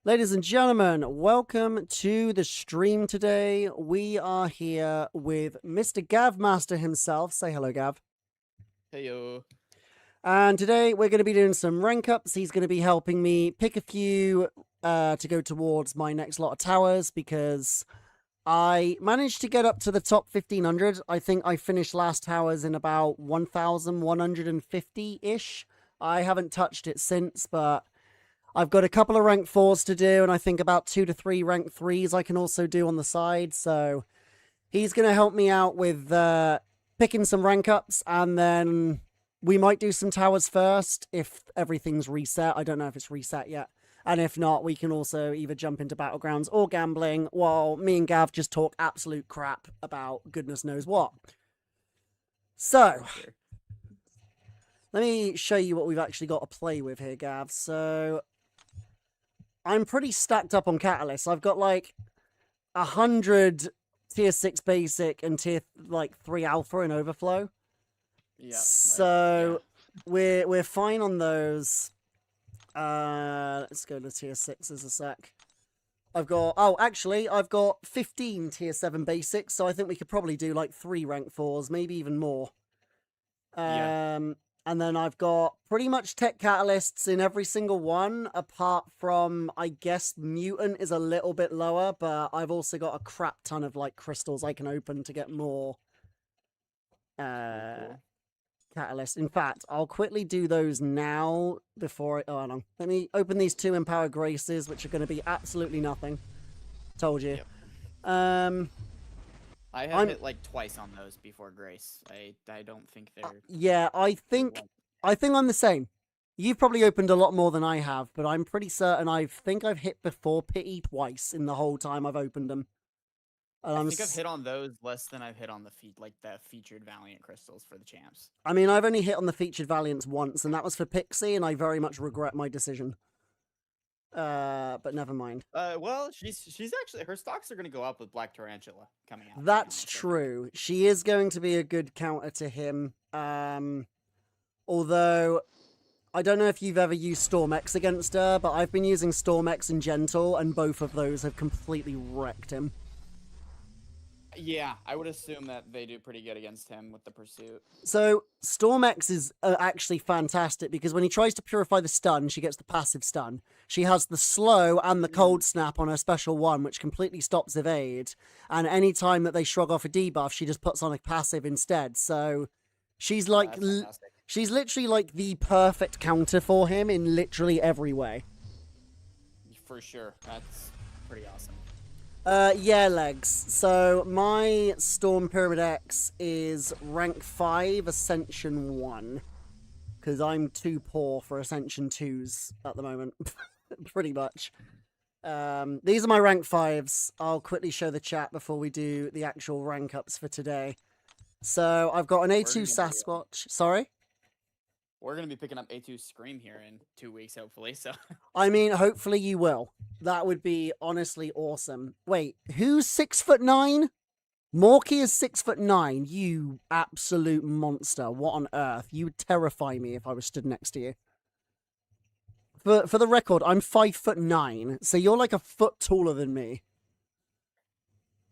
Ladies and gentlemen, welcome to the stream today. We are here with Mr. Gavmaster himself. Say hello, Gav. Heyo. And today we're going to be doing some rank ups. He's going to be helping me pick a few to go towards my next lot of towers because I managed to get up to the top 1500. I think I finished last towers in about 1150-ish. I haven't touched it since, but I've got a couple of rank 4s to do, and I think about 2 to 3 rank 3s I can also do on the side. So he's going to help me out with picking some rank ups, and then we might do some towers first if everything's reset. I don't know if it's reset yet. And if not, we can also either jump into Battlegrounds or gambling while me and Gav just talk absolute crap about goodness knows what. So, let me show you what we've actually got to play with here, Gav. So, I'm pretty stacked up on catalysts. I've got like 100 tier 6 basic and tier 3 alpha in overflow. Yeah. So we're fine on those. Let's go to tier 6s a sec. I've got 15 tier 7 basics, so I think we could probably do like 3 rank 4s, maybe even more. And then I've got pretty much tech catalysts in every single one, apart from, I guess, mutant is a little bit lower, but I've also got a crap ton of, like, crystals I can open to get more catalysts. In fact, I'll quickly do those now before oh, hold on. Let me open these 2 Empower Graces, which are going to be absolutely nothing. Told you. Yep. I have hit like twice on those before Grace. I don't think they're. Yeah, I think I'm the same. You've probably opened a lot more than I have, but I'm pretty certain I've hit before Pity twice in the whole time I've opened them. And I think I've hit on those less than I've hit on the featured Valiant crystals for the champs. I mean, I've only hit on the featured Valiants once, and that was for Pixie, and I very much regret my decision. But never mind. Well, she's actually her stocks are going to go up with Black Tarantula coming out. That's true. She is going to be a good counter to him. Although I don't know if you've ever used Storm X against her, but I've been using Storm X and Gentle, and both of those have completely wrecked him. Yeah, I would assume that they do pretty good against him with the pursuit. So Storm X is actually fantastic because when he tries to purify the stun, she gets the passive stun. She has the slow and the cold snap on her special one, which completely stops evade. And any time that they shrug off a debuff, she just puts on a passive instead. So she's like, she's literally like the perfect counter for him in literally every way. For sure, that's pretty awesome. Yeah, legs. So my Storm Pyramid X is rank 5, Ascension 1. Because I'm too poor for Ascension 2s at the moment. Pretty much. These are my rank 5s. I'll quickly show the chat before we do the actual rank ups for today. So I've got an A2 Sasquatch. Sorry? We're going to be picking up A2 Scream here in 2 weeks, hopefully. So I mean, hopefully you will. That would be honestly awesome. Wait, who's 6'9"? Mcoc is 6'9". You absolute monster. What on earth? You would terrify me if I was stood next to you. For the record, I'm 5'9", so you're like a foot taller than me.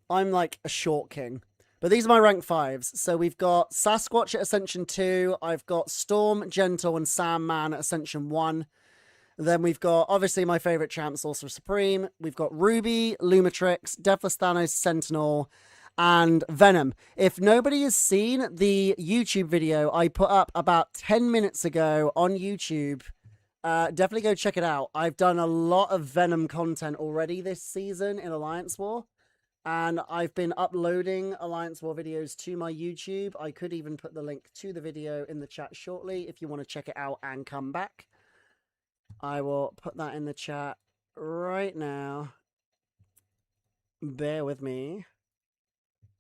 I'm like a short king. But these are my rank 5s. So we've got Sasquatch at Ascension 2. I've got Storm, Gentle, and Sandman at Ascension 1. Then we've got, obviously, my favorite champ, Sorcerer Supreme. We've got Ruby, Lumatrix, Deathless Thanos, Sentinel, and Venom. If nobody has seen the YouTube video I put up about 10 minutes ago on YouTube, definitely go check it out. I've done a lot of Venom content already this season in Alliance War. And I've been uploading Alliance War videos to my YouTube. I could even put the link to the video in the chat shortly if you want to check it out and come back. I will put that in the chat right now. Bear with me.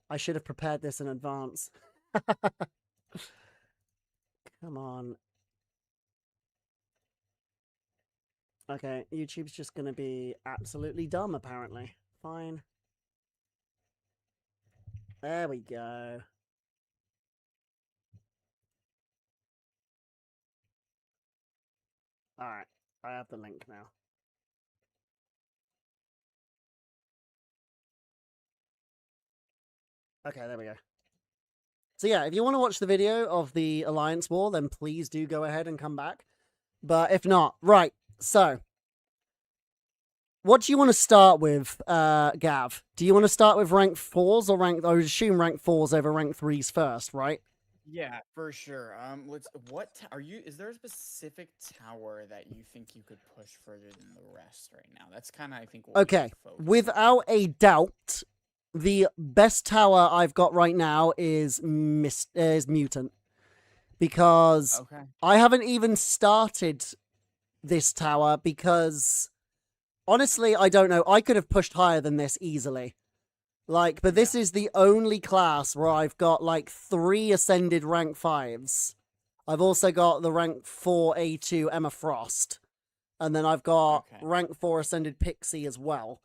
I should have prepared this in advance. Come on. Okay, YouTube's just going to be absolutely dumb, apparently. Fine. There we go. Alright, I have the link now. Okay, there we go. So yeah, if you want to watch the video of the Alliance War, then please do go ahead and come back. But if not, right, so what do you want to start with, Gav? Do you want to start with rank 4s or rank, I would assume rank 4s over rank 3s first, right? Yeah, for sure. Are you? Is there a specific tower that you think you could push further than the rest right now? That's kind of, I think, what we Okay, should focus on. without a doubt, the best tower I've got right now is Mutant. Because Okay. I haven't even started this tower because, honestly, I don't know. I could have pushed higher than this easily. Like, but this is the only class where I've got, like, 3 ascended rank 5s. I've also got the rank 4 A2 Emma Frost. And then I've got rank 4 ascended Pixie as well.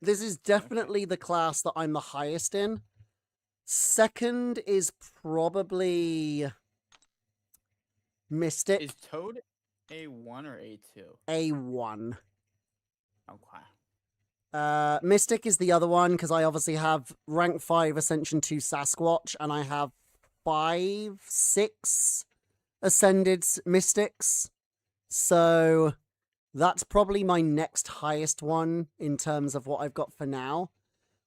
This is definitely the class that I'm the highest in. Second is probably Mystic. Is Toad A1 or A2? A1. Okay. Mystic is the other one because I obviously have rank 5 Ascension 2 Sasquatch and I have 5, 6 Ascended Mystics. So that's probably my next highest one in terms of what I've got for now.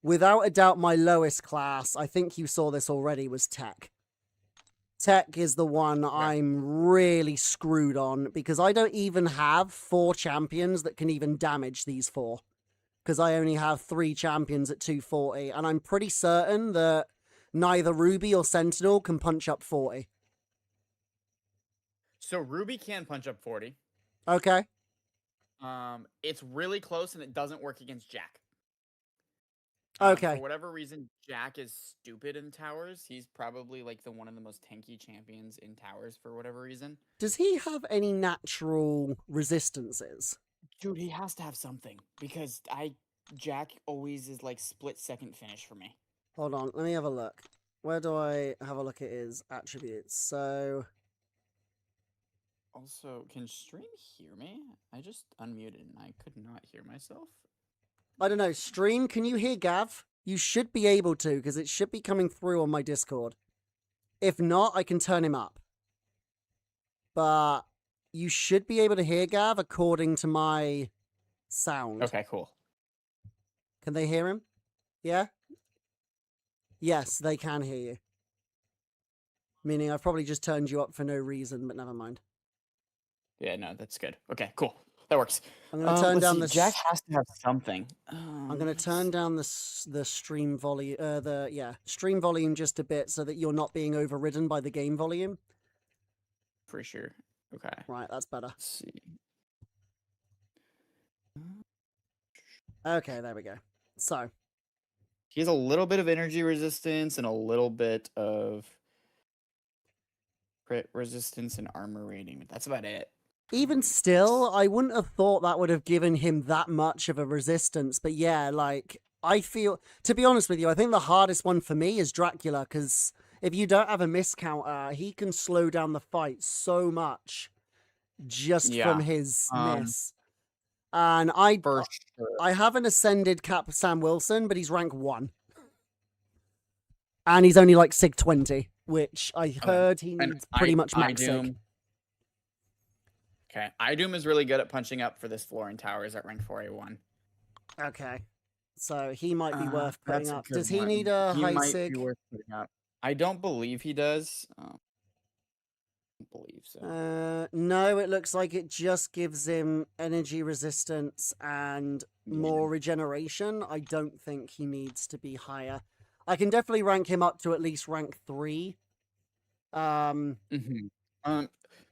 Without a doubt, my lowest class, I think you saw this already, was Tech. Tech is the one I'm really screwed on because I don't even have 4 champions that can even damage these 4. Because I only have 3 champions at 240, and I'm pretty certain that neither Ruby or Sentinel can punch up 40. So Ruby can punch up 40. Okay. It's really close, and it doesn't work against Jack. Okay. For whatever reason, Jack is stupid in towers. He's probably like one of the most tanky champions in towers for whatever reason. Does he have any natural resistances? Dude, he has to have something because Jack always is like split second finish for me. Hold on, let me have a look. Where do I have a look at his attributes? So... Also, can stream hear me? I just unmuted and I could not hear myself. I don't know. Stream, can you hear Gav? You should be able to, because it should be coming through on my Discord. If not, I can turn him up. But you should be able to hear Gav according to my sound. Okay, cool. Can they hear him? Yeah? Yes, they can hear you. Meaning I've probably just turned you up for no reason, but never mind. Yeah, no, that's good. Okay, cool. That works. I'm going to turn down the... Jack has to have something. I'm going to turn down the stream volume, stream volume just a bit so that you're not being overridden by the game volume. For sure. Okay. Right, that's better. Let's see. Okay, there we go. So. He has a little bit of energy resistance and a little bit of crit resistance and armor rating. That's about it. Even still, I wouldn't have thought that would have given him that much of a resistance. But yeah, like, I feel, to be honest with you, I think the hardest one for me is Dracula, because if you don't have a miscounter, he can slow down the fight so much just from his miss. And I have an ascended Cap Sam Wilson, but he's rank 1. And he's only like Sig 20, which I heard he needs pretty much max Sig. Okay, Idoom is really good at punching up for this floor in towers at rank 4A1. Okay, so he might be worth putting up. Does he need a high Sig? I don't believe he does. I don't believe so. No, it looks like it just gives him energy resistance and more regeneration. I don't think he needs to be higher. I can definitely rank him up to at least rank 3.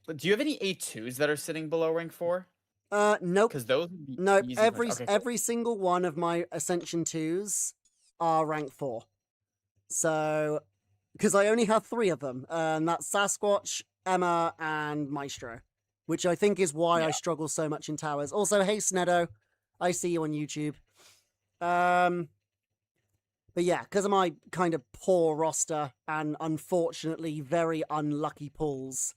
But do you have any A2s that are sitting below rank 4? Nope. Because those nope. Every single one of my Ascension 2s are rank 4. So, because I only have 3 of them, and that's Sasquatch, Emma, and Maestro, which I think is why I struggle so much in towers. Also, hey Snedo, I see you on YouTube. But yeah, because of my kind of poor roster and unfortunately very unlucky pulls.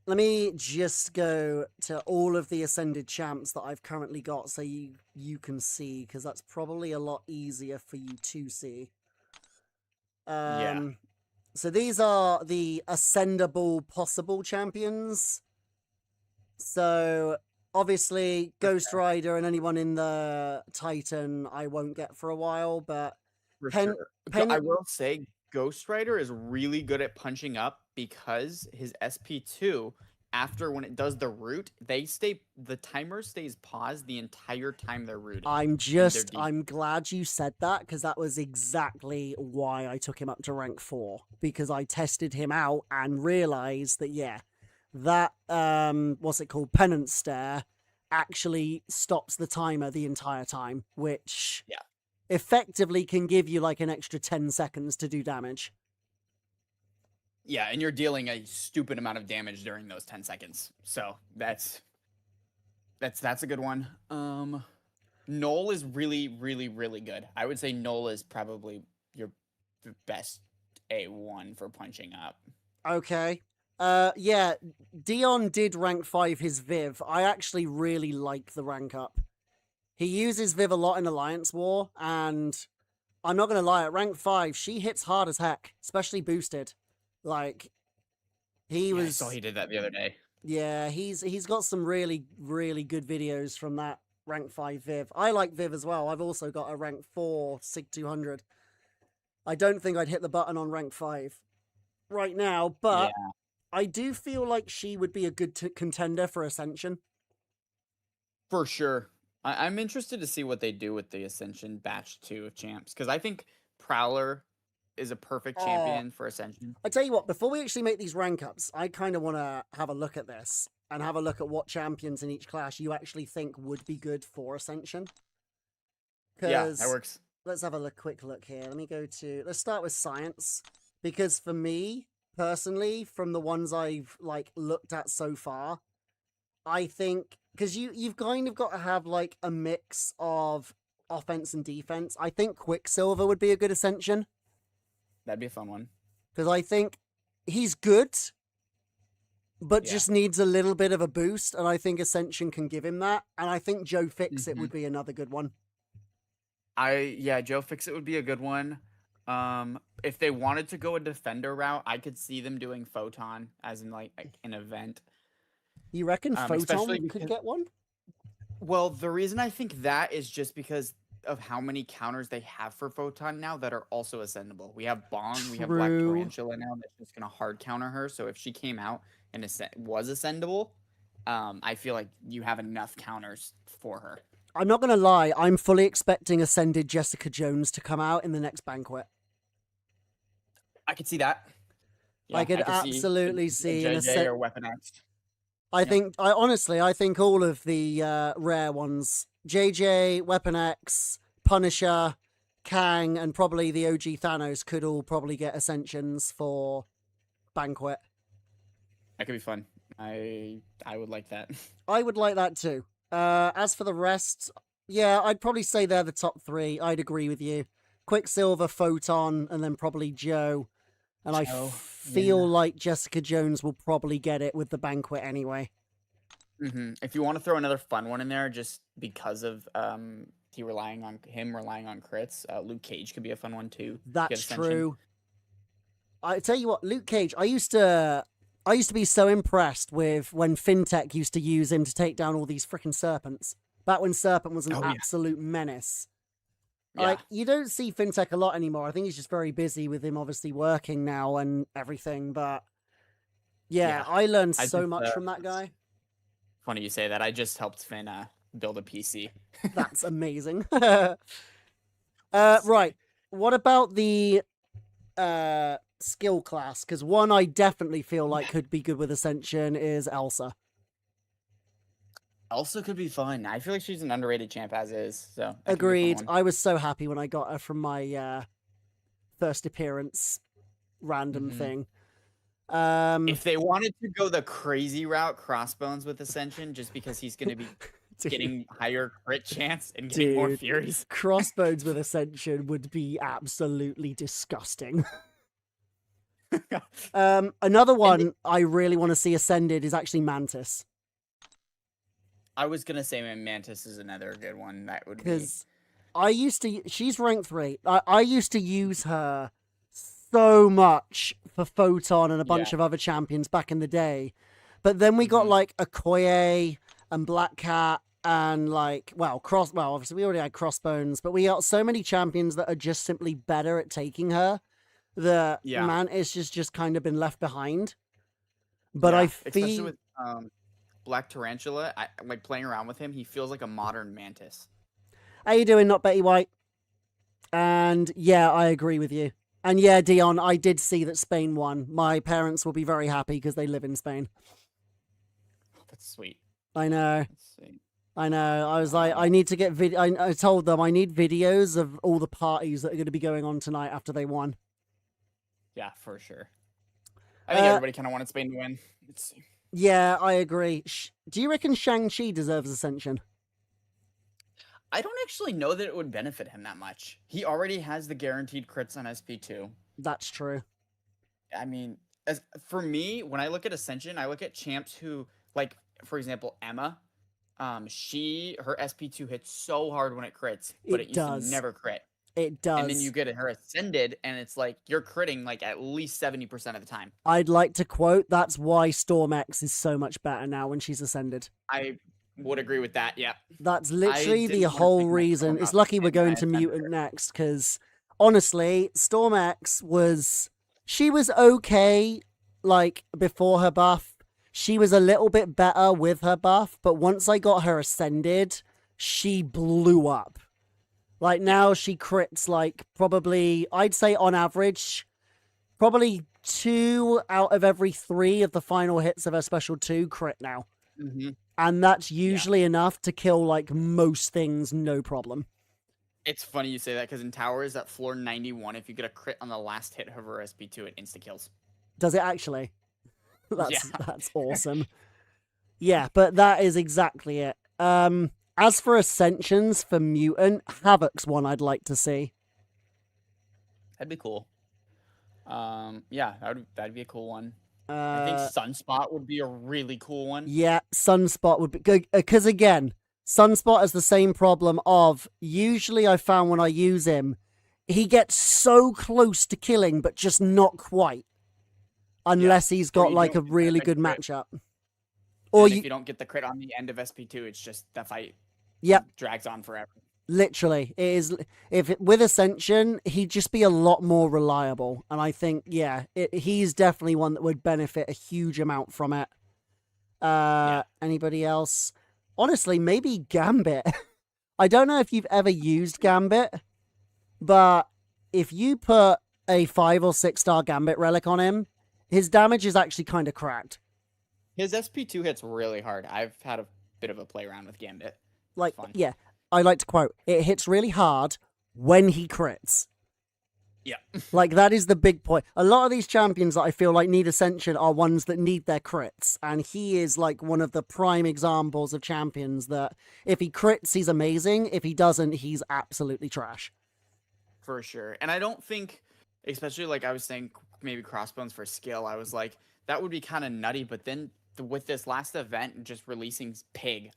Let me just go to all of the Ascended champs that I've currently got so you can see, because that's probably a lot easier for you to see. Yeah, So these are the ascendable possible champions. So obviously Ghost Rider and anyone in the Titan I won't get for a while, but for Pen sure. I Penny will say Ghost Rider is really good at punching up because his SP2, after when it does the root, the timer stays paused the entire time they're rooting. And they're deep. I'm glad you said that because that was exactly why I took him up to rank 4 because I tested him out and realized that yeah, that what's it called, penance stare actually stops the timer the entire time, which Yeah. effectively can give you like an extra 10 seconds to do damage. Yeah, and you're dealing a stupid amount of damage during those 10 seconds. So that's a good one. Null is really, really, really good. I would say Null is probably your best A1 for punching up. Okay. Yeah, Dion did rank 5 his Viv. I actually really like the rank up. He uses Viv a lot in Alliance War, and I'm not gonna lie, at rank 5, she hits hard as heck, especially boosted. Like, he Yeah, I saw was he did that the other day. yeah, he's got some really, really good videos from that rank 5 Viv. I like Viv as well. I've also got a rank 4 Sig 200. I don't think I'd hit the button on rank 5 right now, Yeah, but I do feel like she would be a good contender for Ascension. for sure. I'm interested to see what they do with the Ascension Batch 2 of champs because I think Prowler is a perfect Oh, champion for Ascension. I tell you what, before we actually make these rank ups, I kind of want to have a look at this and have a look at what champions in each class you actually think would be good for Ascension. Yeah, that Because works. let's have a quick look here. Let's start with science. Because for me, personally, from the ones I've like looked at so far, I think because you've kind of got to have like a mix of offense and defense. I think Quicksilver would be a good Ascension That'd be a fun one. because I think he's good, but Yeah. just needs a little bit of a boost, and I think Ascension can give him that. And I think Joe Fixit Mhm. would be another good one. Joe Fixit would be a good one. If they wanted to go a defender route, I could see them doing Photon as in like an event. You reckon Especially Photon could because get one? well, the reason I think that is just because of how many counters they have for Photon now that are also ascendable. We have Bong, we have Black True. Tarantula now that's just gonna hard counter her. So if she came out and was ascendable, I feel like you have enough counters for her. I'm not gonna lie, I'm fully expecting Ascended Jessica Jones to come out in the next banquet. I could see that. I Yeah, could I could see absolutely a see an JJ Ascend. or Weapon X. I Yep. honestly, I think all of the rare ones, JJ, Weapon X, Punisher, Kang, and probably the OG Thanos could all probably get Ascensions for banquet. That could be fun. I would like that. I would like that too. As for the rest, yeah, I'd probably say they're the top 3. I'd agree with you. Quicksilver, Photon, and then probably Joe. And I Joe, feel yeah. like Jessica Jones will probably get it with the banquet anyway. If you want to throw another fun one in there, just because of him relying on crits, Luke Cage could be a fun one too. That's true. I tell you what, Luke Cage, I used to be so impressed with when FinTech used to use him to take down all these freaking serpents. Back when Serpent was an Oh, yeah. absolute menace. Yeah. Like, you don't see FinTech a lot anymore. I think he's just very busy with him obviously working now and everything. But yeah, I learned so much from that guy. Funny you say that. I just helped Finn build a PC. That's amazing. Right. What about the skill class? Because one I definitely feel like could be good with Ascension is Elsa. Elsa could be fun. I feel like she's an underrated champ as is. So Agreed. I was so happy when I got her from my first appearance random thing. If they wanted to go the crazy route, Crossbones with Ascension, just because he's going to be getting higher crit chance and getting more furies. Crossbones with Ascension would be absolutely disgusting. Another one I really want to see ascended is actually Mantis. I was gonna say Mantis is another good one. That would be because she's rank 3. I used to use her so much for Photon and a bunch Yeah. of other champions back in the day. But then we got like Okoye and Black Cat and like, well, obviously we already had Crossbones, but we got so many champions that are just simply better at taking her that Yeah. Mantis has just kind of been left behind. But Yeah. I Especially feel with Black Tarantula, I like playing around with him. He feels like a modern Mantis. how you doing, not Betty White? And yeah, I agree with you. And yeah, Dion, I did see that Spain won. My parents will be very happy because they live in Spain. That's sweet. I know. Let's see. I know. I was like, I need to get I told them I need videos of all the parties that are going to be going on tonight after they won. Yeah, for sure. I think everybody kind of wanted Spain to win. Let's see. Yeah, I agree. Do you reckon Shang-Chi deserves Ascension? I don't actually know that it would benefit him that much. He already has the guaranteed crits on SP2. That's true. I mean, for me, when I look at Ascension, I look at champs who, like, for example, Emma. Her SP2 hits so hard when it crits, but it used to never crit. It does. And then you get her Ascended, and it's like you're critting like at least 70% of the time. I'd like to quote, that's why Storm X is so much better now when she's Ascended. I would agree with that, yeah. That's literally the whole reason. It's lucky we're going to Mutant next, because honestly, Storm X she was okay, like, before her buff. She was a little bit better with her buff, but once I got her Ascended, she blew up. Like, now she crits, like, probably, I'd say on average, probably 2 out of every 3 of the final hits of her special 2 crit now. And that's usually enough to kill, like, most things, no problem. It's funny you say that, because in Towers, at floor 91, if you get a crit on the last hit of her SP2, it insta-kills. Does it actually? That's awesome. Yeah, but that is exactly it. As for Ascensions for Mutant, Havoc's one I'd like to see. That'd be cool. Yeah, that'd be a cool one. I think Sunspot would be a really cool one. Yeah, Sunspot would be good, because again, Sunspot has the same problem of, usually I found when I use him, he gets so close to killing, but just not quite. Unless he's got like a really good matchup. Or if you don't get the crit on the end of SP2, it's just the fight drags on forever. Literally, it is. With Ascension, he'd just be a lot more reliable, and I think, he's definitely one that would benefit a huge amount from it. Anybody else? Honestly, maybe Gambit. I don't know if you've ever used Gambit, but if you put a 5 or 6 star Gambit relic on him, his damage is actually kind of cracked. His SP2 hits really hard. I've had a bit of a play around with Gambit. Like, yeah, I like to quote, it hits really hard when he crits. Yeah. Like, that is the big point. A lot of these champions that I feel like need Ascension are ones that need their crits. And he is like one of the prime examples of champions that if he crits, he's amazing. If he doesn't, he's absolutely trash. For sure. And I don't think, especially like I was saying, maybe Crossbones for skill, I was like, that would be kind of nutty. But then with this last event, just releasing Pig,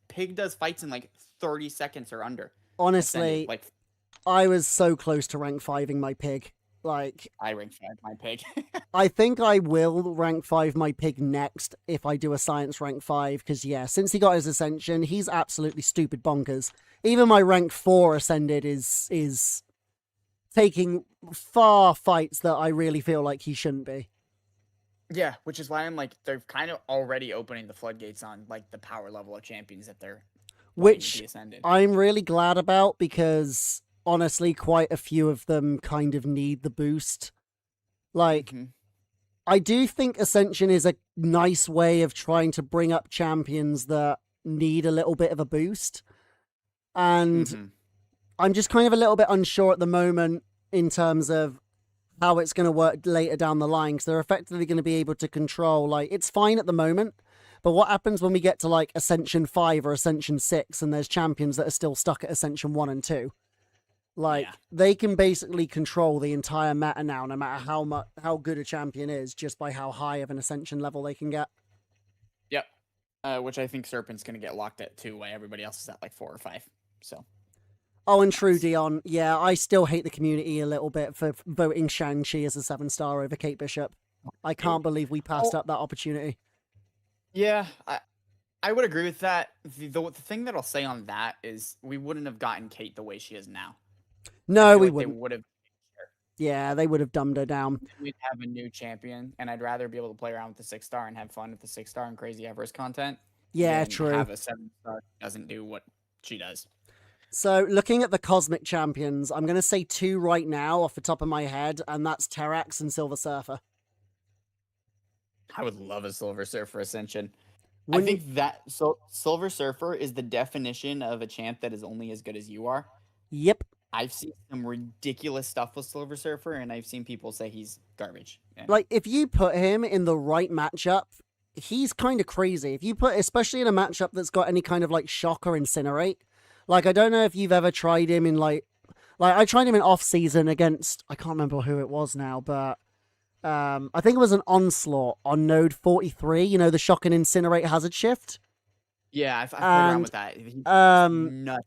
Pig does fights in like 30 seconds or under. Honestly, like, I was so close to rank 5ing my Pig. Like, I rank 5 my Pig. I think I will rank 5 my Pig next if I do a Science rank 5, because since he got his Ascension, he's absolutely stupid bonkers. Even my rank 4 Ascended is taking far fights that I really feel like he shouldn't be. Yeah, which is why I'm like, they're kind of already opening the floodgates on like the power level of champions that they're which I'm really glad about, because honestly, quite a few of them kind of need the boost. Like, I do think Ascension is a nice way of trying to bring up champions that need a little bit of a boost. And I'm just kind of a little bit unsure at the moment in terms of how it's going to work later down the line, because they're effectively going to be able to control, like, it's fine at the moment, but what happens when we get to like Ascension 5 or Ascension 6 and there's champions that are still stuck at Ascension 1 and 2? Like, they can basically control the entire meta now, no matter how good a champion is, just by how high of an Ascension level they can get. Yep. Which I think Serpent's going to get locked at 2, while everybody else is at like 4 or 5. So Oh, and True Dion. Yeah, I still hate the community a little bit for voting Shang-Chi as a 7-star over Kate Bishop. I can't believe we passed up that opportunity. Yeah, I would agree with that. The thing that I'll say on that is we wouldn't have gotten Kate the way she is now. No, we They wouldn't. would have. Yeah, they would have dumbed her down. We'd have a new champion, and I'd rather be able to play around with the 6-star and have fun with the 6-star and crazy Everest content. Yeah, than true. have a 7-star that doesn't do what she does. So, looking at the Cosmic Champions, I'm going to say 2 right now off the top of my head, and that's Terrax and Silver Surfer. I would love a Silver Surfer Ascension. Wouldn't I think that Silver Surfer is the definition of a champ that is only as good as you are. Yep. I've seen some ridiculous stuff with Silver Surfer, and I've seen people say he's garbage. And Like, if you put him in the right matchup, he's kind of crazy. If you put, especially in a matchup that's got any kind of like shock or incinerate, like, I don't know if you've ever tried him in like I tried him in off season against, I can't remember who it was now, but I think it was an Onslaught on node 43, you know, the shock and incinerate hazard shift. yeah, I've played around And with that. He's nuts.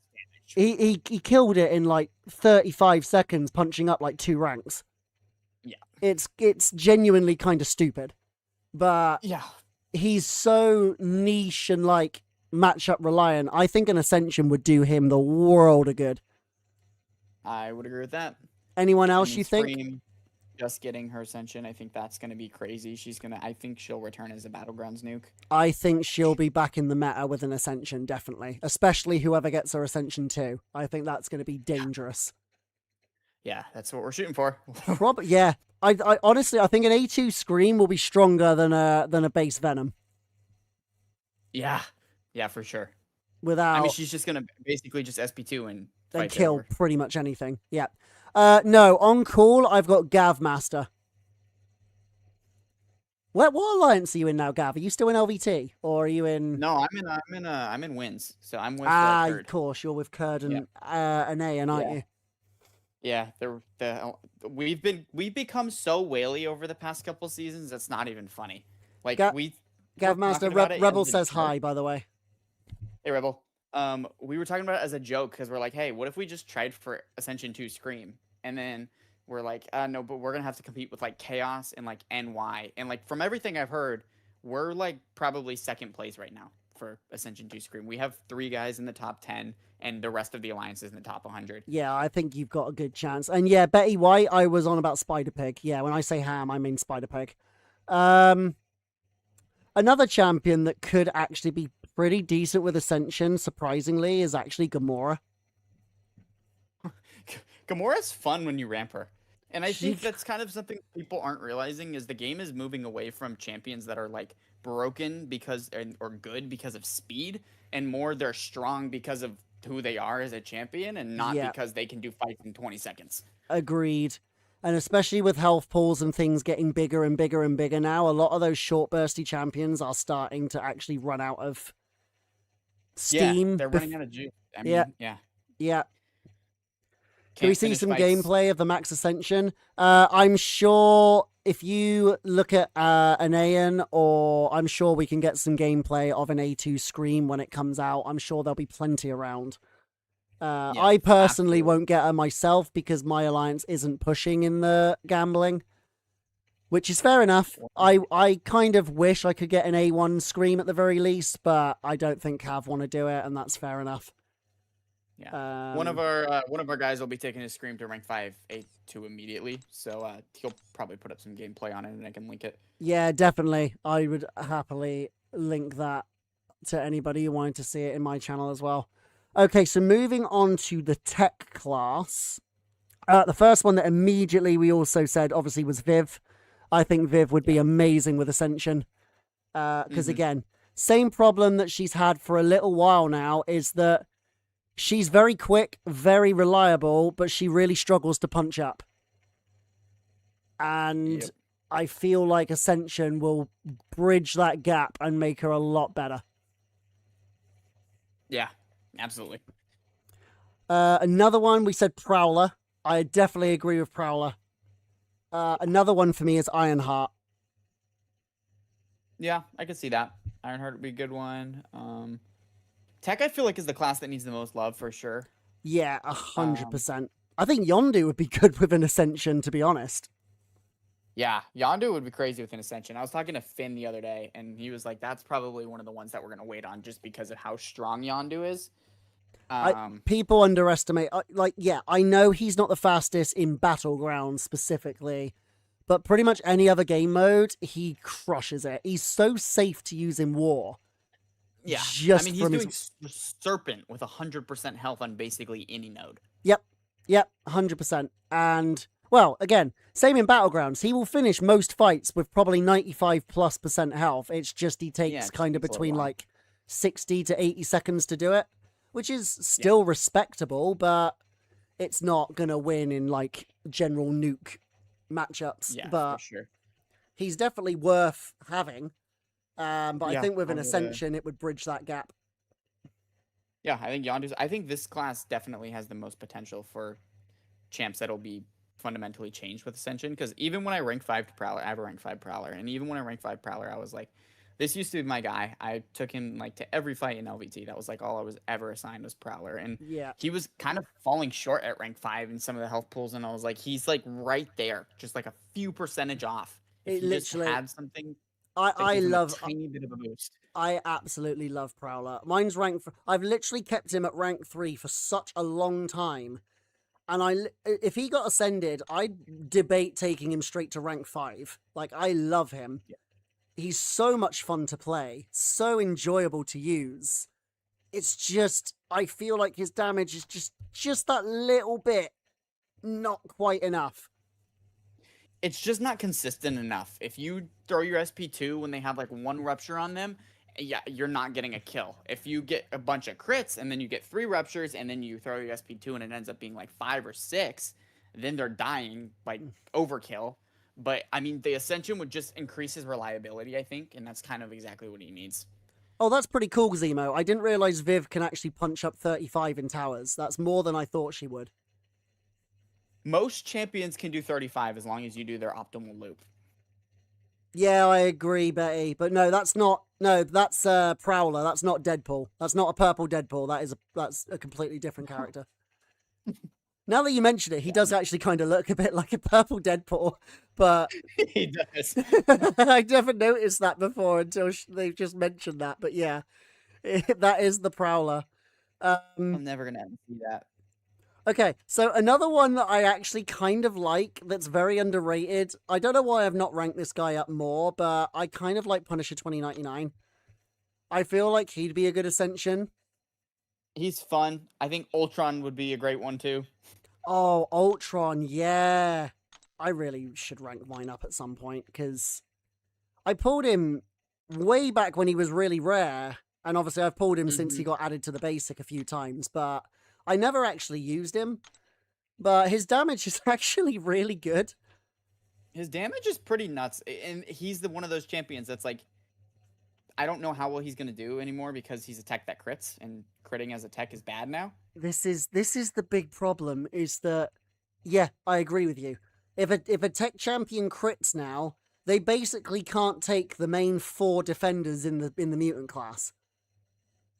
he killed it in like 35 seconds, punching up like 2 ranks. Yeah. It's genuinely kind of stupid. But Yeah. he's so niche and like matchup reliant. I think an Ascension would do him the world of good. I would agree with that. Anyone else And you think? Scream just getting her Ascension, I think that's going to be crazy. I think she'll return as a Battlegrounds nuke. I think she'll be back in the meta with an Ascension, definitely. Especially whoever gets her Ascension too. I think that's going to be dangerous. Yeah, that's what we're shooting for. Yeah. I honestly, I think an A2 Scream will be stronger than a base Venom. Yeah, for sure. Without, I mean, she's just gonna basically just SP2 and fight kill over. pretty much anything. Yeah. No, on call, I've got Gavmaster. What alliance are you in now, Gav? Are you still in LVT, or are you in? No, I'm in wins. So I'm with Of course, you're with Kurd and aren't you? Yeah, we've become so whaley over the past couple seasons. That's not even funny. Like Gavmaster Rebel says hi, by the way. Hey, Rebel. We were talking about it as a joke because we're like, hey, what if we just tried for Ascension 2 Scream? And then we're like, no, but we're gonna have to compete with like Chaos and like NY. And like from everything I've heard, we're like probably second place right now for Ascension 2 Scream. We have 3 guys in the top 10, and the rest of the alliance is in the top 100. Yeah, I think you've got a good chance. And yeah, Betty White, I was on about Spider Pig. Yeah, when I say ham, I mean Spider Pig. Another champion that could actually be pretty decent with Ascension, surprisingly, is actually Gamora. Gamora's fun when you ramp her. And I think that's kind of something people aren't realizing is the game is moving away from champions that are like broken or good because of speed, and more they're strong because of who they are as a champion and not because they can do fights in 20 seconds. Agreed. And especially with health pools and things getting bigger and bigger and bigger now, a lot of those short bursty champions are starting to actually run out of steam. Yeah, they're running out of juice. I mean, yeah. Can we see some gameplay of the Max Ascension? I'm sure if you look at an Aeon, or I'm sure we can get some gameplay of an A2 Scream when it comes out. I'm sure there'll be plenty around. I personally won't get her myself because my alliance isn't pushing in the gambling, which is fair enough. I kind of wish I could get an A1 Scream at the very least, but I don't think Cav want to do it, and that's fair enough. Yeah, one of our guys will be taking his Scream to rank 5 A2 immediately, so he'll probably put up some gameplay on it, and I can link it. Yeah, definitely. I would happily link that to anybody who wanted to see it in my channel as well. Okay, so moving on to the tech class. The first one that immediately we also said, obviously, was Viv. I think Viv would be amazing with Ascension. Because, again, same problem that she's had for a little while now is that she's very quick, very reliable, but she really struggles to punch up. And I feel like Ascension will bridge that gap and make her a lot better. Yeah. Absolutely. Another one, we said Prowler. I definitely agree with Prowler. Another one for me is Ironheart. Yeah, I could see that. Ironheart would be a good one. Tech, I feel like, is the class that needs the most love for sure. Yeah, Um, 100%. I think Yondu would be good with an Ascension, to be honest. yeah, Yondu would be crazy with an Ascension. I was talking to Finn the other day, and he was like, "That's probably one of the ones that we're gonna wait on, just because of how strong Yondu is." I Um, People underestimate. Like, yeah, I know he's not the fastest in Battlegrounds specifically, but pretty much any other game mode, he crushes it. He's so safe to use in war, yeah, I just mean, he's from his. doing Serpent with 100% health on basically any node. Yep, yep, 100%. And well, again, same in Battlegrounds. He will finish most fights with probably 95+% health. It's just he Yeah, takes it just kind of takes a little between while. like 60 to 80 seconds to do it, which is Yeah, still respectable, but it's not gonna win in like general nuke matchups. yeah, for But sure. he's definitely worth having. But I Yeah, think with I an would. Ascension, it would bridge that gap. Yeah, I think Yondu's. I think this class definitely has the most potential for champs that'll be fundamentally changed with Ascension. Because even when I rank 5 to Prowler, I have a rank 5 Prowler, and even when I rank 5 Prowler, I was like, this used to be my guy. I took him like to every fight in LVT. That was like all I was ever assigned was Prowler, and Yeah, he was kind of falling short at rank 5 in some of the health pools, and I was like, he's like right there, just like a few percentage off. If it he just literally. had something I to I give him a love tiny bit of a boost. I absolutely love Prowler. Mine's rank. I've literally kept him at rank 3 for such a long time, and if he got ascended, I'd debate taking him straight to rank 5. Like, I love him. Yeah. He's so much fun to play, so enjoyable to use. It's just I feel like his damage is just that little bit not quite enough. It's just not consistent enough. If you throw your SP2 when they have like one rupture on them, yeah, you're not getting a kill. If you get a bunch of crits and then you get 3 ruptures and then you throw your SP2 and it ends up being like 5 or 6, then they're dying like overkill. But I mean, the Ascension would just increase his reliability, I think, and that's kind of exactly what he needs. Oh, that's pretty cool, Zemo. I didn't realize Viv can actually punch up 35 in towers. That's more than I thought she would. Most champions can do 35 as long as you do their optimal loop. Yeah, I agree, Betty. But no, that's not. No, that's Prowler. That's not Deadpool. That's not a purple Deadpool. That's a completely different character. Now that you mention it, he does actually kind of look a bit like a purple Deadpool. But He does. I never noticed that before until they've just mentioned that. But yeah, that is the Prowler. I'm never gonna ever see that. Okay, so another one that I actually kind of like that's very underrated. I don't know why I've not ranked this guy up more, but I kind of like Punisher 2099. I feel like he'd be a good Ascension. He's fun. I think Ultron would be a great one too. Oh, Ultron, yeah. I really should rank mine up at some point because I pulled him way back when he was really rare, and obviously I've pulled him since he got added to the basic a few times, but I never actually used him. But his damage is actually really good. His damage is pretty nuts, and he's the one of those champions that's like, I don't know how well he's gonna do anymore because he's a tech that crits, and critting as a tech is bad now. This is the big problem is that yeah, I agree with you. If a tech champion crits now, they basically can't take the main 4 defenders in the mutant class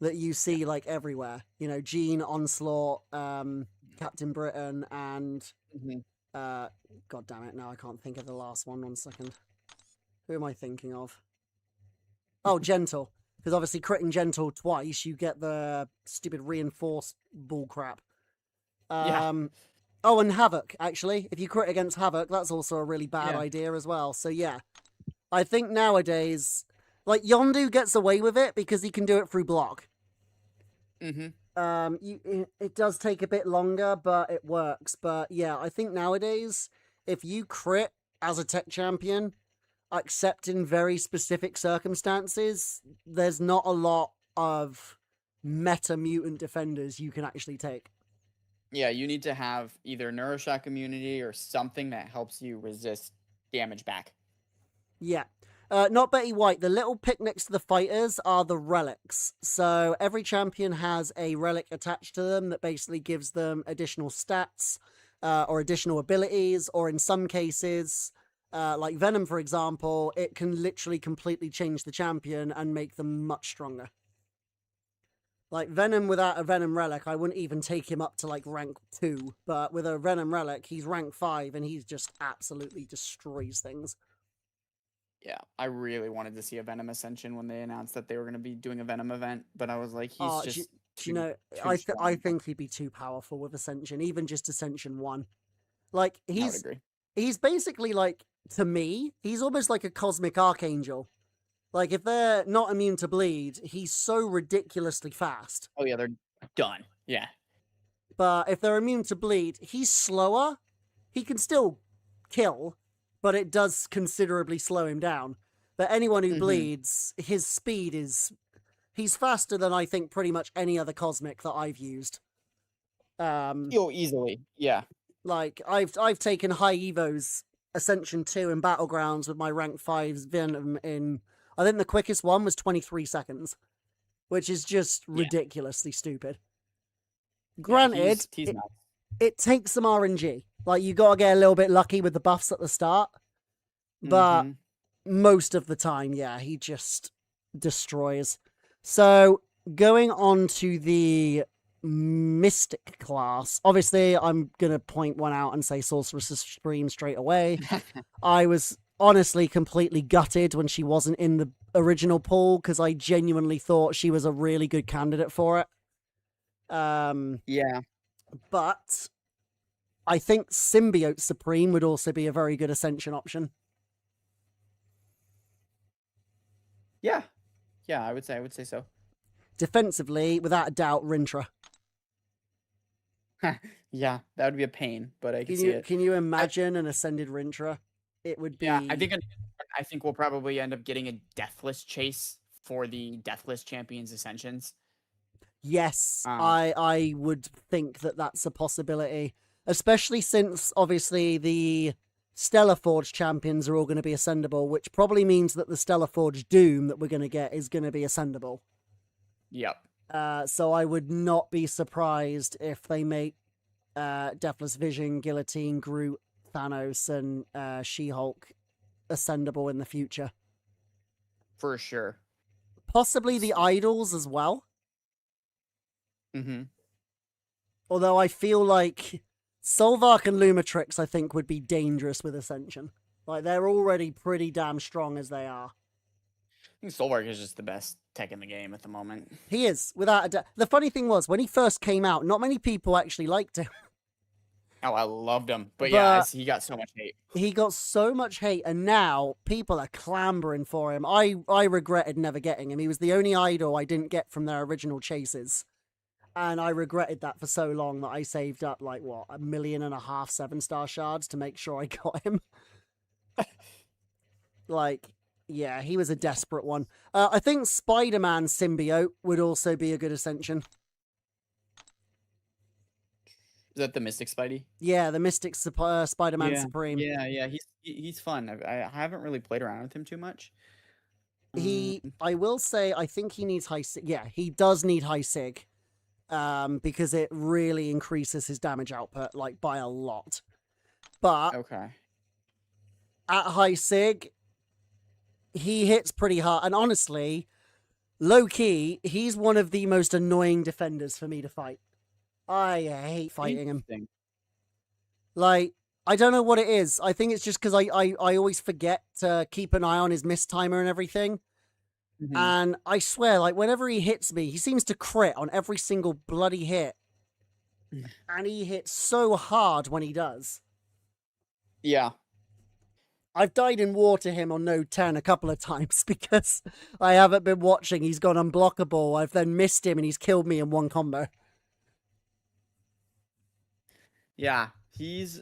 that you Yeah. see like everywhere. You know, Jean, Onslaught, Captain Britain, and hmm God damn it, now I can't think of the last one. 1 second. Who am I thinking of? Oh, Gentle. Because obviously critting Gentle twice, you get the stupid reinforced bull crap. Yeah. Oh, and Havoc, actually. If you crit against Havoc, that's also a really bad Yeah. idea as well. So yeah. I think nowadays, like, Yondu gets away with it because he can do it through block. hmm It does take a bit longer, but it works. But yeah, I think nowadays, if you crit as a tech champion, except in very specific circumstances, there's not a lot of meta mutant defenders you can actually take. Yeah, you need to have either Neuroshock immunity or something that helps you resist damage back. Yeah. Not Betty White. The little pick next to the fighters are the relics. So every champion has a relic attached to them that basically gives them additional stats or additional abilities, or in some cases, like Venom, for example, it can literally completely change the champion and make them much stronger. Like Venom without a Venom Relic, I wouldn't even take him up to like rank 2. But with a Venom Relic, he's rank 5 and he's just absolutely destroys things. Yeah, I really wanted to see a Venom Ascension when they announced that they were going to be doing a Venom event, but I was like, he's just do you know, too strong. I think he'd be too powerful with Ascension, even just Ascension 1. Like, I would agree. He's basically like, to me, he's almost like a cosmic archangel. Like, if they're not immune to bleed, he's so ridiculously fast. Oh, yeah, they're done. Yeah. But if they're immune to bleed, he's slower. He can still kill, but it does considerably slow him down. But anyone who bleeds, his speed is... He's faster than I think pretty much any other cosmic that I've used. Easily, yeah. Like, I've taken high evos Ascension 2 in Battlegrounds with my rank 5's Venom in... I think the quickest one was 23 seconds, which is just ridiculously stupid. Granted, it takes some RNG. Like, you gotta get a little bit lucky with the buffs at the start. But most of the time, yeah, he just destroys. So, going on to the Mystic class. Obviously, I'm gonna point one out and say Sorceress Supreme straight away. I was honestly completely gutted when she wasn't in the original pool because I genuinely thought she was a really good candidate for it. Yeah. But I think Symbiote Supreme would also be a very good Ascension option. Yeah. Yeah, I would say so. Defensively, without a doubt, Rintra. Yeah, that would be a pain, but I can see it. Can you imagine an Ascended Rintra? It would be... Yeah, I think we'll probably end up getting a Deathless chase for the Deathless Champions Ascensions. Yes, I would think that that's a possibility. Especially since, obviously, the Stellar Forge champions are all going to be ascendable, which probably means that the Stellar Forge Doom that we're going to get is going to be ascendable. Yep. So I would not be surprised if they make Deathless Vision, Guillotine, Groot, Thanos, and She-Hulk ascendable in the future. For sure. Possibly the Idols as well. Mm-hmm. Although I feel like Solvark and Lumatrix, I think, would be dangerous with Ascension. Like, they're already pretty damn strong as they are. I think Solvark is just the best tech in the game at the moment. He is, without a doubt. The funny thing was, when he first came out, not many people actually liked him. Oh, I loved him. But yeah, he got so much hate. He got so much hate, and now people are clambering for him. I regretted never getting him. He was the only idol I didn't get from their original chases. And I regretted that for so long that I saved up, like, what, 1.5 million 7-star shards to make sure I got him. Like, yeah, he was a desperate one. I think Spider-Man Symbiote would also be a good Ascension. Is that the Mystic Spidey? Yeah, the Mystic Spider-Man Supreme. Yeah, he's fun. I haven't really played around with him too much. I will say, I think he needs high sig. Yeah, he does need high sig. Because it really increases his damage output, like, by a lot. But okay, at high sig, he hits pretty hard. And honestly, low-key, he's one of the most annoying defenders for me to fight. I hate fighting him. Like, I don't know what it is. I think it's just because I always forget to keep an eye on his miss timer and everything. And I swear, like, whenever he hits me, he seems to crit on every single bloody hit. And he hits so hard when he does. Yeah. I've died in war to him on Node 10 a couple of times because I haven't been watching. He's gone unblockable. I've then missed him and he's killed me in one combo. Yeah, he's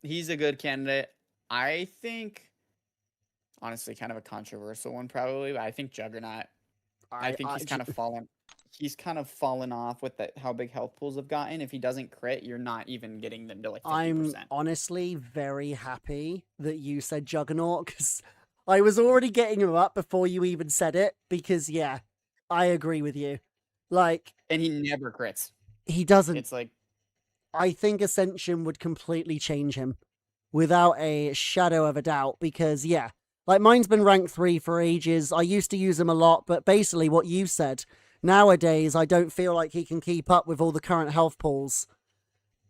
a good candidate. I think... honestly, kind of a controversial one, probably. But I think Juggernaut. I think he's kind of fallen. He's kind of fallen off with how big health pools have gotten. If he doesn't crit, you're not even getting them to like 50%. I'm honestly very happy that you said Juggernaut because I was already getting him up before you even said it. Because yeah, I agree with you. Like, and he never crits. He doesn't. It's like, I think Ascension would completely change him without a shadow of a doubt. Because yeah. Like, mine's been rank 3 for ages. I used to use him a lot, but basically what you said, Nowadays, I don't feel like he can keep up with all the current health pools.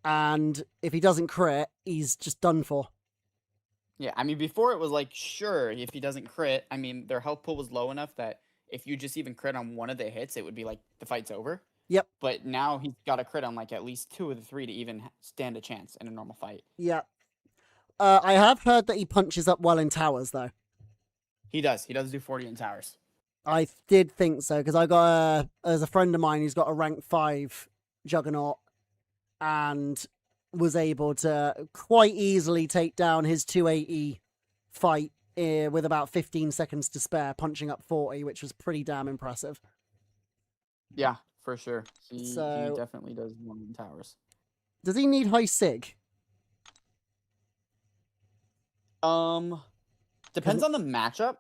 And if he doesn't crit, he's just done for. Yeah, I mean, before it was like, sure, if he doesn't crit, I mean, their health pool was low enough that if you just even crit on one of the hits, it would be like the fight's over. Yep. But now he's got to crit on like at least 2 of the 3 to even stand a chance in a normal fight. Yeah. I have heard that he punches up well in towers, though. He does. He does do 40 in towers. I did think so, because I got there's a friend of mine who's got a rank 5 Juggernaut and was able to quite easily take down his 280 fight with about 15 seconds to spare, punching up 40, which was pretty damn impressive. Yeah, for sure. He definitely does one in towers. Does he need high sig? Depends on the matchup.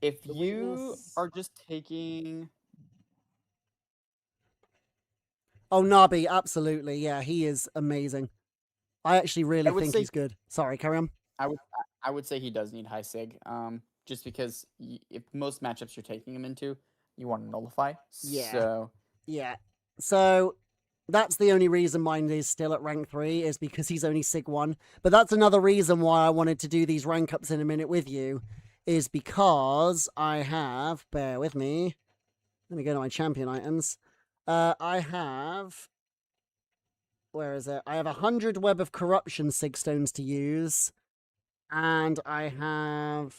If you are just taking... Oh, Nabi, absolutely. Yeah, he is amazing. I actually really think he's good. Sorry, carry on. I would say he does need high sig. Just because if most matchups you're taking him into, you want to nullify. Yeah. So yeah. So that's the only reason mine is still at rank 3 is because he's only sig 1. But that's another reason why I wanted to do these rank ups in a minute with you, is because I have, bear with me. Let me go to my champion items. I have, where is it? I have 100 Web of Corruption Sig Stones to use, and I have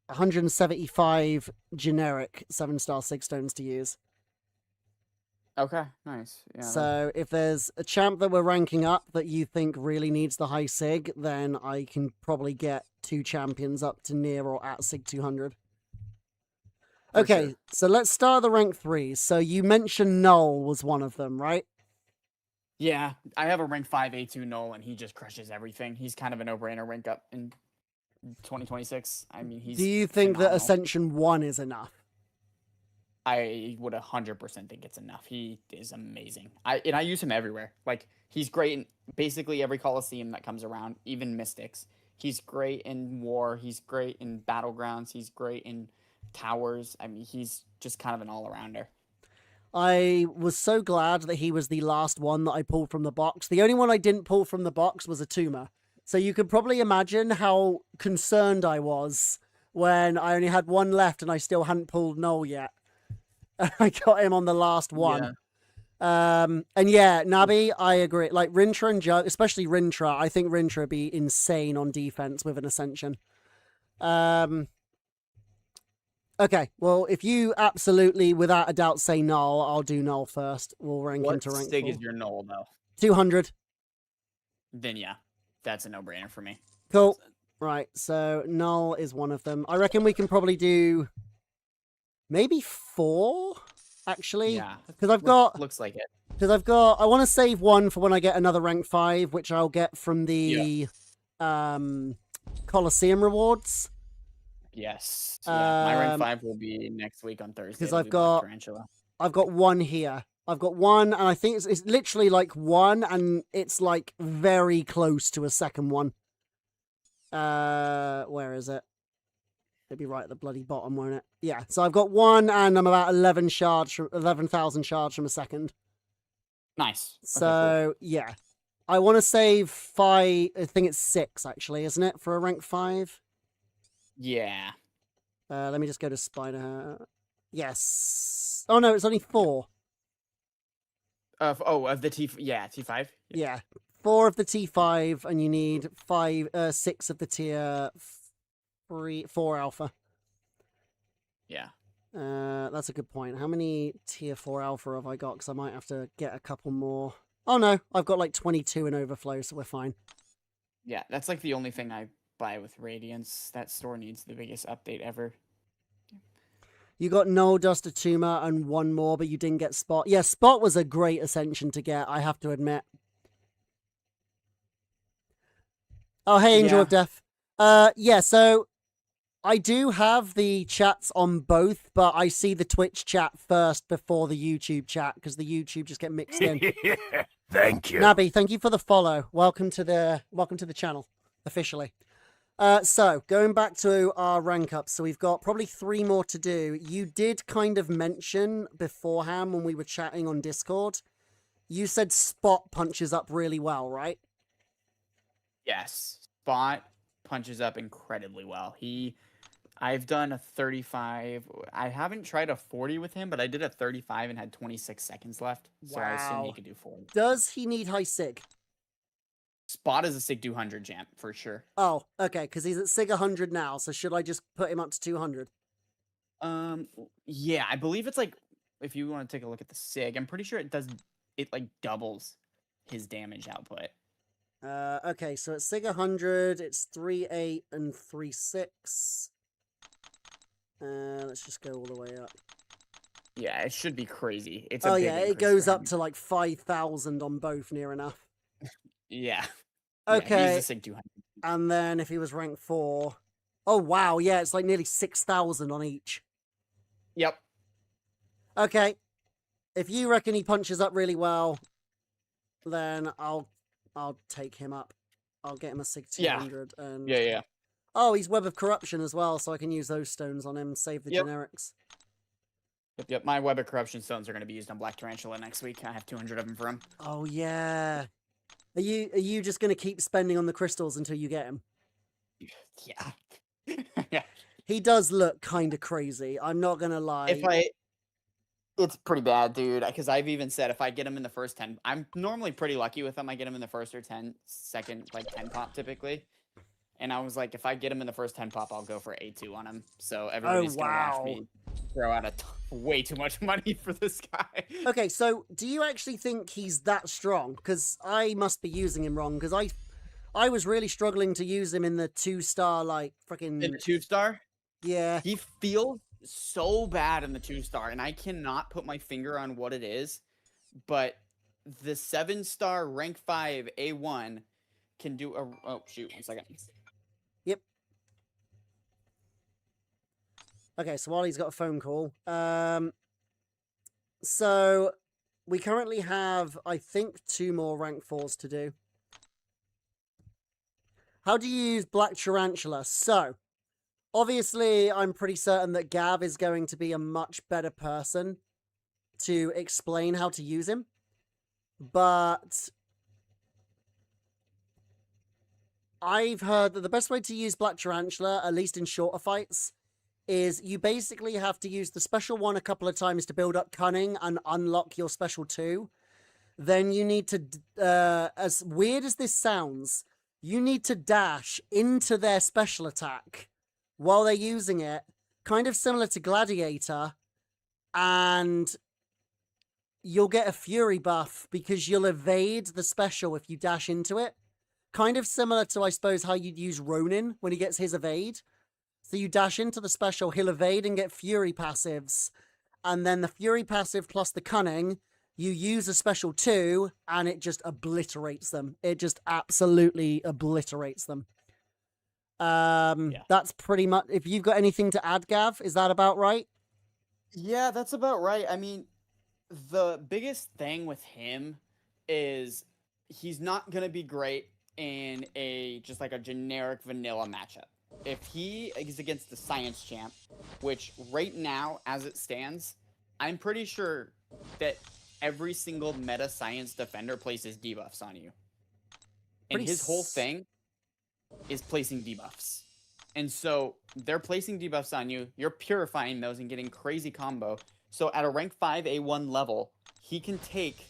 175 generic 7-star Sig Stones to use. Okay, nice. Yeah. So if there's a champ that we're ranking up that you think really needs the high Sig, then I can probably get 2 champions up to near or at Sig 200. Okay, sure. So let's start the rank 3. So you mentioned Null was one of them, right? Yeah, I have a rank 5 A2 Null, and he just crushes everything. He's kind of a no-brainer rank up in 2026. I mean, he's... Do you think that Ascension 1 is enough? I would 100% think it's enough. He is amazing. I use him everywhere. Like, he's great in basically every Coliseum that comes around, even Mystics. He's great in War. He's great in Battlegrounds. He's great in Towers. I mean, he's just kind of an all-arounder. I was so glad that he was the last one that I pulled from the box. The only one I didn't pull from the box was a Tuma. So you could probably imagine how concerned I was when I only had one left and I still hadn't pulled Null yet. I got him on the last one. Yeah. And yeah, Nabi, I agree. Like Rintra and Jug, especially Rintra, I think Rintra would be insane on defense with an Ascension. Okay, well, if you absolutely, without a doubt, say Null, I'll do Null first. We'll rank him to rank 4. What sig is your Null, though? 200. Then yeah, that's a no-brainer for me. Cool. Right, so Null is one of them. I reckon we can probably do maybe 4, actually. Yeah, because I've got... Looks like it. Because I've got... I want to save 1 for when I get another rank 5, which I'll get from the Coliseum rewards. Yes. Yeah. My rank 5 will be next week on Thursday. Because I've got 1 here. I've got 1, and I think it's literally like 1, and it's like very close to a second one. Where is it? It'll be right at the bloody bottom, won't it? Yeah. So I've got 1, and I'm about 11,000 shards from a second. Nice. So okay, cool. Yeah, I want to save 5. I think it's 6 actually, isn't it, for a rank 5? Yeah. Let me just go to Spider. Yes. Oh no, it's only 4. Of the T. Yeah, T5. Yeah, 4 of the T5, and you need 6 of the tier 4 alpha. Yeah. That's a good point. How many tier 4 alpha have I got? Because I might have to get a couple more. Oh no, I've got like 22 in overflow, so we're fine. Yeah, that's like the only thing I buy with Radiance. That store needs the biggest update ever. You got Null, Duster, Tuma, and 1 more, but you didn't get Spot. Yeah, Spot was a great Ascension to get, I have to admit. Oh, hey, Angel of Death. Yeah, so I do have the chats on both, but I see the Twitch chat first before the YouTube chat, because the YouTube just get mixed in. Thank you. Nabi, thank you for the follow. Welcome to the channel, officially. So going back to our rank ups, so we've got probably 3 more to do. You did kind of mention beforehand when we were chatting on Discord. You said Spot punches up really well, right? Yes, Spot punches up incredibly well. I've done a 35. I haven't tried a 40 with him, but I did a 35 and had 26 seconds left. So I assume he Wow. could do 40. Does he need high sig? Spot is a Sig 200 champ for sure. Oh, okay, because he's at sig 100 now. So should I just put him up to 200? Yeah, I believe it's like if you want to take a look at the Sig, I'm pretty sure it like doubles his damage output. Okay, so at sig 100, it's 3.8 and 3.6. Let's just go all the way up. Yeah, it should be crazy. It's Oh a big yeah, it increase goes for up him. to like 5,000 on both, near enough. Yeah. Yeah, he's Okay, a Sig 200. and then if he was rank 4, oh wow, yeah, it's like nearly 6,000 on each. Yep. Okay, if you reckon he punches up really well, then I'll take him up. I'll get him a sig 200 and Yeah. oh, he's Web of Corruption as well, so I can use those stones on him, save the Yep. generics. Yep. My Web of Corruption stones are going to be used on Black Tarantula next week. I have 200 of them for him. Oh yeah. Are you just gonna keep spending on the crystals until you get him? Yeah. Yeah. He does look kind of crazy. I'm not gonna lie. It's pretty bad, dude. Because I've even said if I get him in the first 10, I'm normally pretty lucky with him. I get him in the first or 10 like 10 pop typically. And I was like, if I get him in the first 10 pop, I'll go for A2 on him. So everybody's gonna watch me throw out way too much money for this guy. Okay, so do you actually think he's that strong? Because I must be using him wrong. Because I was really struggling to use him in the 2-star, like freaking. In the 2-star, Yeah. he feels so bad in the 2-star, and I cannot put my finger on what it is, but the 7-star rank 5 A1 can do a. Oh shoot! 1 second. Yep. Okay, so while he's got a phone call, so we currently have, I think, 2 more rank 4s to do. How do you use Black Tarantula? So, obviously, I'm pretty certain that Gav is going to be a much better person to explain how to use him. But I've heard that the best way to use Black Tarantula, at least in shorter fights, is you basically have to use the special 1 a couple of times to build up Cunning and unlock your special 2. Then you need to, as weird as this sounds, you need to dash into their special attack while they're using it, kind of similar to Gladiator, and you'll get a Fury buff because you'll evade the special if you dash into it. Kind of similar to, I suppose, how you'd use Ronin when he gets his evade. So you dash into the special, he'll evade and get Fury passives, and then the Fury passive plus the Cunning, you use a special 2, and it just obliterates them. It just absolutely obliterates them. That's pretty much. If you've got anything to add, Gav, is that about right? Yeah, that's about right. I mean, the biggest thing with him is he's not gonna be great in just like a generic vanilla matchup. If he is against the science champ, which right now, as it stands, I'm pretty sure that every single meta science defender places debuffs on you. And his whole thing is placing debuffs. And so they're placing debuffs on you, you're purifying those and getting crazy combo. So at a rank 5 A1 level, he can take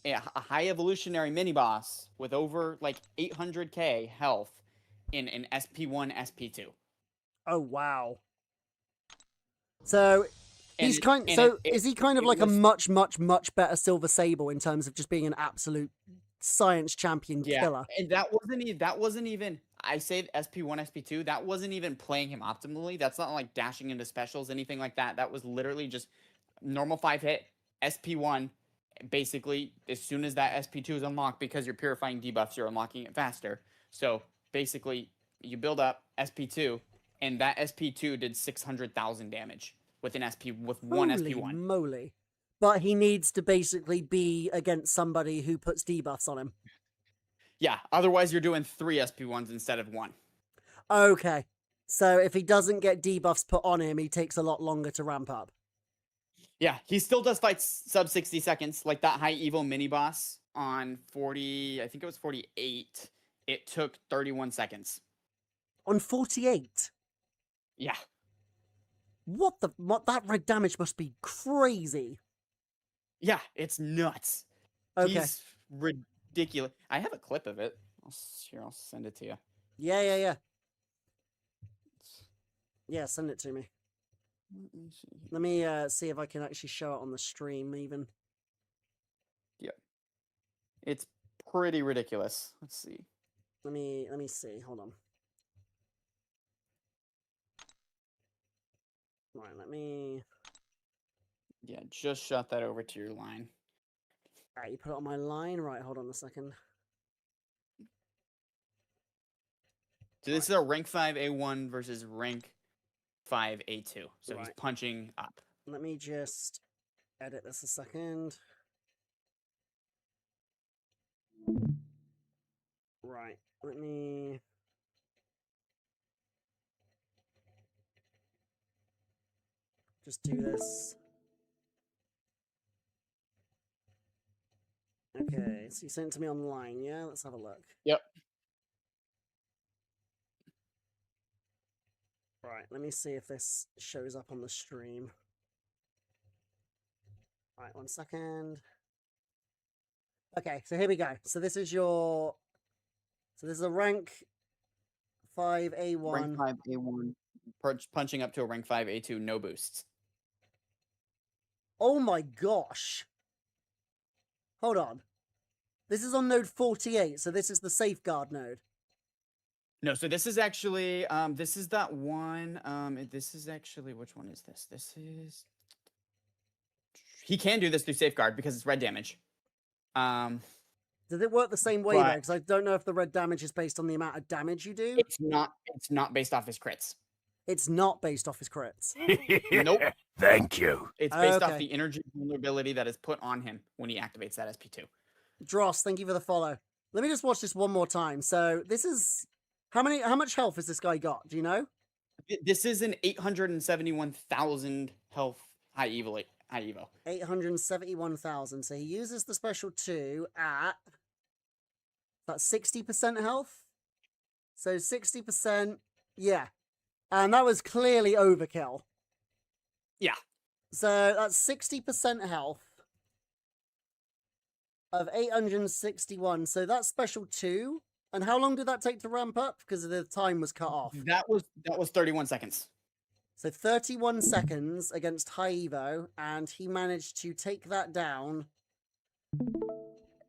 a high evolutionary mini boss with over like 800k health in an SP1, SP2. Oh wow. So he's is he kind of like a much better Silver Sable in terms of just being an absolute science champion killer? And that wasn't even I say SP1, SP2, that wasn't even playing him optimally. That's not like dashing into specials, anything like that. That was literally just normal 5 hit, SP1. Basically, as soon as that SP2 is unlocked, because you're purifying debuffs, you're unlocking it faster. So basically, you build up SP2, and that SP2 did 600,000 damage with one SP1. Holy moly. But he needs to basically be against somebody who puts debuffs on him. Yeah, otherwise you're doing 3 SP1s instead of 1. Okay. So if he doesn't get debuffs put on him, he takes a lot longer to ramp up. Yeah, he still does fight sub 60 seconds, like that high evil mini boss on 40, I think it was 48. It took 31 seconds. On 48? Yeah. What that red damage must be crazy. Yeah, it's nuts. Okay. He's ridiculous. I have a clip of it. I'll send it to you. Yeah. Yeah, send it to me. Let me see if I can actually show it on the stream even. Yep. It's pretty ridiculous. Let's see. Let me see. Hold on. Right, let me... Yeah, just shot that over to your line. Alright, you put it on my line? Right, hold on a second. So this is a rank 5 A1 versus rank 5 A2. So he's punching up. Let me just edit this a second. Right, let me... just do this. Okay, so you sent it to me online, yeah? Let's have a look. Yep. Right, let me see if this shows up on the stream. Right, 1 second. Okay, so here we go. So this is your... So this is a rank 5 A1. Rank 5 A1. Punching up to a rank 5 A2, no boosts. Oh my gosh. Hold on. This is on node 48, so this is the safeguard node. No, so this is actually, this is that one, this is actually, which one is this? This is... He can do this through safeguard because it's red damage. Does it work the same way though? Because I don't know if the red damage is based on the amount of damage you do. It's not based off his crits. It's not based off his crits. Nope. Thank you. It's based off the energy vulnerability that is put on him when he activates that SP2. Dross, thank you for the follow. Let me just watch this one more time. So this is how much health has this guy got? Do you know? This is an 871,000 health high evo. 871,000. So he uses the special 2 at about 60% health. So 60%, yeah. And that was clearly overkill. Yeah. So that's 60% health of 861. So that's special 2. And how long did that take to ramp up? Because the time was cut off. That was 31 seconds. So 31 seconds against high evo, and he managed to take that down.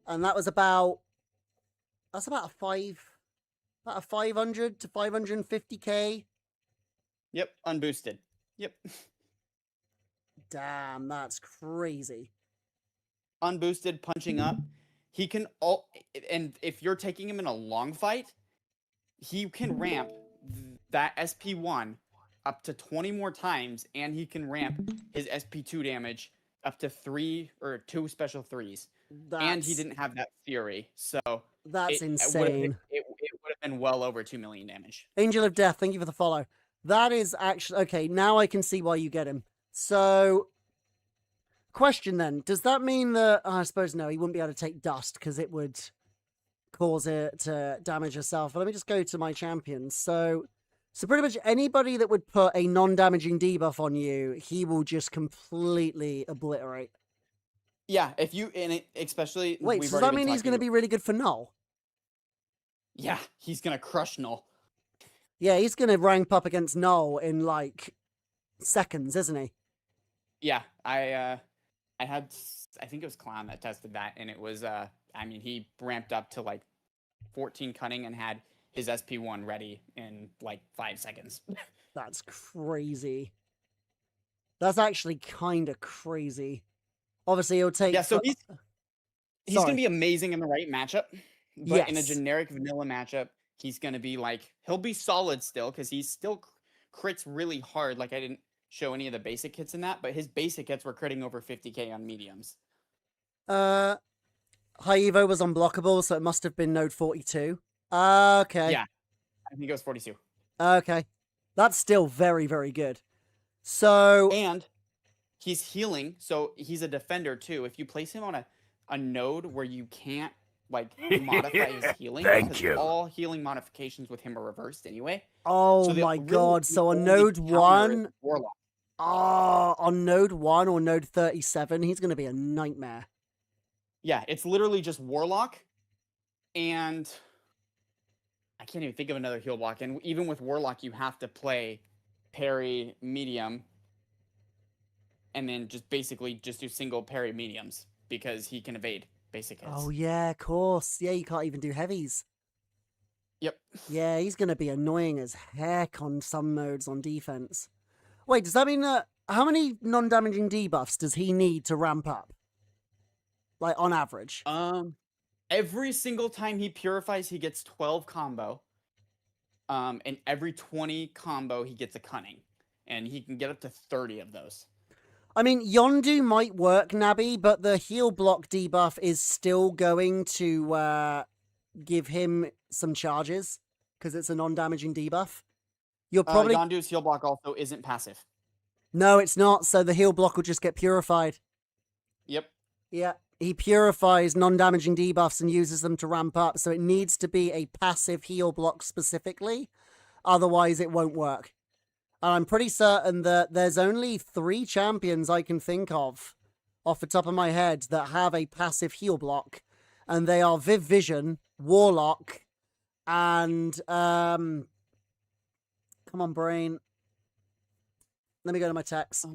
And that was about a 500 to 550k. Yep, unboosted. Yep. Damn, that's crazy. Unboosted, punching up. He can and if you're taking him in a long fight, he can ramp that SP1 up to 20 more times, and he can ramp his SP2 damage up to 2 special 3s. And he didn't have that Fury, so that's insane. It would have been well over 2 million damage. Angel of Death, thank you for the follow. That is actually okay. Now I can see why you get him. So, question then: does that mean that I suppose no, he wouldn't be able to take dust because it would cause it to damage herself? But let me just go to my champions. So pretty much anybody that would put a non-damaging debuff on you, he will just completely obliterate. Yeah, if you especially wait, so does that mean he's going to be really good for Null? Yeah, he's going to crush Null. Yeah, he's going to rank up against Null in like seconds, isn't he? Yeah, I think it was Clown that tested that, and it was I mean, he ramped up to like 14 cunning and had his SP1 ready in like 5 seconds. That's crazy. That's actually kind of crazy. Obviously, he'll take... Yeah, so he's going to be amazing in the right matchup. But in a generic vanilla matchup, he's going to be like... He'll be solid still, because he still crits really hard. Like, I didn't show any of the basic hits in that, but his basic hits were critting over 50k on mediums. High Evo was unblockable, so it must have been node 42. Okay. Yeah, I think it was 42. Okay. That's still very, very good. So, And he's healing, so he's a defender too. If you place him on a node where you can't like modify his healing, Thank because you. all healing modifications with him are reversed anyway. oh So my really god. the So on only node counter is 1, Warlock. on node 1 or node 37, he's going to be a nightmare. Yeah, it's literally just Warlock, and I can't even think of another heal block. And even with Warlock, you have to play parry medium, and then just basically just do single parry mediums because he can evade basic hits. Oh yeah, of course. Yeah, you can't even do heavies. Yep. Yeah, he's going to be annoying as heck on some modes on defense. Wait, does that mean that how many non-damaging debuffs does he need to ramp up? Like on average? Every single time he purifies, he gets 12 combo. And every 20 combo, he gets a cunning, and he can get up to 30 of those. I mean, Yondu might work, Nabi, but the heal block debuff is still going to give him some charges because it's a non-damaging debuff. You're probably Yondu's heal block also isn't passive. no, it's not. So the heal block will just get purified. Yep. Yeah, he purifies non-damaging debuffs and uses them to ramp up. So it needs to be a passive heal block specifically, otherwise it won't work. And I'm pretty certain that there's only 3 champions I can think of off the top of my head that have a passive heal block, and they are Viv Vision, Warlock, and come on, brain. Let me go to my text.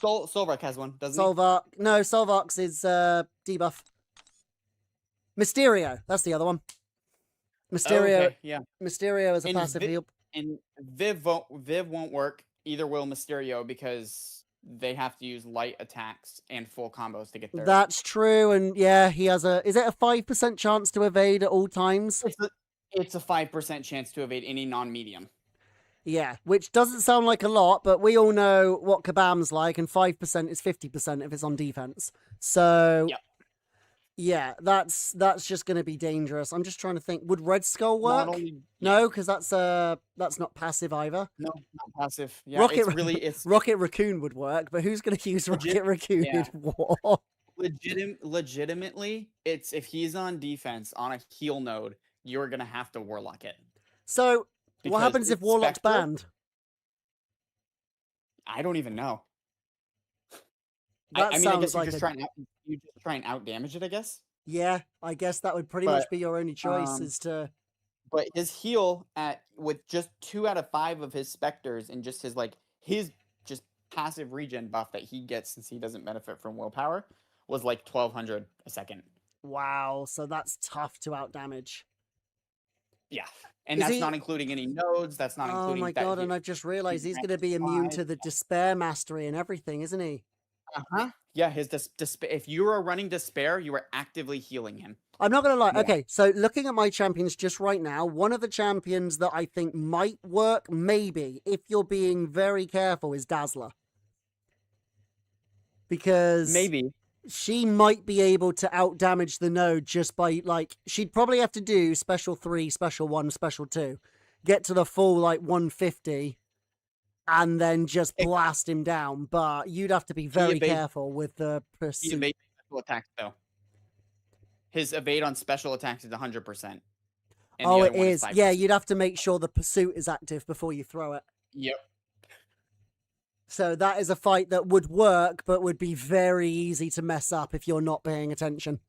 Solvark has one, doesn't Solvark. No, Solvark's is debuff. Mysterio. That's the other one. Mysterio. Oh, okay, yeah. Mysterio is a And passive heal. And Viv won't work. Either will Mysterio because they have to use light attacks and full combos to get there. That's true, and yeah, he has a. Is it a 5% chance to evade at all times? It's a 5% chance to evade any non-medium. Yeah, which doesn't sound like a lot, but we all know what Kabam's like, and 5% is 50% if it's on defense. So, Yep. yeah, that's just going to be dangerous. I'm just trying to think. Would Red Skull work? Only, no, because that's not passive either. No, not passive. Yeah, it's Rocket Raccoon would work, but who's going to use Rocket Raccoon yeah. in war? Legitimately, it's if he's on defense on a heal node, you're gonna have to Warlock it. So what happens if Warlock's banned? I don't even know. That I sounds guess like you just try and out damage it, I guess. Yeah, I guess that would pretty much be your only choice is to. But his heal with just 2 out of 5 of his specters and just his just passive regen buff that he gets since he doesn't benefit from willpower was like 1200 a second. Wow, so that's tough to out damage. Yeah, and that's not including any nodes. That's not including. Oh my god! And I just realized he's going to be immune to the despair mastery and everything, isn't he? Yeah, his despair. If you are running despair, you are actively healing him. I'm not going to lie. Yeah. Okay, so looking at my champions just right now, one of the champions that I think might work, maybe, if you're being very careful, is Dazzler. Because maybe she might be able to out damage the node just by she'd probably have to do special 3, special 1, special 2, get to the full 150, and then just blast him down. But you'd have to be very careful with the pursuit. He evades special attacks though. His evade on special attacks is 100%. Oh, it is. Yeah, you'd have to make sure the pursuit is active before you throw it. Yep. So that is a fight that would work, but would be very easy to mess up if you're not paying attention.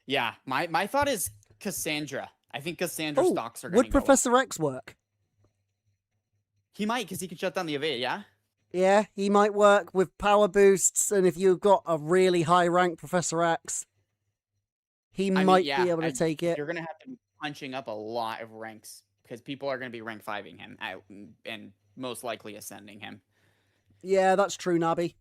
Yeah, my thought is Cassandra. I think Cassandra stocks are going to Would Professor X work? He might, because he can shut down the evade, yeah? Yeah, he might work with power boosts, and if you've got a really high rank Professor X, he might be able to take it. You're going to have to be punching up a lot of ranks, because people are going to be rank 5ing him, and most likely ascending him. Yeah, that's true, Nabi.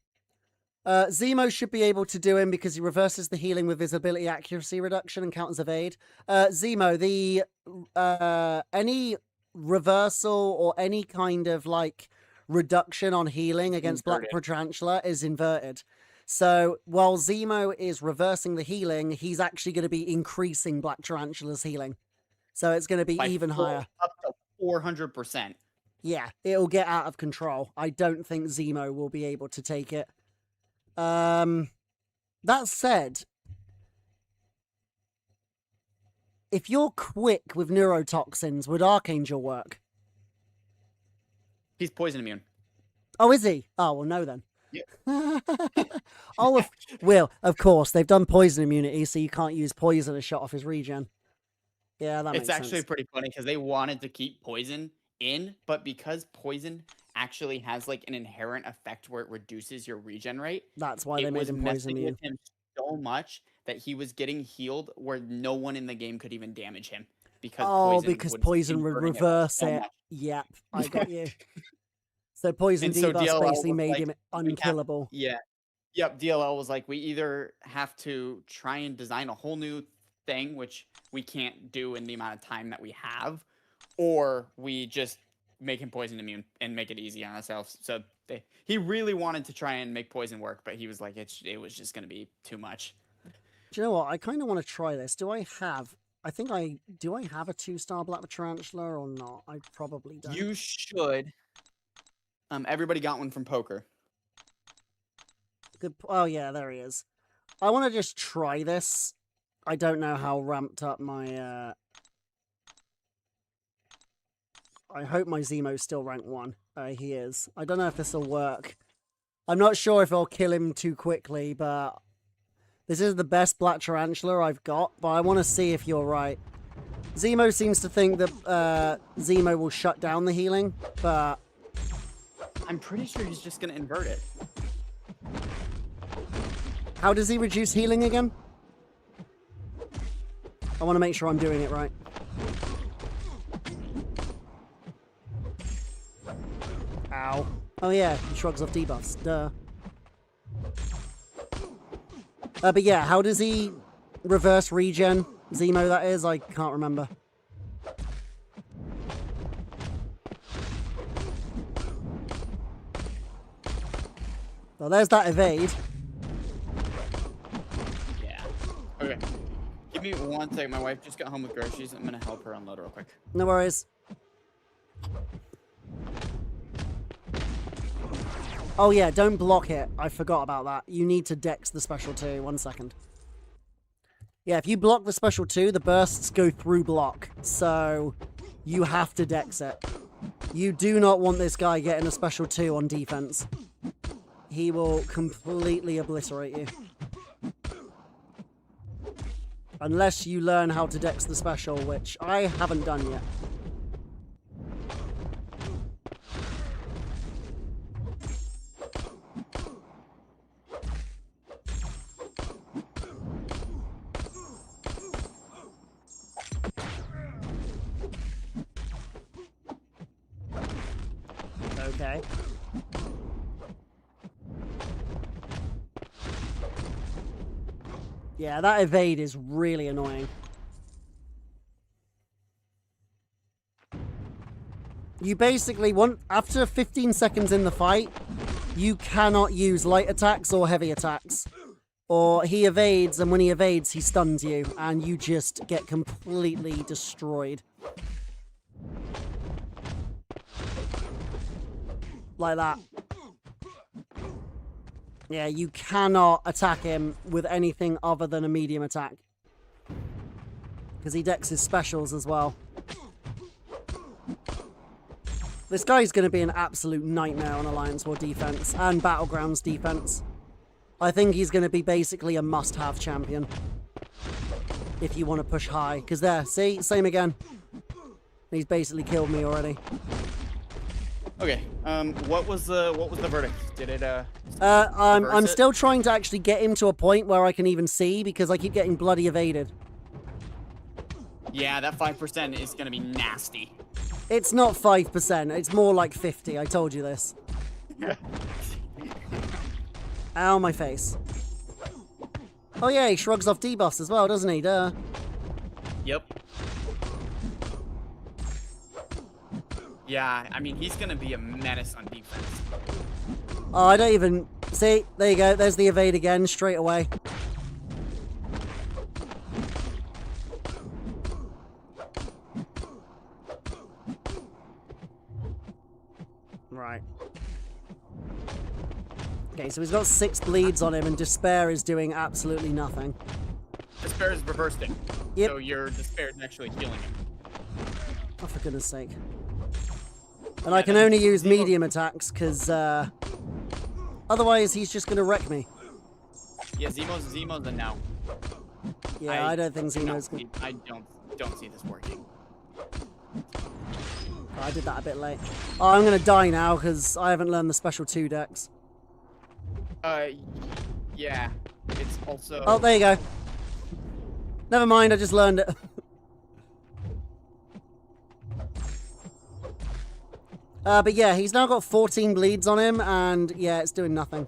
Zemo should be able to do him because he reverses the healing with visibility accuracy reduction and counters evade. Zemo, the any reversal or any kind of reduction on healing against Black Tarantula is inverted. So while Zemo is reversing the healing, he's actually going to be increasing Black Tarantula's healing. So it's going to be even higher. Up to 400%. Yeah, it'll get out of control. I don't think Zemo will be able to take it. That said, if you're quick with neurotoxins, would Archangel work? He's poison immune. Oh, is he? Oh, well, no then. Yeah. Oh, well, of course, they've done poison immunity, so you can't use poison to shut off his regen. Yeah, that makes sense. It's actually pretty funny because they wanted to keep poison in, but because poison actually has like an inherent effect where it reduces your regen rate, that's why they made him poison immune. With him so much that he was getting healed where no one in the game could even damage him because poison would reverse it. Yep, I got you. So poison debuffs basically made him unkillable. Yep. DLL was like, we either have to try and design a whole new thing, which we can't do in the amount of time that we have, or we just make him poison immune and make it easy on ourselves. So he really wanted to try and make poison work, but he was like, it was just going to be too much. Do you know what? I kind of want to try this. Do I have a 2-star Black Tarantula or not? I probably don't. You should. Everybody got one from poker. Good. Oh yeah, there he is. I want to just try this. I don't know how ramped up my. I hope my Zemo's still rank 1. He is. I don't know if this will work. I'm not sure if I'll kill him too quickly, but this is the best Black Tarantula I've got. But I want to see if you're right. Zemo seems to think that Zemo will shut down the healing, but I'm pretty sure he's just going to invert it. How does he reduce healing again? I want to make sure I'm doing it right. Ow. Oh yeah, he shrugs off debuffs. Duh. But yeah, how does he reverse regen? Zemo, that is? I can't remember. Well, there's that evade. Yeah. Okay. Give me 1 second. My wife just got home with groceries. I'm going to help her unload real quick. No worries. Oh yeah, don't block it. I forgot about that. You need to dex the special 2. 1 second. Yeah, if you block the special 2, the bursts go through block. So you have to dex it. You do not want this guy getting a special 2 on defense. He will completely obliterate you. Unless you learn how to dex the special, which I haven't done yet. Okay. Yeah, that evade is really annoying. You basically want, after 15 seconds in the fight, you cannot use light attacks or heavy attacks. Or he evades, and when he evades, he stuns you, and you just get completely destroyed. Like that. Yeah, you cannot attack him with anything other than a medium attack. Because he decks his specials as well. This guy's going to be an absolute nightmare on Alliance War defense and Battlegrounds defense. I think he's going to be basically a must-have champion. If you want to push high. Because there, see? Same again. He's basically killed me already. Okay. What was the verdict? Did it I'm still trying to actually get him to a point where I can even see because I keep getting bloody evaded. Yeah, that 5% is gonna be nasty. It's not 5%, it's more like 50, I told you this. Ow, my face. Oh yeah, he shrugs off debuffs as well, doesn't he? Duh. Yep. Yeah, I mean, he's gonna be a menace on defense. Oh, I don't even... See, there you go. There's the evade again, straight away. Right. Okay, so he's got 6 bleeds on him, and Despair is doing absolutely nothing. Despair is reversing. Yep. So your Despair is actually healing him. Oh, for goodness sake. And I can only use medium attacks, because otherwise he's just going to wreck me. Yeah, Zemo's a no. Yeah, I don't think Zemo's going to... I don't see this working. I did that a bit late. Oh, I'm going to die now, because I haven't learned the special 2 decks. Yeah. It's also... Oh, there you go. Never mind, I just learned it. But yeah, he's now got 14 bleeds on him, and yeah, it's doing nothing.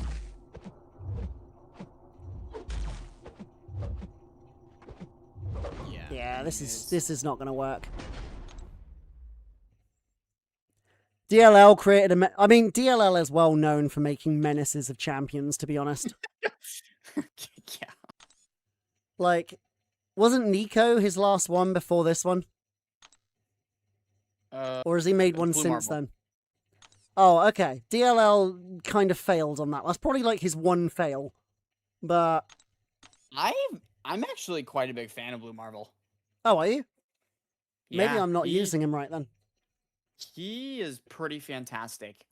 Yeah, this is not going to work. DLL created a... I mean, DLL is well known for making menaces of champions, to be honest. Yeah. Like, wasn't Nico his last one before this one? Or has he made one since then? Oh, okay. DLL kind of failed on that. That's probably like his one fail. But... I'm actually quite a big fan of Blue Marvel. Oh, are you? Yeah, Maybe I'm not using him right then. He is pretty fantastic.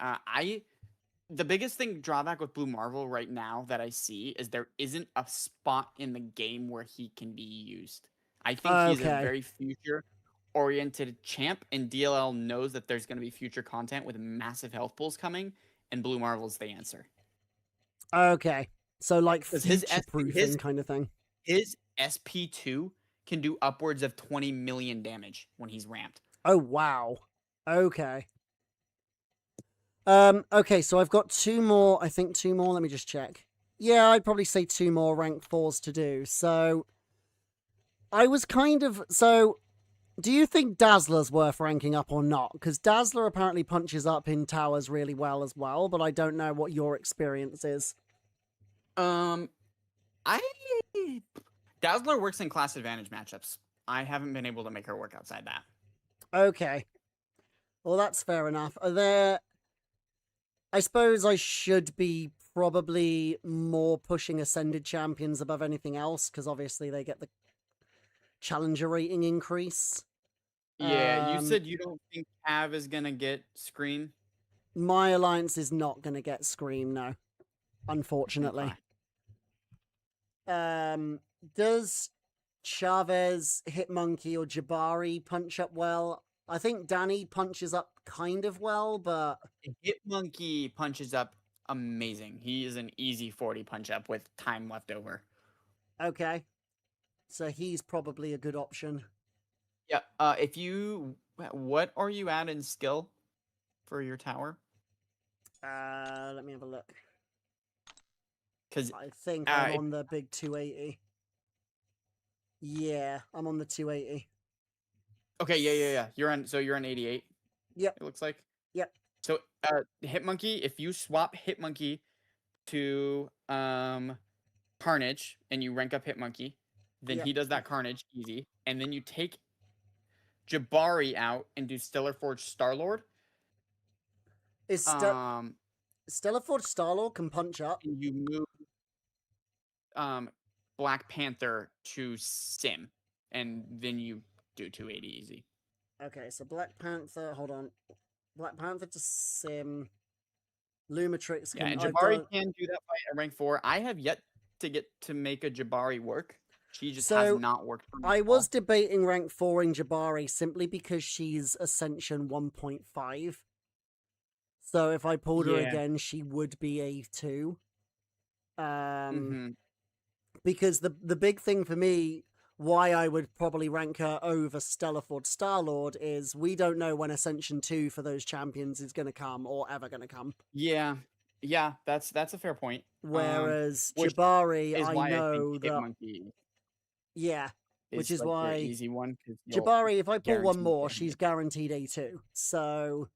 The biggest drawback with Blue Marvel right now that I see is there isn't a spot in the game where he can be used. I think he's a very future-oriented champ, and DLL knows that there's going to be future content with massive health pools coming, and Blue Marvel's the answer. Okay. So like future-proofing kind of thing. His SP2 can do upwards of 20 million damage when he's ramped. Oh, wow. Okay. Okay, so I've got 2 more. I think 2 more. Let me just check. Yeah, I'd probably say 2 more rank 4s to do. So I was kind of... So do you think Dazzler's worth ranking up or not? Because Dazzler apparently punches up in towers really well as well, but I don't know what your experience is. Dazzler works in class advantage matchups. I haven't been able to make her work outside that. Okay. Well, that's fair enough. Are there... I suppose I should be probably more pushing Ascended Champions above anything else, because obviously they get the Challenger rating increase. Yeah, you said you don't think Cav is going to get Scream? My alliance is not going to get Scream, no. Unfortunately. Okay. Does Chavez, Hitmonkey, or Jabari punch up well? I think Danny punches up kind of well, but... Hitmonkey punches up amazing. He is an easy 40 punch up with time left over. Okay. So he's probably a good option. Yeah, what are you at in skill for your tower? Let me have a look. Because I think I'm on the big 280. Yeah, I'm on the 280. Okay, yeah. You're on 88. Yep. It looks like. Yep. So Hitmonkey, if you swap Hitmonkey to Carnage and you rank up Hitmonkey, then he does that Carnage easy, and then you take Jabari out and do Stellar Forge Starlord. Is Stellar Forge Starlord can punch up? And you move Black Panther to Sim, and then you do 280 easy. Okay, so Black Panther, hold on. Black Panther to Sim. Lumatrix can... Yeah, and Jabari can do that fight at rank 4. I have yet to get to make a Jabari work. She just has not worked for me. I was debating rank 4 in Jabari simply because she's Ascension 1.5. So if I pulled her again, she would be a 2. Because the big thing for me, why I would probably rank her over Stellarford Starlord, is we don't know when Ascension 2 for those champions is going to come or ever going to come. Yeah, that's a fair point. Whereas Jabari, I know that... Yeah, which is why easy one. Jabari, if I pull one more, she's guaranteed A2. So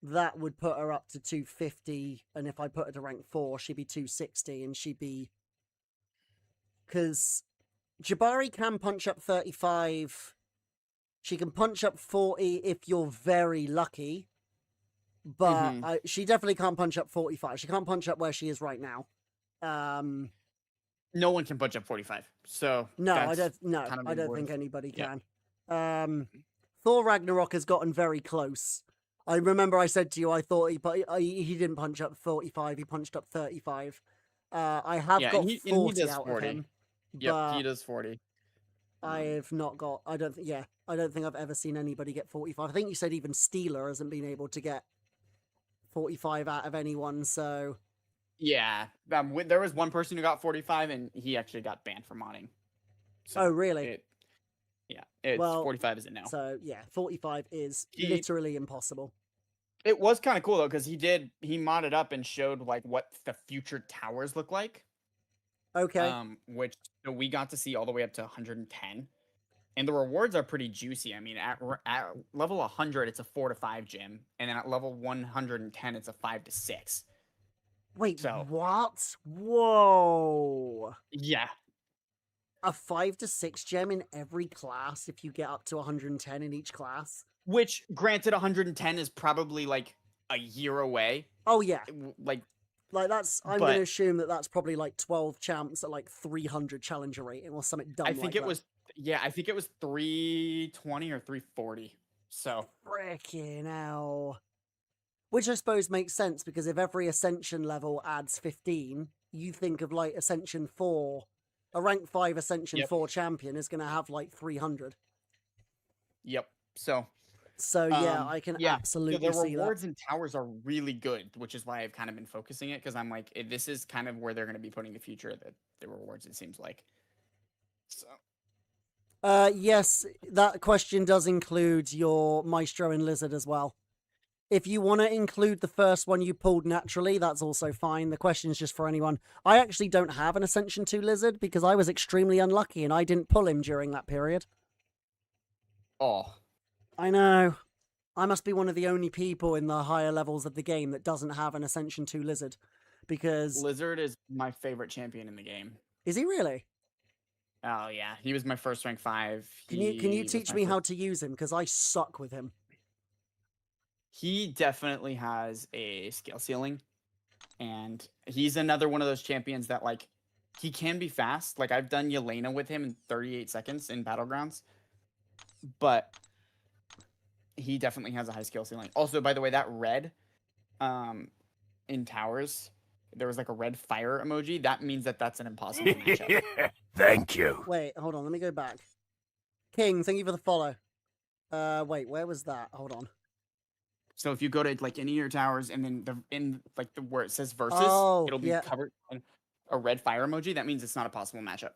that would put her up to 250, and if I put her to rank 4, she'd be 260, and she'd be... Because Jabari can punch up 35. She can punch up 40 if you're very lucky. but she definitely can't punch up 45. She can't punch up where she is right now. No one can punch up 45. So no, I that's don't. No, kind of I the don't word think of- anybody yeah. can. Thor Ragnarok has gotten very close. I remember I said to you I thought he didn't punch up 45. He punched up 35. I have Yeah, got and he 40 does out 40. of him, Yep, but he does 40. I've not got. I don't. Yeah, I don't think I've ever seen anybody get 45. I think you said even Steeler hasn't been able to get 45 out of anyone. So Yeah, there was one person who got 45, and he actually got banned from modding. So oh really? It's Well, 45 is a no. So yeah, 45 is He- literally impossible. It was kind of cool though, because he modded up and showed like what the future towers look like. Okay. Which so we got to see all the way up to 110, and the rewards are pretty juicy. I mean, at level 100, it's a 4 to 5 gym, and then at level 110, it's a 5 to 6. Wait, So what? Whoa. yeah, A 5 to 6 gem in every class if you get up to 110 in each class? which granted, 110 is probably like a year away. Oh yeah. Like that's I'm going to assume that that's probably like 12 champs at like 300 challenger rating or something dumb I think like it that. was I think it was 320 or 340. So freaking hell. Which I suppose makes sense because if every ascension level adds 15, you think of like Ascension 4, a rank 5 Ascension 4 champion is going to have like 300. Yep. So yeah, I can absolutely the see that. rewards and towers are really good, which is why I've kind of been focusing it, because I'm like, this is kind of where they're going to be putting the future of the rewards, it seems like. So yes, that question does include your Maestro and Lizard as well. If you want to include the first one you pulled naturally, that's also fine. The question is just for anyone. I actually don't have an Ascension 2 Lizard because I was extremely unlucky and I didn't pull him during that period. Oh. I know. I must be one of the only people in the higher levels of the game that doesn't have an Ascension 2 Lizard. Because Lizard is my favorite champion in the game. Is he really? Oh yeah, he was my first rank 5. Can you teach me how to use him? Because I suck with him. He definitely has a skill ceiling, and he's another one of those champions that like he can be fast. Like I've done Yelena with him in 38 seconds in Battlegrounds, but he definitely has a high skill ceiling. Also, by the way, that red in towers, there was like a red fire emoji. That means that that's an impossible matchup. Thank you. Wait, hold on. Let me go back. King, thank you for the follow. Wait, where was that? Hold on. So if you go to like any of your towers and then the where it says versus, it'll be covered in a red fire emoji. That means it's not a possible matchup.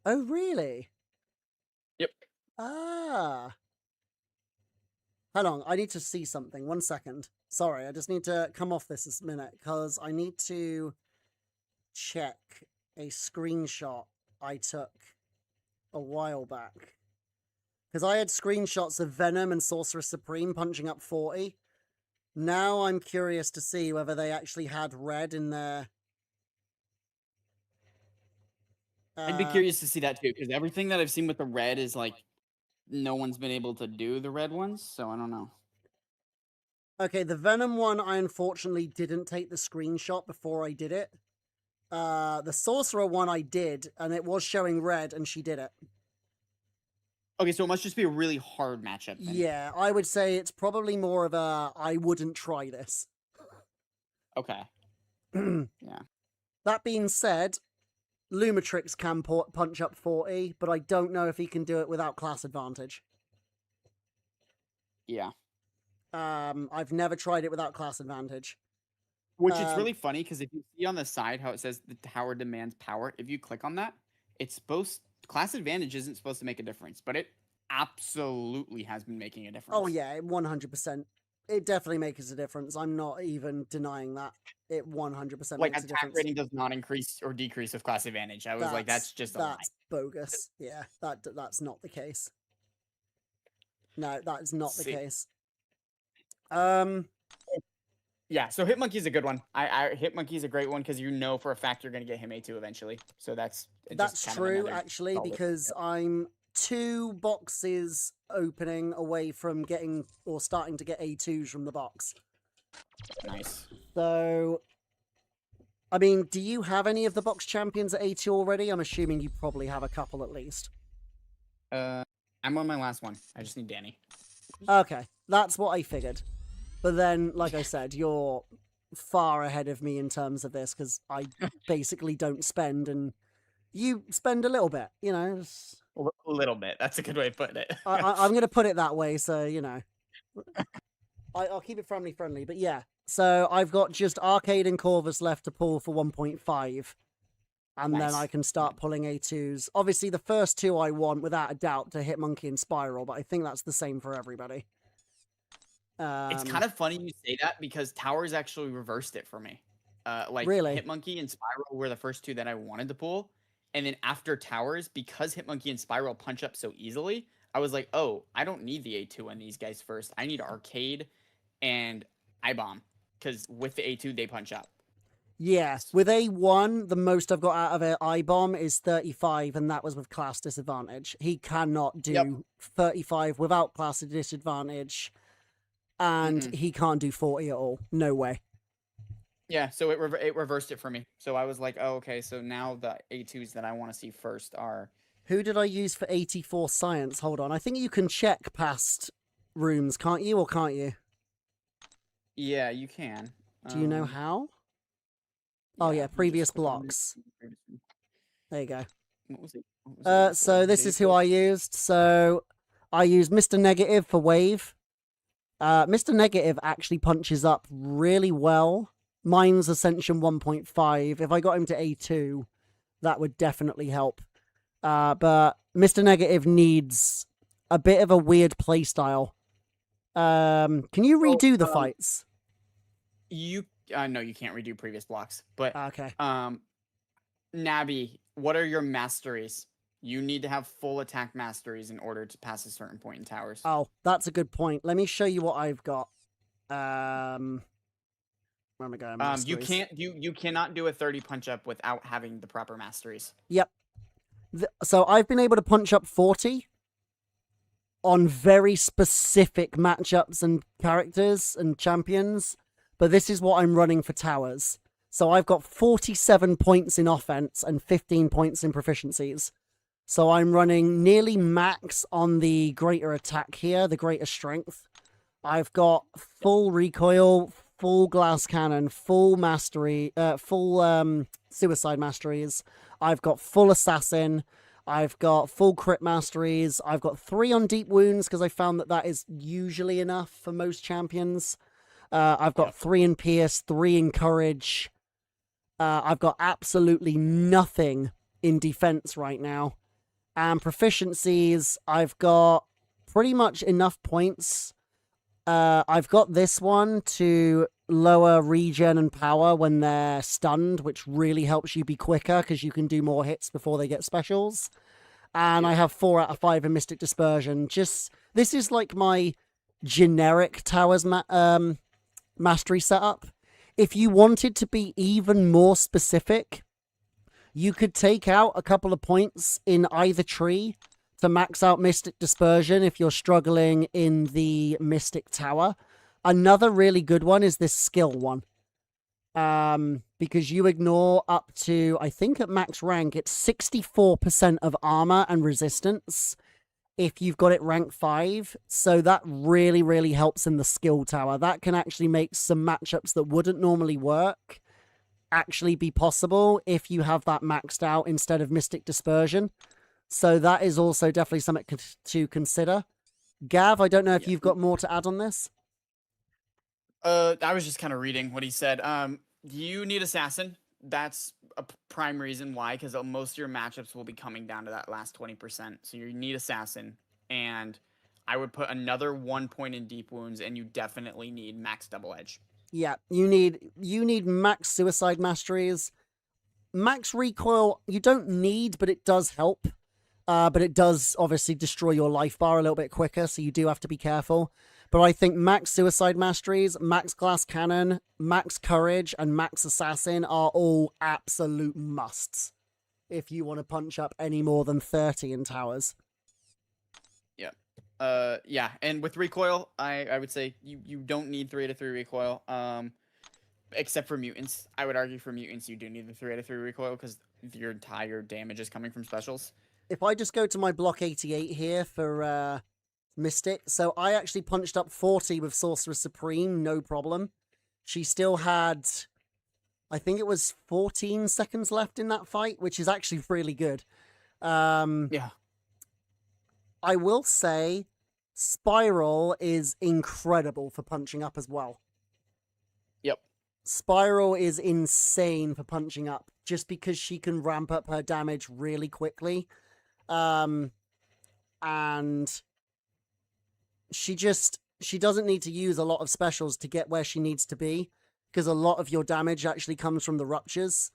Oh, really? Yep. Ah. Hold on, I need to see something. 1 second. Sorry, I just need to come off this a minute because I need to check a screenshot I took a while back. Because I had screenshots of Venom and Sorceress Supreme punching up 40. Now I'm curious to see whether they actually had red in their... I'd be curious to see that too, because everything that I've seen with the red is like no one's been able to do the red ones, so I don't know. Okay, the Venom one, I unfortunately didn't take the screenshot before I did it. The Sorcerer one I did, and it was showing red, and she did it. Okay, so it must just be a really hard matchup then. Yeah, I would say it's probably more of a I wouldn't try this. Okay. Yeah. That being said, Lumitrix can punch up 40, but I don't know if he can do it without class advantage. Yeah. I've never tried it without class advantage. Which is really funny because if you see on the side how it says the tower demands power, if you click on that, it's supposed class advantage isn't supposed to make a difference, but it absolutely has been making a difference. Oh yeah, 100%. It definitely makes a difference. I'm not even denying that. It 100% like makes a attack difference. rating does not increase or decrease with class advantage. I was like, that's just a lie. Bogus. Yeah, that's not the case. No, that is not the case. Yeah, so Hitmonkey's a good one. Hitmonkey's a great one because you know for a fact you're going to get him A2 eventually. So that's true, actually, because I'm 2 boxes opening away from getting or starting to get A2s from the box. Nice. So, I mean, do you have any of the box champions at A2 already? I'm assuming you probably have a couple at least. I'm on my last one. I just need Danny. Okay, that's what I figured. But then, like I said, you're far ahead of me in terms of this because I basically don't spend, and you spend a little bit, you know. A little bit. That's a good way of putting it. I'm going to put it that way, so, you know. I'll keep it friendly, but yeah. So I've got just Arcade and Corvus left to pull for 1.5. And Nice. then I can start pulling A2s. Obviously, the first 2 I want, without a doubt, to hit Monkey and Spiral, but I think that's the same for everybody. It's kind of funny you say that because Towers actually reversed it for me. Like Really? Hitmonkey and Spiral were the first 2 that I wanted to pull. And then after Towers, because Hitmonkey and Spiral punch up so easily, I was like, oh, I don't need the A2 on these guys first. I need Arcade and I-Bomb. Because with the A2, they punch up. Yeah, with A1, the most I've got out of it, I-Bomb, is 35, and that was with class disadvantage. He cannot do 35 without class disadvantage, and he can't do 40 at all. No way. Yeah, so it reversed it for me. So I was like, oh, okay, so now the A2s that I want to see first are... Who did I use for 84 Science? Hold on, I think you can check past rooms, can't you, or can't you? Yeah, you can. Do you know how? Oh yeah, previous blocks. There you go. What was it? So this is who I used. So I used Mr. Negative for Wave. Mr. Negative actually punches up really well. Mine's Ascension 1.5. If I got him to A2, that would definitely help. But Mr. Negative needs a bit of a weird playstyle. Can you redo the fights? No, you can't redo previous blocks. But okay. Nabi, what are your masteries? You need to have full attack masteries in order to pass a certain point in Towers. Oh, that's a good point. Let me show you what I've got. Where am I going? Masteries? You cannot do a 30 punch up without having the proper masteries. Yep. So I've been able to punch up 40 on very specific matchups and characters and champions. But this is what I'm running for Towers. So I've got 47 points in offense and 15 points in proficiencies. So I'm running nearly max on the greater attack here, the greater strength. I've got full recoil, full glass cannon, full mastery, full suicide masteries. I've got full assassin. I've got full crit masteries. I've got 3 on deep wounds because I found that is usually enough for most champions. I've got 3 in Pierce, 3 in Courage. I've got absolutely nothing in Defense right now. And proficiencies, I've got pretty much enough points. I've got this one to lower regen and power when they're stunned, which really helps you be quicker because you can do more hits before they get specials. And I have 4 out of 5 in Mystic Dispersion. This is like my generic Towers mastery setup. If you wanted to be even more specific, you could take out a couple of points in either tree to max out Mystic Dispersion if you're struggling in the Mystic Tower. Another really good one is this skill one. Because you ignore up to, I think at max rank, it's 64% of armor and resistance if you've got it rank 5. So that really, really helps in the skill tower. That can actually make some matchups that wouldn't normally work actually be possible if you have that maxed out instead of Mystic Dispersion. So that is also definitely something to consider. Gav, I don't know if you've got more to add on this. I was just kind of reading what he said. You need Assassin. That's a prime reason why, because most of your matchups will be coming down to that last 20%. So you need Assassin, and I would put another 1 point in Deep Wounds, and you definitely need Max Double Edge. Yeah, you need max Suicide Masteries. Max Recoil, you don't need, but it does help. But it does obviously destroy your life bar a little bit quicker, so you do have to be careful. But I think max Suicide Masteries, max Glass Cannon, max Courage, and max Assassin are all absolute musts if you want to punch up any more than 30 in Towers. Yeah, and with recoil, I would say you don't need 3 out of 3 recoil. Except for mutants. I would argue for mutants you do need the 3 out of 3 recoil because your entire damage is coming from specials. If I just go to my block 88 here for Mystic, so I actually punched up 40 with Sorceress Supreme, no problem. She still had, I think it was 14 seconds left in that fight, which is actually really good. Yeah. I will say Spiral is incredible for punching up as well. Yep. Spiral is insane for punching up just because she can ramp up her damage really quickly. And she doesn't need to use a lot of specials to get where she needs to be because a lot of your damage actually comes from the ruptures.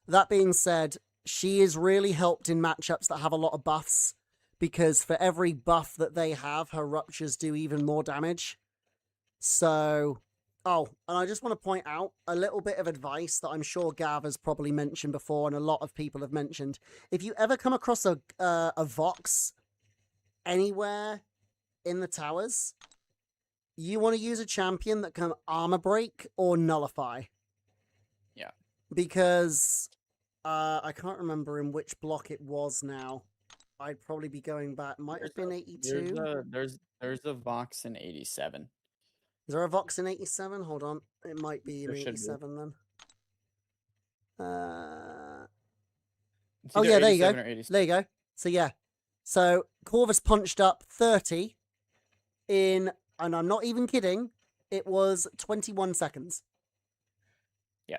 That being said, she is really helped in matchups that have a lot of buffs because for every buff that they have, her ruptures do even more damage. So, oh, and I just want to point out a little bit of advice that I'm sure Gav has probably mentioned before and a lot of people have mentioned. If you ever come across a Vox anywhere in the towers, you want to use a champion that can armor break or nullify. Yeah. Because I can't remember in which block it was now. I'd probably be going back. Might have been 82. There's a Vox in 87. Is there a Vox in 87? Hold on. It might be in There should be. 87 then. It's Oh either yeah, there you go. 87 or 87. There you go. So yeah. So Corvus punched up 30 in, and I'm not even kidding, it was 21 seconds. Yeah.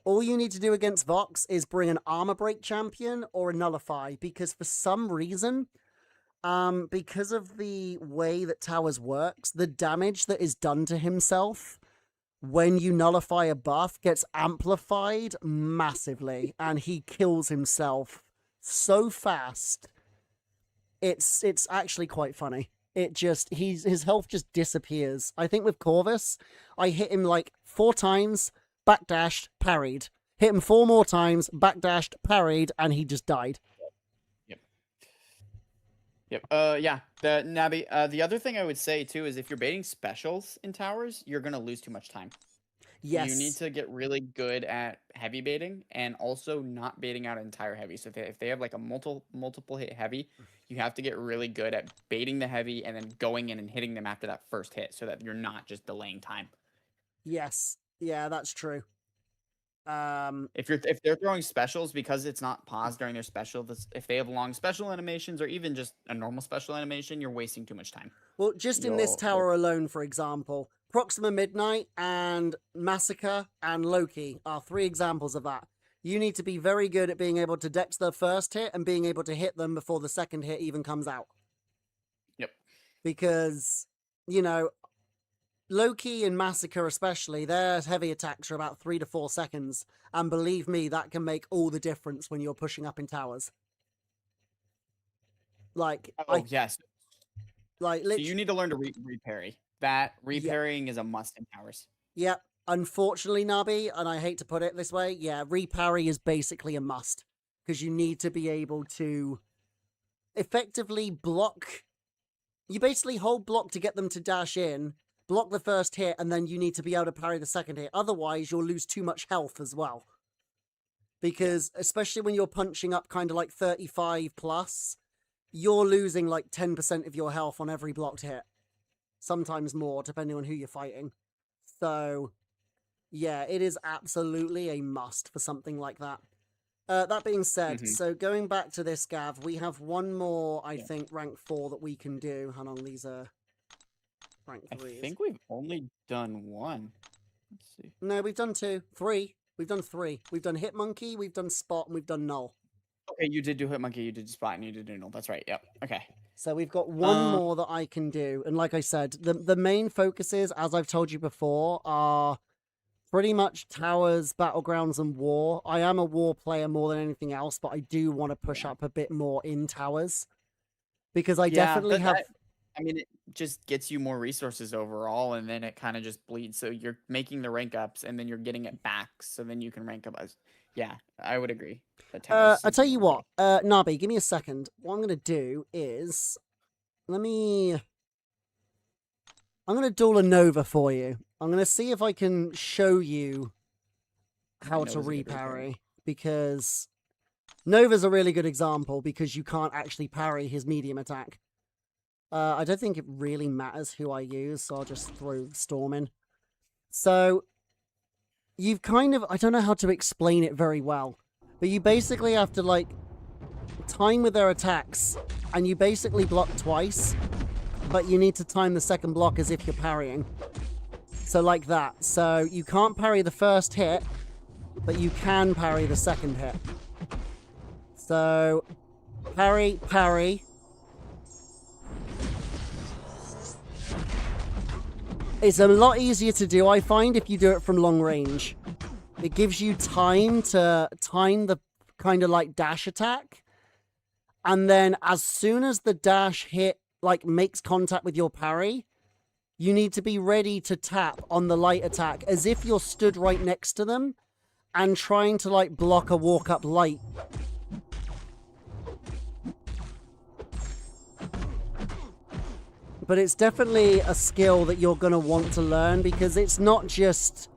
All you need to do against Vox is bring an armor break champion or a nullify, because for some reason, because of the way that Towers works, the damage that is done to himself when you nullify a buff gets amplified massively, and he kills himself so fast. It's actually quite funny. It just, his health just disappears. I think with Corvus, I hit him like 4 times, backdashed, parried. Hit him 4 more times, backdashed, parried, and he just died. Yep. Yeah. The Nabi. The other thing I would say too is if you're baiting specials in towers, you're gonna lose too much time. Yes. You need to get really good at heavy baiting and also not baiting out entire heavy. So if they have like a multiple hit heavy, you have to get really good at baiting the heavy and then going in and hitting them after that first hit so that you're not just delaying time. Yes. Yeah, that's true. If they're throwing specials because it's not paused during their special, if they have long special animations or even just a normal special animation, you're wasting too much time. Well, just in this tower alone, for example, Proxima Midnight and Massacre and Loki are 3 examples of that. You need to be very good at being able to dex the first hit and being able to hit them before the second hit even comes out. Yep. Because, you know, Loki and Massacre especially, their heavy attacks are about 3 to 4 seconds. And believe me, that can make all the difference when you're pushing up in towers. Like, yes. Like, so you need to learn to reparry. That reparrying is a must in towers. Yep. Unfortunately, Nabi, and I hate to put it this way, yeah, reparry is basically a must. Because you need to be able to effectively block. You basically hold block to get them to dash in, block the first hit, and then you need to be able to parry the second hit. Otherwise, you'll lose too much health as well. Because, especially when you're punching up kind of like 35 plus, you're losing like 10% of your health on every blocked hit. Sometimes more, depending on who you're fighting. So, yeah, it is absolutely a must for something like that. That being said, so going back to this, Gav, we have one more, I think, rank 4 that we can do. Hang on, these are rank 3s. I think we've only done 1. Let's see. No, we've done 2. 3. We've done 3. We've done Hitmonkey, we've done Spot, and we've done Null. Okay, you did do Hitmonkey, you did Spot, and you did do Null. That's right, yep. Okay. So we've got one more that I can do. And like I said, the main focuses, as I've told you before, are pretty much towers, battlegrounds, and war. I am a war player more than anything else, but I do want to push up a bit more in towers. Because I definitely have... I mean, it just gets you more resources overall, and then it kind of just bleeds. So you're making the rank ups, and then you're getting it back, so then you can rank up as... Yeah, I would agree. I'll tell you what, Nabi, give me a second. What I'm going to do is... let me... I'm going to duel a Nova for you. I'm going to see if I can show you how to Nova's a good reparry, because Nova's a really good example because you can't actually parry his medium attack. I don't think it really matters who I use, so I'll just throw Storm in. So, you've kind of... I don't know how to explain it very well, but you basically have to, like, time with their attacks, and you basically block twice, but you need to time the second block as if you're parrying. So like that. So you can't parry the first hit, but you can parry the second hit. So parry, parry. It's a lot easier to do, I find, if you do it from long range. It gives you time to time the kind of like dash attack. And then as soon as the dash hit, like, makes contact with your parry, you need to be ready to tap on the light attack as if you're stood right next to them and trying to, like, block a walk-up light. But it's definitely a skill that you're going to want to learn, because it's not just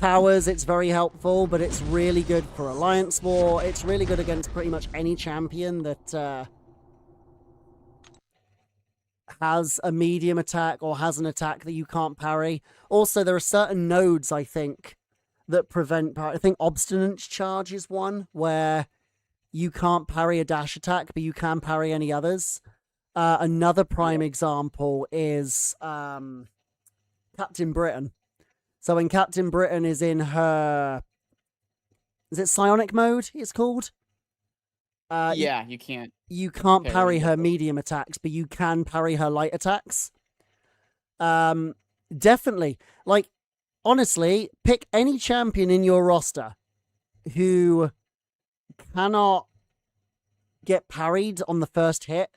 towers, it's very helpful, but it's really good for Alliance War. It's really good against pretty much any champion that has a medium attack or has an attack that you can't parry. Also, there are certain nodes, I think, that prevent... I think Obstinance Charge is one, where you can't parry a dash attack, but you can parry any others. Another prime example is Captain Britain. So when Captain Britain is in her... Is it Psionic mode, it's called? Yeah, you can't. You can't parry her medium attacks, but you can parry her light attacks. Definitely. Like, honestly, pick any champion in your roster who cannot get parried on the first hit.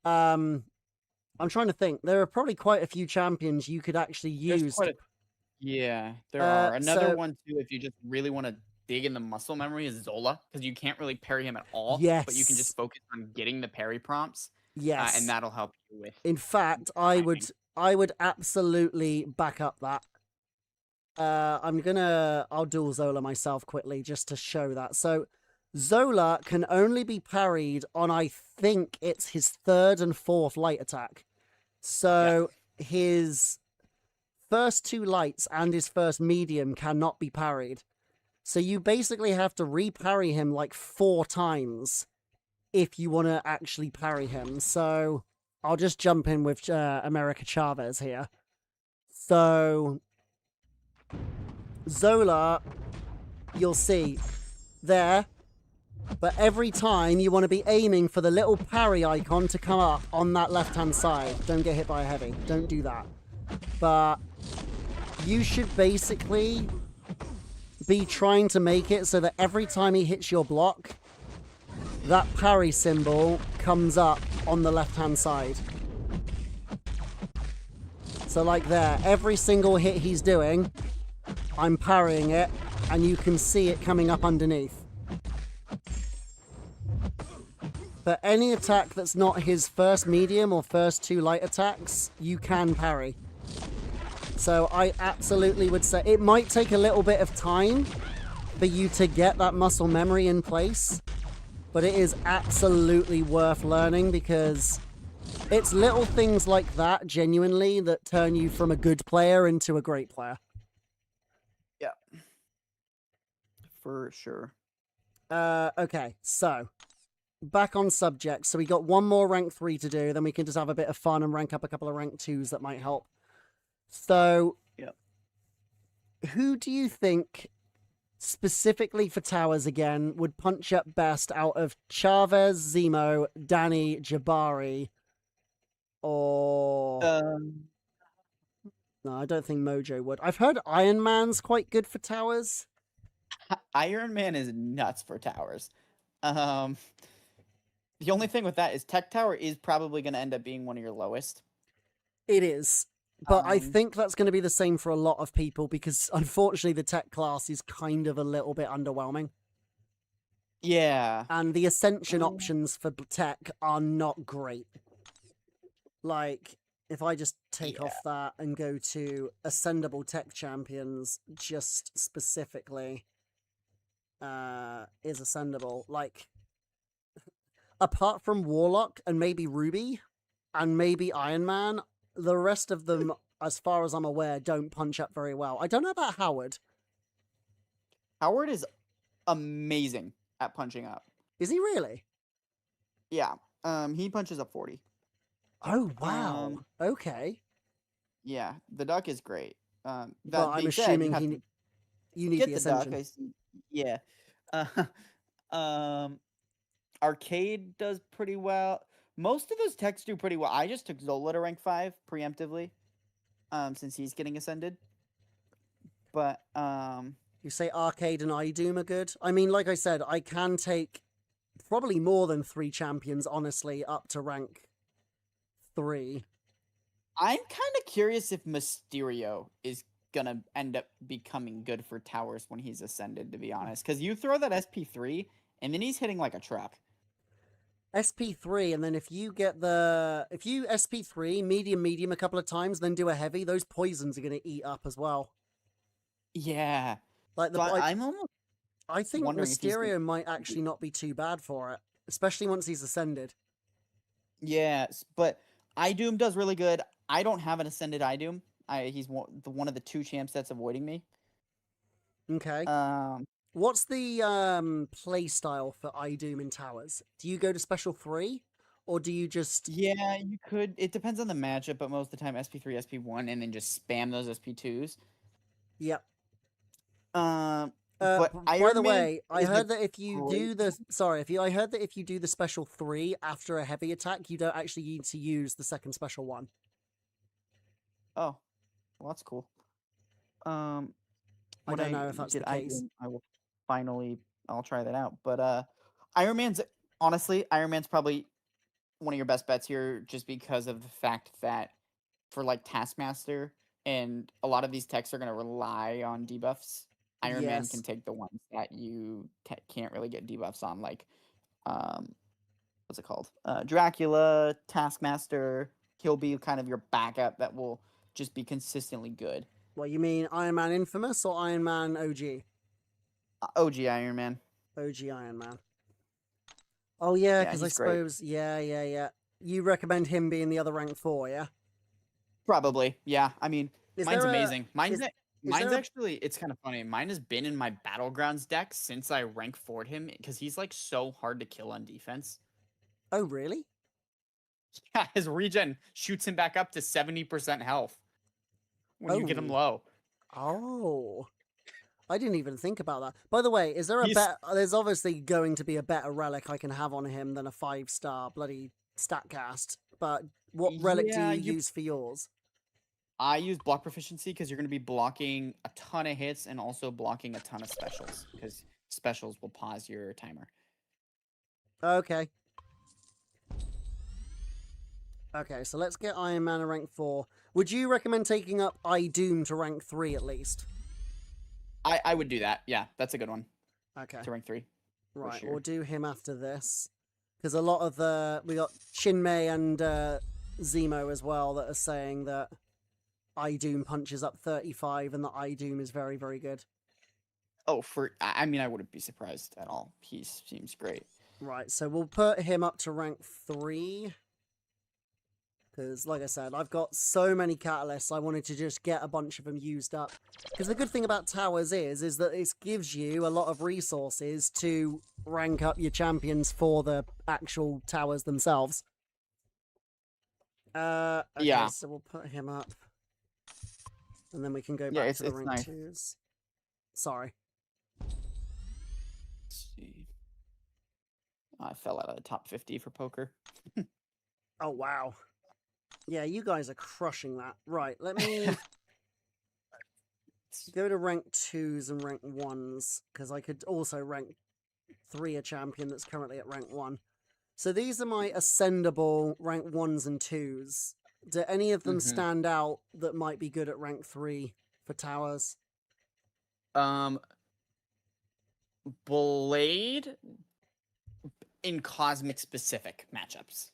I'm trying to think. There are probably quite a few champions you could actually use. Yeah, there are. Another one, too, if you just really want to dig in the muscle memory, is Zola, because you can't really parry him at all. Yes. But you can just focus on getting the parry prompts. Yes. And that'll help you with... In fact, I would absolutely back up that. I'll duel Zola myself quickly just to show that. So, Zola can only be parried on, I think it's his third and fourth light attack. So, his first two lights and his first medium cannot be parried. So you basically have to re-parry him like 4 times if you want to actually parry him. So I'll just jump in with America Chavez here. So Zola, you'll see there, but every time you want to be aiming for the little parry icon to come up on that left-hand side. Don't get hit by a heavy. Don't do that. But you should basically be trying to make it so that every time he hits your block, that parry symbol comes up on the left-hand side. So like there, every single hit he's doing, I'm parrying it, and you can see it coming up underneath. But any attack that's not his first medium or first 2 light attacks, you can parry. So I absolutely would say it might take a little bit of time for you to get that muscle memory in place, but it is absolutely worth learning, because it's little things like that, genuinely, that turn you from a good player into a great player. Yeah. For sure. Okay, so back on subject. So we got one more rank 3 to do, then we can just have a bit of fun and rank up a couple of rank 2s that might help. So, who do you think, specifically for towers again, would punch up best out of Chavez, Zemo, Danny, Jabari, or... No, I don't think Mojo would. I've heard Iron Man's quite good for towers. Iron Man is nuts for towers. The only thing with that is Tech Tower is probably going to end up being one of your lowest. It is. But I think that's going to be the same for a lot of people, because unfortunately the tech class is kind of a little bit underwhelming. Yeah. And the ascension options for tech are not great. Like, if I just take Yeah. off that and go to ascendable tech champions, just specifically, is ascendable. Like, apart from Warlock and maybe Ruby and maybe Iron Man, the rest of them, as far as I'm aware, don't punch up very well. I don't know about Howard. Howard is amazing at punching up. Is he really? Yeah. He punches up 40. Oh, wow. Okay. Yeah, the duck is great. But That I'm being said, you assuming have to you need get the the duck. Ascension. I see. Yeah. Uh, um, Arcade does pretty well. Most of those techs do pretty well. I just took Zola to rank 5 preemptively, since he's getting ascended. But You say Arcade and iDoom are good? I mean, like I said, I can take probably more than 3 champions, honestly, up to rank 3. I'm kind of curious if Mysterio is gonna end up becoming good for towers when he's ascended. To be honest, because you throw that SP3 and then he's hitting like a truck. SP3, and then if you SP3 medium a couple of times, then do a heavy, those poisons are going to eat up as well. Yeah. Like So I'm almost I think wondering if he's Mysterio gonna... might actually not be too bad for it, especially once he's ascended. Yes, but iDoom does really good. I don't have an ascended iDoom. He's one of the 2 champs that's avoiding me. Okay. Um, What's the play style for iDoom in towers? Do you go to special 3, or do you just... yeah, you could. It depends on the matchup, but most of the time SP3, SP1, and then just spam those SP2s. Yep. But By Iron the Man way, I is a heard that if you do great... the I heard that if you do the special 3 after a heavy attack, you don't actually need to use the second special 1. Oh, well, that's cool. I don't know if that's the case. I will I'll try that out. But Iron Man's honestly, Iron Man's probably one of your best bets here, just because of the fact that for like Taskmaster and a lot of these techs are going to rely on debuffs. Iron Man can Yes. take the ones that you can't really get debuffs on, like what's it called? Dracula, Taskmaster. He'll be kind of your backup that will just be consistently good. What, you mean Iron Man Infamous or Iron Man OG? OG Iron Man. OG Iron Man. Oh yeah, Yeah, because I he's great. suppose yeah. You recommend him being the other rank 4, yeah? Probably, yeah. I mean, Is mine's there a amazing. Mine's is mine's there a actually, it's kind of funny. Mine has been in my Battlegrounds deck since I rank 4'd him, because he's like so hard to kill on defense. Oh really? Yeah, his regen shoots him back up to 70% health when you get him Oh. low. Oh. I didn't even think about that. By the way, is there a He's- bet? There's obviously going to be a better relic I can have on him than a 5-star bloody Statcast. But what relic do Yeah, you use for yours? I use block proficiency because you're going to be blocking a ton of hits and also blocking a ton of specials, because specials will pause your timer. Okay. Okay, so let's get Iron Man to rank 4. Would you recommend taking up iDoom to rank 3 at least? I would do that. Yeah, that's a good one. Okay. To rank 3. Right, sure. we'll do him after this. Because a lot of the... We got Shinmei and Zemo as well that are saying that iDoom punches up 35 and that iDoom is very, very good. Oh, I mean, I wouldn't be surprised at all. He seems great. Right, so we'll put him up to rank 3. Because, like I said, I've got so many catalysts, I wanted to just get a bunch of them used up. Because the good thing about towers is that it gives you a lot of resources to rank up your champions for the actual towers themselves. Okay, Yeah. so we'll put him up. And then we can go back to the rank 2s. Sorry. Let's see. I fell out of the top 50 for poker. Oh, wow. Yeah, you guys are crushing that. Right, let me go to rank 2s and rank 1s, because I could also rank 3 a champion that's currently at rank 1. So these are my ascendable rank 1s and 2s. Do any of them stand out that might be good at rank 3 for towers? Blade in cosmic specific matchups.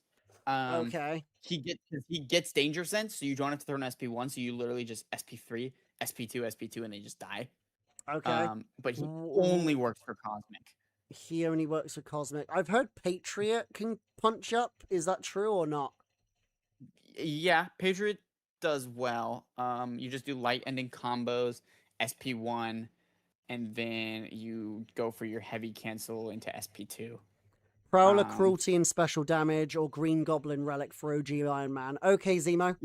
Okay. he gets danger sense, so you don't have to throw an SP1, so you literally just SP3, SP2, SP2, and they just die. Okay. But he only W- works for Cosmic. He only works for Cosmic. I've heard Patriot can punch up. Is that true or not? Yeah, Patriot does well. You just do light ending combos, SP1, and then you go for your heavy cancel into SP2. Prowler, Um, Cruelty, and Special Damage, or Green Goblin Relic for OG Iron Man. Okay, Zemo.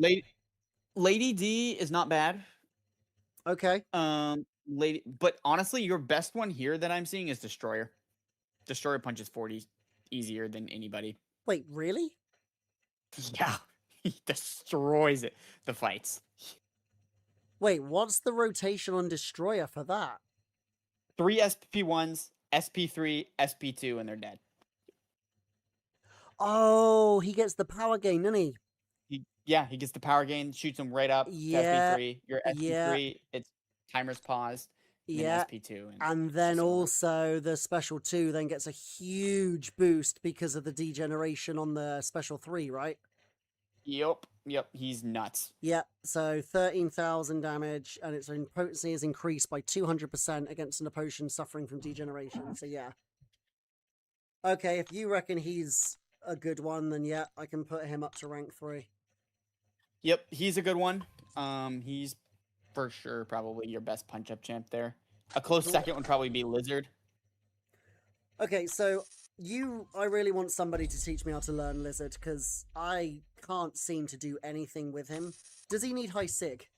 Lady D is not bad. Okay. But honestly, your best one here that I'm seeing is Destroyer. Destroyer punches 40 easier than anybody. Wait, really? Yeah, he destroys it. The fights. Wait, what's the rotation on Destroyer for that? 3 SP1s, SP3, SP2, and they're dead. Oh, he gets the power gain, doesn't he? He gets the power gain, shoots him right up to Yeah, SP3. Your yeah, SP3, it's timer's paused, then yeah. SP2, And it's then just over. also the special 2 then gets a huge boost because of the degeneration on the special 3, right? Yep, he's nuts. Yeah, so 13,000 damage, and its potency is increased by 200% against an opponent suffering from degeneration. So yeah. Okay, if you reckon he's a good one, then yeah, I can put him up to rank 3. Yep, he's a good one. He's for sure probably your best punch-up champ there. A close second would probably be Lizard. Okay, so I really want somebody to teach me how to learn Lizard, because I can't seem to do anything with him. Does he need high sig?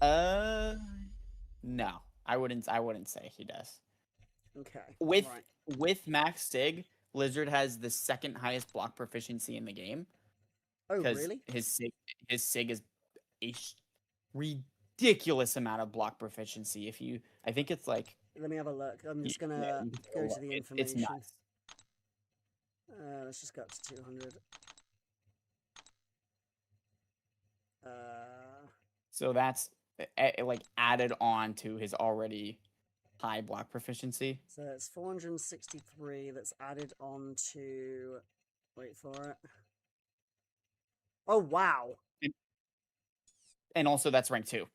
No, I wouldn't say he does. Okay. With max sig, Lizard has the second highest block proficiency in the game. Oh, Because really? his sig is a ridiculous amount of block proficiency. I think it's like. Let me have a look. I'm just gonna you can go to look. the It's information. nuts. Let's just go up to 200. So that's like added on to his already high block proficiency. So it's 463 that's added on to. Wait for it. Oh, wow. And also that's rank 2.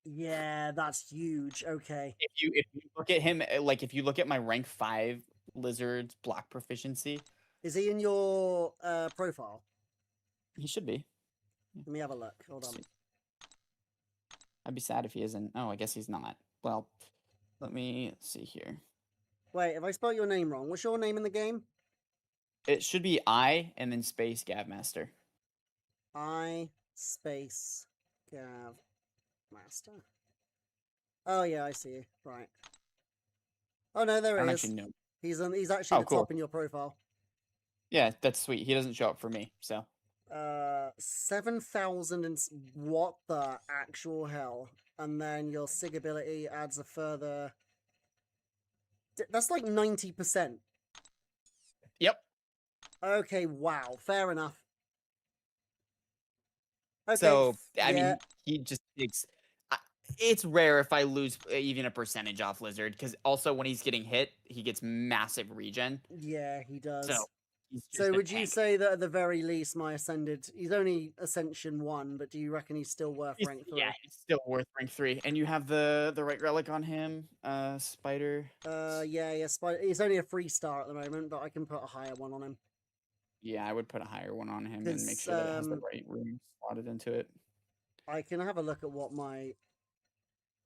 Yeah, that's huge. Okay. If you look at him, like if you look at my rank 5 Lizard's block proficiency, Is he in your profile? he should be. Let me have a look. Hold on. I'd be sad if he isn't. Oh, I guess he's not. Well, let me see here. Wait, if I spelled your name wrong, what's your name in the game? It should be I and then space Gavmaster. I space Gavmaster. Oh yeah, I see you. Right. Oh no, there he is. He's actually the top in your profile. Yeah, that's sweet. He doesn't show up for me, so. 7,000 and what the actual hell? And then your sig ability adds a further. That's like 90%. Yep. Okay, wow. Fair enough. Okay, so, I mean, he just takes. It's rare if I lose even a percentage off Lizard, because also when he's getting hit, he gets massive regen. Yeah, he does. So would you say that at the very least, my Ascended, he's only Ascension 1, but do you reckon he's still worth rank 3? Yeah, he's still worth rank 3. And you have the right relic on him, Spider. Yeah, Spider. He's only a 3-star at the moment, but I can put a higher one on him. Yeah, I would put a higher one on him and make sure that it has the right room slotted into it. I can have a look at what my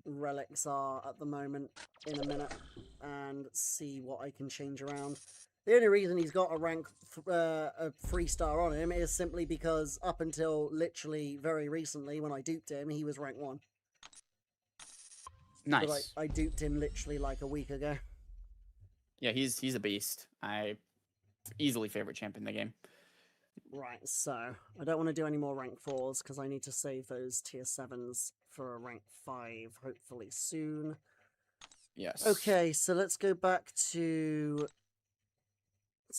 relics are at the moment in a minute and see what I can change around. The only reason he's got a rank a 3-star on him is simply because up until literally very recently when I duped him, he was rank 1. Nice. But I duped him literally like a week ago. Yeah, he's a beast. I easily favorite champ in the game. Right, so I don't want to do any more rank 4s because I need to save those tier 7s for a rank 5 hopefully soon. Yes. Okay, so let's go back to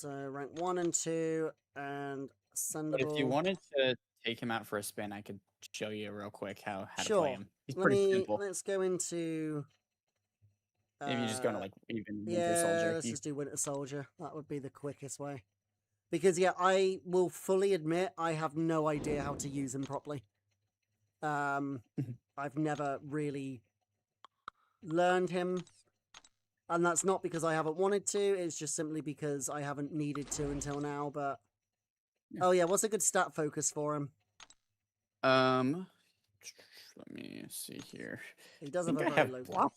rank 1 and 2 and Ascendable. But if you wanted to take him out for a spin, I could show you real quick how to play him. He's pretty simple. Let's go into. Maybe you just go to like even Winter Soldier. Let's just do Winter Soldier. That would be the quickest way. Because yeah, I will fully admit I have no idea how to use him properly. I've never really learned him, and that's not because I haven't wanted to. It's just simply because I haven't needed to until now. But oh yeah, what's a good stat focus for him? Let me see here. He does I have think a I very have low. block.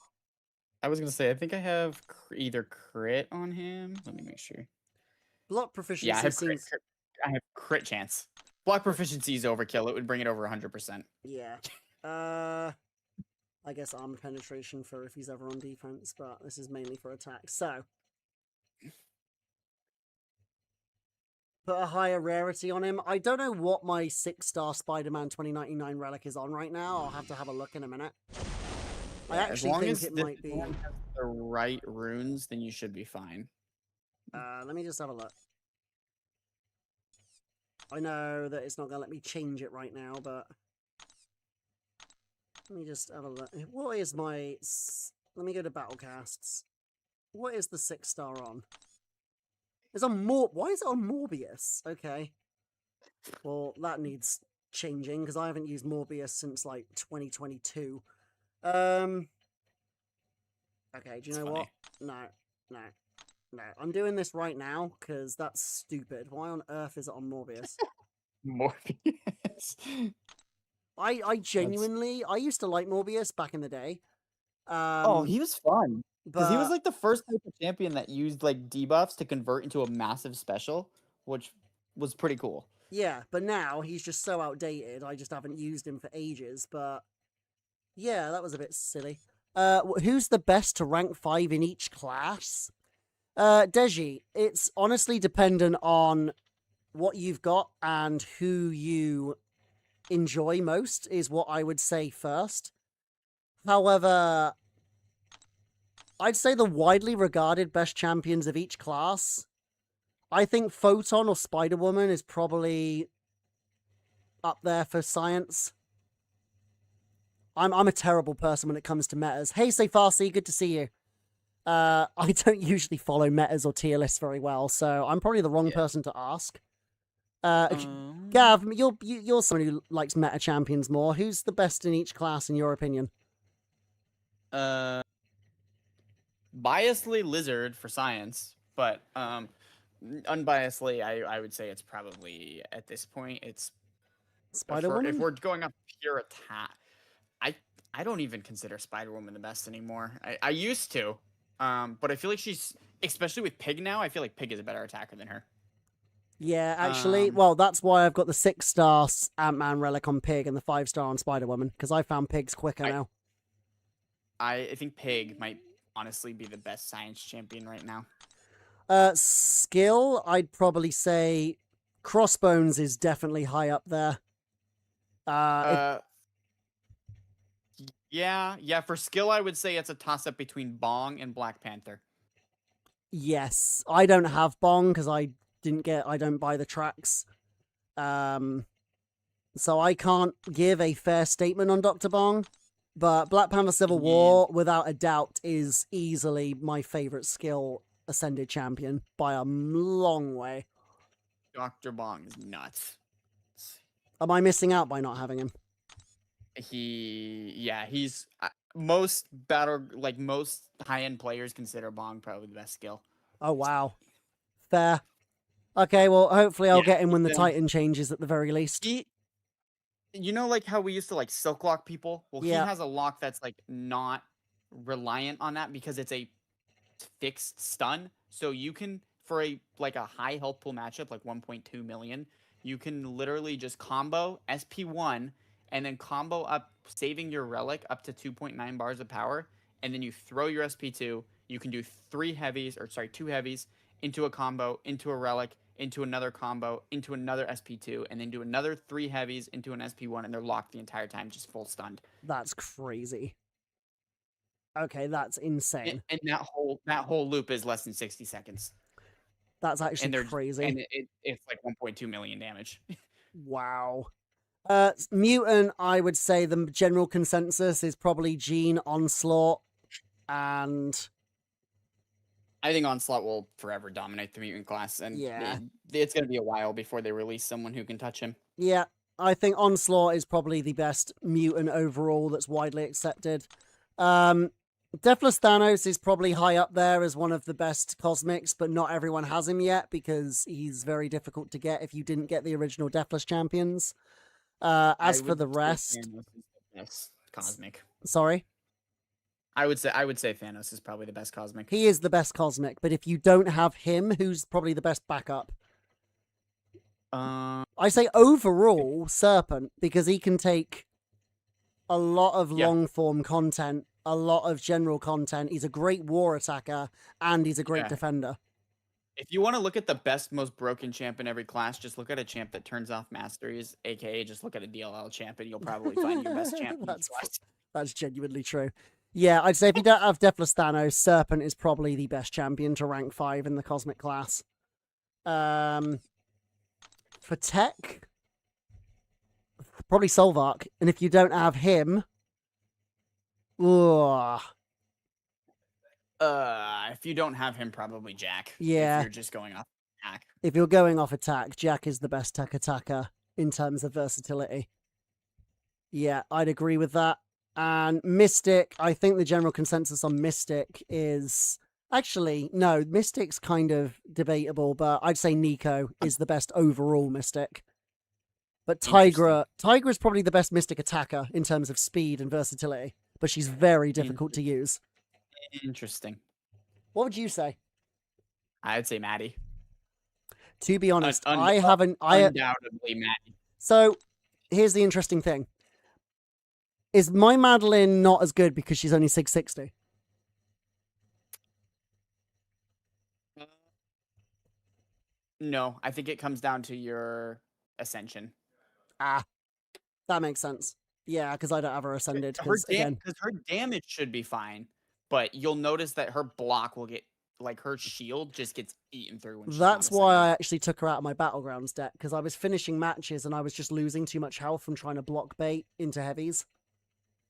I was gonna say I think I have either crit on him. Let me make sure. Block Yeah, I proficiency have crit. seems. I have crit chance. Block proficiency is overkill. It would bring it over 100%. Yeah. I guess armor penetration for if he's ever on defense, but this is mainly for attack. So put a higher rarity on him. I don't know what my 6-star Spider-Man 2099 relic is on right now. I'll have to have a look in a minute. I Yeah, actually think it might be. As long as has the right runes, then you should be fine. Let me just have a look. I know that it's not going to let me change it right now, but let me just have a look. What is my... Let me go to Battlecasts. What is the 6-star on? It's on Why is it on Morbius? Okay. Well, that needs changing, because I haven't used Morbius since, like, 2022. Okay, do you know what? No. I'm doing this right now, because that's stupid. Why on earth is it on Morbius? Morbius. I genuinely, I used to like Morbius back in the day. Oh, he was fun. Because he was But like the first type of champion that used like debuffs to convert into a massive special, which was pretty cool. yeah, but now he's just so outdated. I just haven't used him for ages. But yeah, that was a bit silly. Who's the best to rank 5 in each class? Deji, it's honestly dependent on what you've got and who you enjoy most, is what I would say first. However, I'd say the widely regarded best champions of each class, I think Photon or Spider-Woman is probably up there for science. I'm a terrible person when it comes to metas. Hey, say Farsi, good to see you. I don't usually follow metas or tier lists very well, so I'm probably the wrong person to ask. Gav, you're someone who likes meta champions more. Who's the best in each class, in your opinion? Biasedly Lizard for science, but unbiasedly, I would say it's probably at this point it's Spider-Woman? if we're going off pure attack. I don't even consider Spider-Woman the best anymore. I used to, but I feel like she's, especially with Pig now, I feel like Pig is a better attacker than her. Yeah, actually, well, that's why I've got the 6-star Ant-Man relic on Pig and the 5-star on Spider-Woman, because I found Pigs quicker now. I think Pig might honestly be the best science champion right now. Skill, I'd probably say Crossbones is definitely high up there. Yeah. For skill, I would say it's a toss-up between Bong and Black Panther. Yes, I don't have Bong because I don't buy the tracks. So I can't give a fair statement on Dr. Bong. But Black Panther Civil War, without a doubt, is easily my favorite skill ascended champion by a long way. Dr. Bong is nuts. Am I missing out by not having him? He's most high-end players consider Bong probably the best skill. Oh, wow. Fair. Okay, well, hopefully I'll get him when the Titan changes at the very least. You know, like how we used to like silk lock people? Well, yeah. He has a lock that's like not reliant on that because it's a fixed stun. So you can, for a high health pool matchup, like 1.2 million, you can literally just combo SP1 and then combo up, saving your relic up to 2.9 bars of power. And then you throw your SP2. You can do 2 heavies into a combo, into a relic, into another combo, into another SP2, and then do another 3 heavies into an SP1, and they're locked the entire time, just full stunned. That's crazy. Okay, that's insane. And that whole loop is less than 60 seconds. That's actually crazy. And it's like 1.2 million damage. Wow. Mutant, I would say the general consensus is probably Gene, Onslaught, and I think Onslaught will forever dominate the mutant class, and Yeah. it's going to be a while before they release someone who can touch him. Yeah, I think Onslaught is probably the best mutant overall that's widely accepted. Deathless Thanos is probably high up there as one of the best cosmics, but not everyone has him yet because he's very difficult to get if you didn't get the original Deathless champions. As for the rest, Thanos is the best cosmic. Sorry? I would say Thanos is probably the best cosmic. He is the best cosmic, but if you don't have him, who's probably the best backup? I say overall Serpent because he can take a lot of long form content, a lot of general content. He's a great war attacker and he's a great defender. If you want to look at the best, most broken champ in every class, just look at a champ that turns off masteries, aka just look at a DLL champ, and you'll probably find your best champ. That's genuinely true. Yeah, I'd say if you don't have Deathless Thanos, Serpent is probably the best champion to rank 5 in the cosmic class. For tech, probably Solvark. And if you don't have him, if you don't have him, probably Jack. Yeah. If you're just going off attack. If you're going off attack, Jack is the best tech attacker in terms of versatility. Yeah, I'd agree with that. And Mystic, I think the general consensus on Mystic is... Actually, no, Mystic's kind of debatable, but I'd say Nico is the best overall Mystic. But Tigra is probably the best Mystic attacker in terms of speed and versatility, but she's very difficult to use. Interesting. What would you say? I'd say Maddie. To be honest, undoubtedly Maddie. So, here's the interesting thing. Is my Madeline not as good because she's only 660? No, I think it comes down to your ascension. That makes sense. Yeah, because I don't have her ascended. Because her damage should be fine, but you'll notice that her block will get, like, her shield just gets eaten through. That's why I actually took her out of my Battlegrounds deck, because I was finishing matches and I was just losing too much health from trying to block bait into heavies.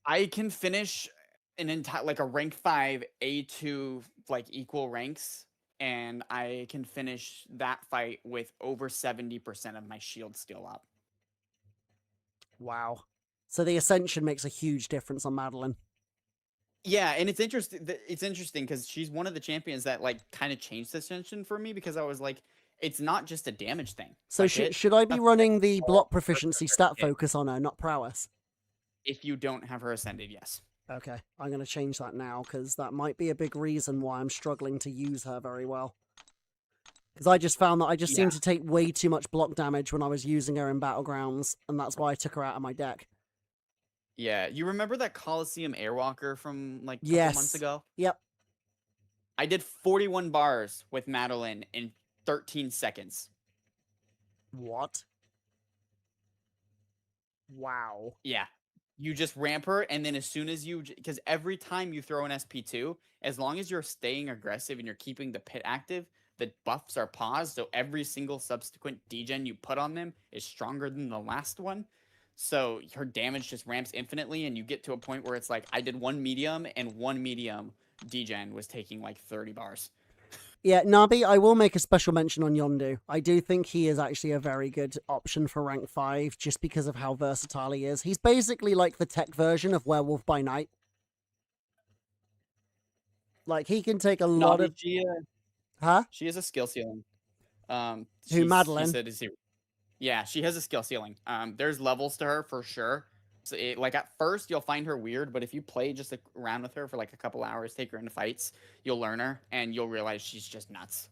I can finish an entire, like, a rank 5 A2, like, equal ranks, and I can finish that fight with over 70% of my shield still up. Wow. So the Ascension makes a huge difference on Madeline. Yeah, and it's interesting. It's interesting because she's one of the champions that, like, kind of changed the Ascension for me, because I was like, it's not just a damage thing. So like should I be running the block proficiency stat focus on her, not prowess? If you don't have her ascended, yes. Okay, I'm going to change that now, because that might be a big reason why I'm struggling to use her very well. Because I just found that I just seemed to take way too much block damage when I was using her in Battlegrounds, and that's why I took her out of my deck. Yeah, you remember that Coliseum Airwalker from, like, a couple months ago? Yep. I did 41 bars with Madeline in 13 seconds. What? Wow. Yeah. You just ramp her, and then as soon as because every time you throw an SP2, as long as you're staying aggressive and you're keeping the pit active, the buffs are paused, so every single subsequent degen you put on them is stronger than the last one. So her damage just ramps infinitely, and you get to a point where it's like, I did one medium, and one medium degen was taking like 30 bars. Yeah, Nabi, I will make a special mention on Yondu. I do think he is actually a very good option for rank 5, just because of how versatile he is. He's basically like the tech version of Werewolf by Night. Like, he can take a lot of... She has a skill ceiling. Who, Madeline? Yeah, she has a skill ceiling. There's levels to her for sure. So like, at first you'll find her weird, but if you play just around with her for like a couple hours, take her into fights, you'll learn her and you'll realize she's just nuts.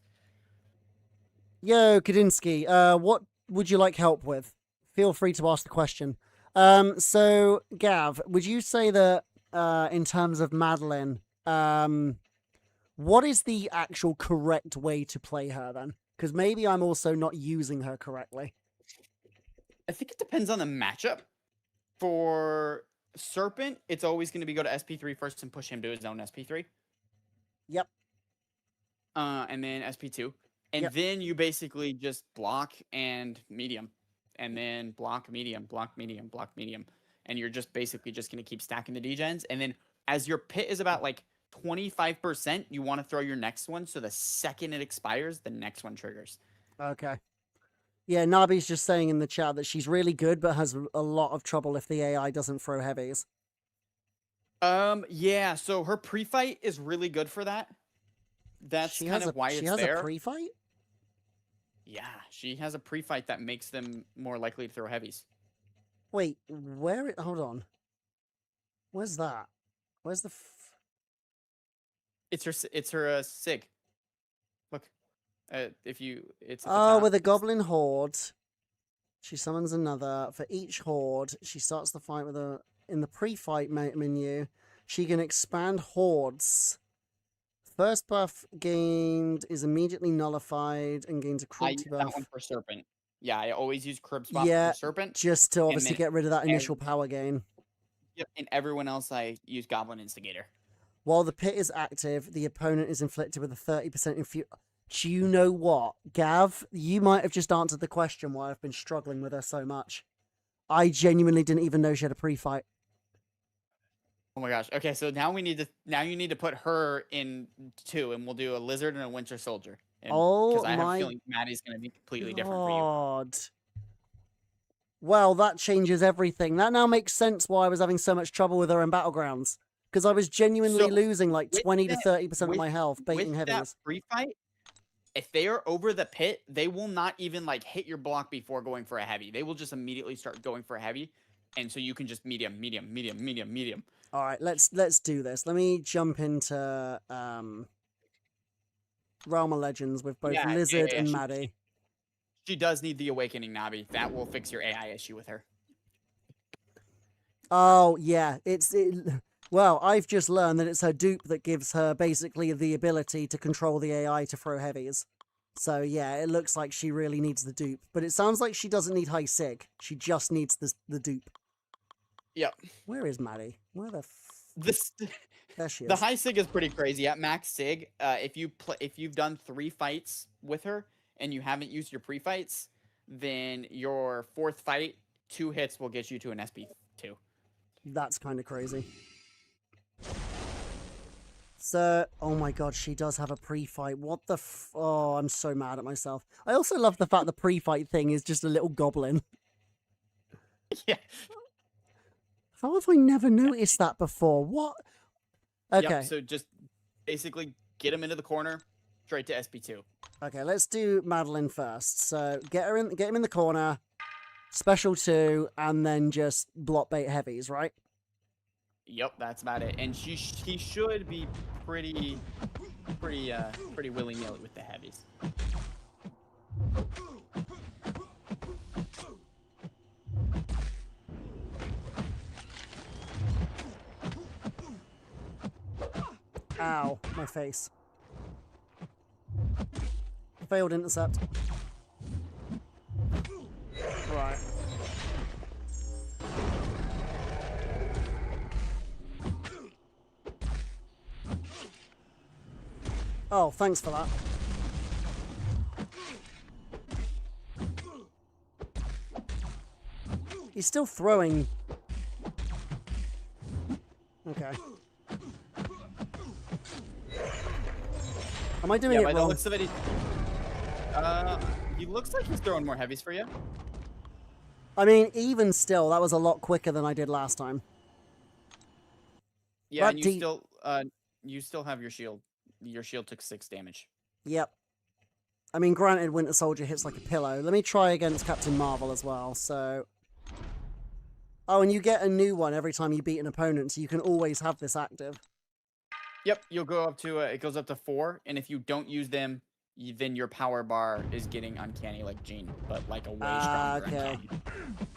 Yo, Kadinsky, what would you like help with? Feel free to ask the question. So Gav, would you say that in terms of Madeline, what is the actual correct way to play her then? Because maybe I'm also not using her correctly. I think it depends on the matchup. For Serpent, it's always going to be go to SP3 first and push him to his own SP3. Yep. And then SP2. And then you basically just block and medium. And then block, medium, block, medium, block, medium. And you're just basically just going to keep stacking the degens. And then as your pit is about like 25%, you want to throw your next one. So the second it expires, the next one triggers. Okay. Yeah, Nabi's just saying in the chat that she's really good, but has a lot of trouble if the AI doesn't throw heavies. Yeah, so her pre-fight is really good for that. That's kind of why it's there. She has a pre-fight? Yeah, she has a pre-fight that makes them more likely to throw heavies. Wait, hold on. Where's that? Where's the It's her sig. Look. It's with a goblin horde. She summons another. For each horde, she starts the fight with in the pre-fight menu. She can expand hordes. First buff gained is immediately nullified and gains a cruelty buff. That one for Serpent. Yeah, I always use Crib's buff for Serpent. Just to obviously get rid of that initial power gain. Yep, and everyone else I use Goblin Instigator. While the pit is active, the opponent is inflicted with a 30% infu. Do you know what? Gav, you might have just answered the question why I've been struggling with her so much. I genuinely didn't even know she had a pre-fight. Oh my gosh. Okay, so now you need to put her in 2, and we'll do a Lizard and a Winter Soldier. Because I have a feeling Maddie's going to be completely different for you. Well, that changes everything. That now makes sense why I was having so much trouble with her in Battlegrounds. Because I was genuinely losing like 20 to 30% of my health baiting heavies. That pre-fight, if they are over the pit, they will not even like hit your block before going for a heavy. They will just immediately start going for a heavy. And so you can just medium. All right, let's do this. Let me jump into Realm of Legends with both Lizard and Maddie. She does need the Awakening, Nabi. That will fix your AI issue with her. Oh, yeah. Well, I've just learned that it's her dupe that gives her basically the ability to control the AI to throw heavies. So, yeah, it looks like she really needs the dupe. But it sounds like she doesn't need high sig. She just needs the dupe. Yep. Where is Maddie? Where the there she is. The high sig is pretty crazy. At max sig, if you've done 3 fights with her and you haven't used your pre-fights, then your 4th fight, 2 hits will get you to an SP2. That's kind of crazy. So, oh my god, she does have a pre-fight. What the oh, I'm so mad at myself. I also love the fact the pre-fight thing is just a little goblin. Yeah. How have I never noticed that before? What? Okay. Yep, so just basically get him into the corner, straight to SP2. Okay, let's do Madeline first. So get him in the corner, special 2, and then just block bait heavies, right? Yep, that's about it. And he should be pretty willy-nilly with the heavies. Ow, my face. Failed intercept. Right. Oh, thanks for that. He's still throwing. Okay. Am I doing it wrong? By the looks of it, he looks like he's throwing more heavies for you. I mean, even still, that was a lot quicker than I did last time. Yeah, but and you still have your shield. Your shield took 6 damage. Yep. I mean, granted, Winter Soldier hits like a pillow. Let me try against Captain Marvel as well, so... Oh, and you get a new one every time you beat an opponent, so you can always have this active. Yep, you'll go up to, it goes up to 4, and if you don't use them, then your power bar is getting uncanny like Jean, but like a way stronger uncanny.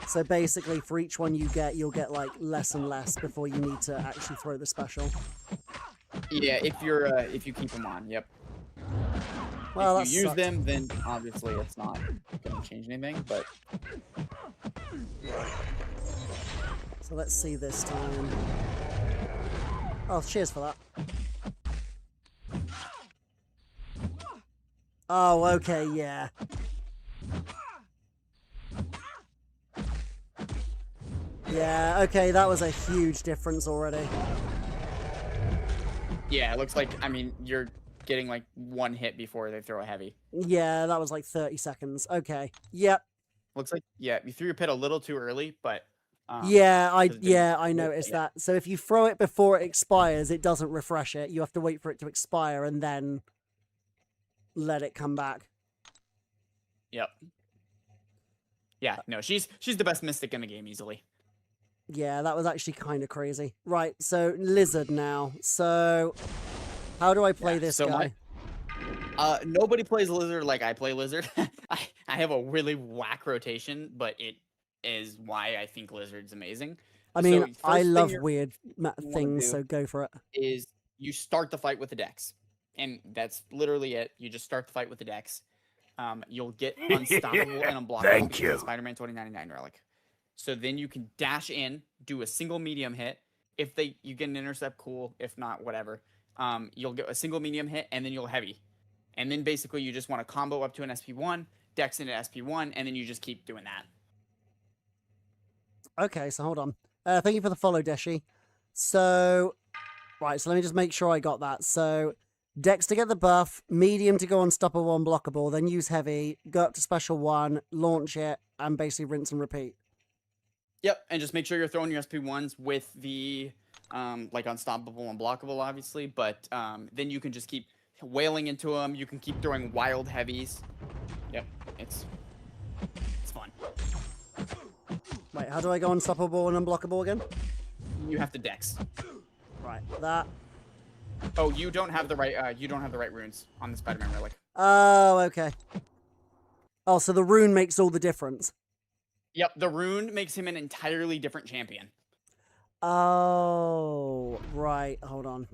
So basically, for each one you get, you'll get like less and less before you need to actually throw the special. Yeah, if you keep them on, yep. Well, if you use them, then obviously it's not going to change anything, but... So let's see this time. Oh, cheers for that. Oh, okay, yeah. Yeah, okay, that was a huge difference already. Yeah, it looks like, I mean, you're getting like one hit before they throw a heavy. Yeah, that was like 30 seconds. Okay. Yep. Looks like, yeah, you threw your pit a little too early, but Yeah, I 'cause it didn't I work, noticed yeah. that. So if you throw it before it expires, it doesn't refresh it. You have to wait for it to expire and then let it come back. Yep. Yeah, no, she's the best mystic in the game easily. Yeah, that was actually kind of crazy. Right, so lizard now. So how do I play Yeah, this so guy? nobody plays lizard like I play lizard. I have a really whack rotation, but it is why I think lizard's amazing. I mean, So I first thing love you weird want to things, do so go for it. is you start the fight with the dex, and that's literally it. You just start the fight with the dex. You'll get unstoppable and unblockable Thank because of you. the Spider-Man 2099 relic. So then you can dash in, do a single medium hit. If you get an intercept, cool. If not, whatever. You'll get a single medium hit, and then you'll heavy. And then basically you just want to combo up to an SP1, dex into SP1, and then you just keep doing that. Okay, so hold on. Thank you for the follow, Deshi. So, right, so let me just make sure I got that. So, Dex to get the buff, medium to go unstoppable, unblockable, then use heavy, go up to special 1, launch it, and basically rinse and repeat. Yep, and just make sure you're throwing your SP1s with the like unstoppable, unblockable, obviously. But then you can just keep wailing into them. You can keep throwing wild heavies. Yep, it's fun. Wait, how do I go unstoppable and unblockable again? You have to dex. Right, that. Oh, you don't have the right. You don't have the right runes on the Spider-Man relic. Oh, okay. Oh, so the rune makes all the difference. Yep, the rune makes him an entirely different champion. Oh, right. Hold on.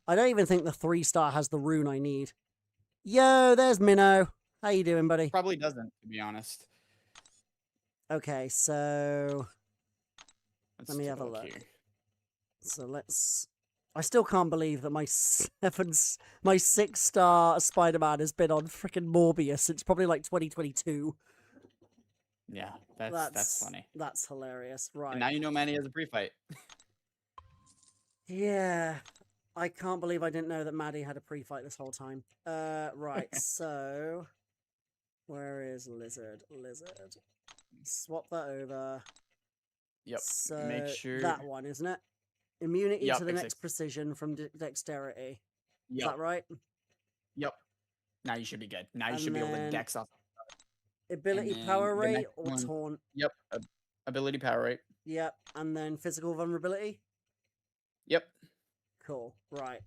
I don't even think the 3-star has the rune I need. Yo, there's Minnow. How you doing, buddy? Probably doesn't, to be honest. Okay, so Let's let me take have a look. here. So let's. I still can't believe that my 6-star Spider-Man has been on freaking Morbius since probably like 2022. Yeah, that's funny. That's hilarious, right? And now you know Manny has a pre-fight. Yeah, I can't believe I didn't know that Maddie had a pre-fight this whole time. Right, so where is Lizard? Lizard. Swap that over. Yep. So Make sure that one, isn't it? Immunity Yep, to the it's next precision from dexterity. Is Yep. that right? Yep. Now you should be good. Now you And should be able to then dex off. ability And then power the rate next or one. taunt? Yep. Ability power rate. Yep. And then physical vulnerability? Yep. Cool. Right.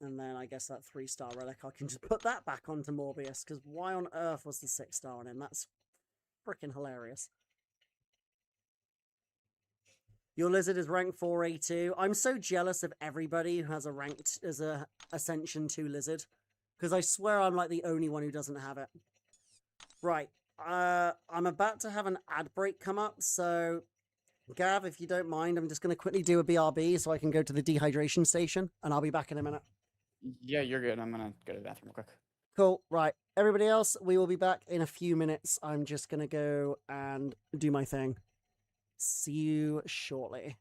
And then I guess that 3-star relic, I can just put that back onto Morbius, because why on earth was the 6-star on him? That's freaking hilarious. Your lizard is rank 4A2. I'm so jealous of everybody who has a ranked as a Ascension 2 lizard, because I swear I'm like the only one who doesn't have it. Right. I'm about to have an ad break come up, so Gav, if you don't mind, I'm just going to quickly do a BRB so I can go to the dehydration station, and I'll be back in a minute. Yeah, you're good. I'm gonna go to the bathroom real quick. Cool. Right. Everybody else, we will be back in a few minutes. I'm just going to go and do my thing. See you shortly.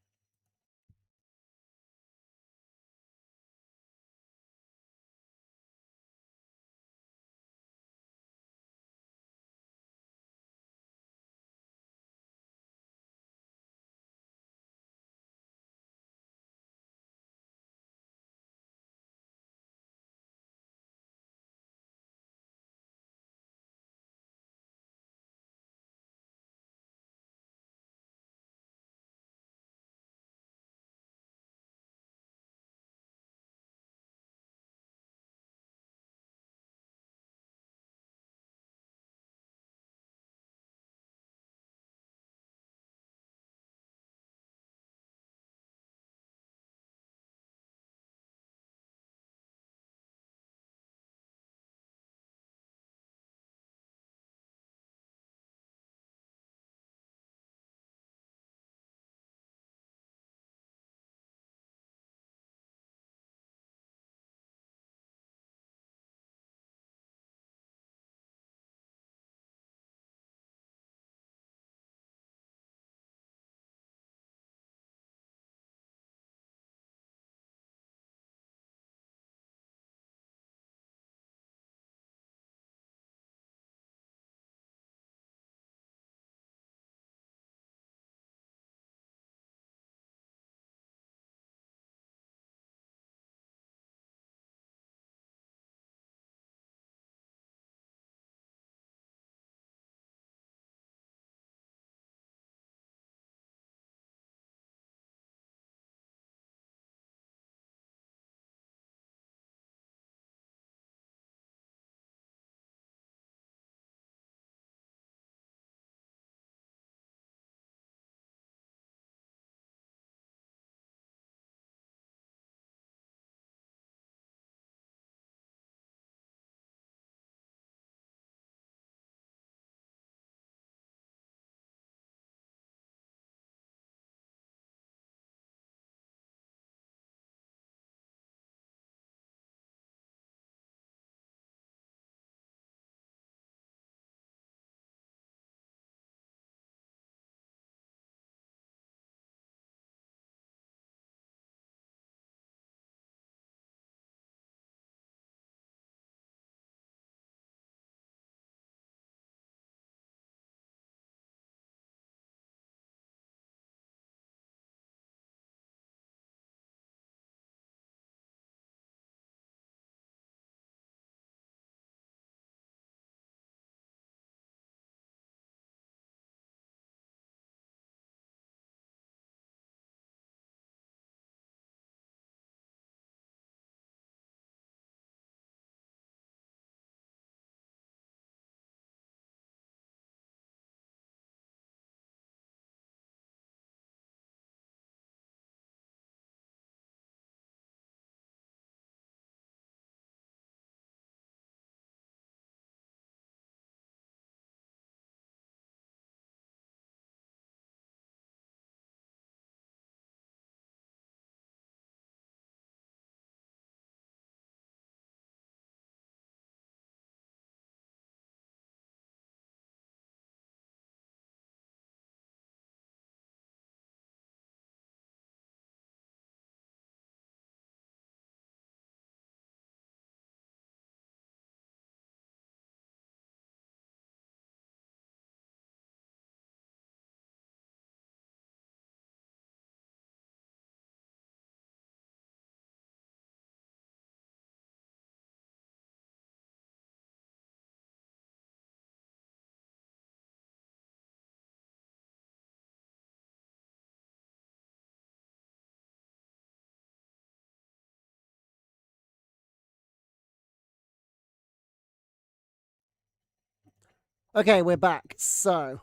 Okay, we're back. So,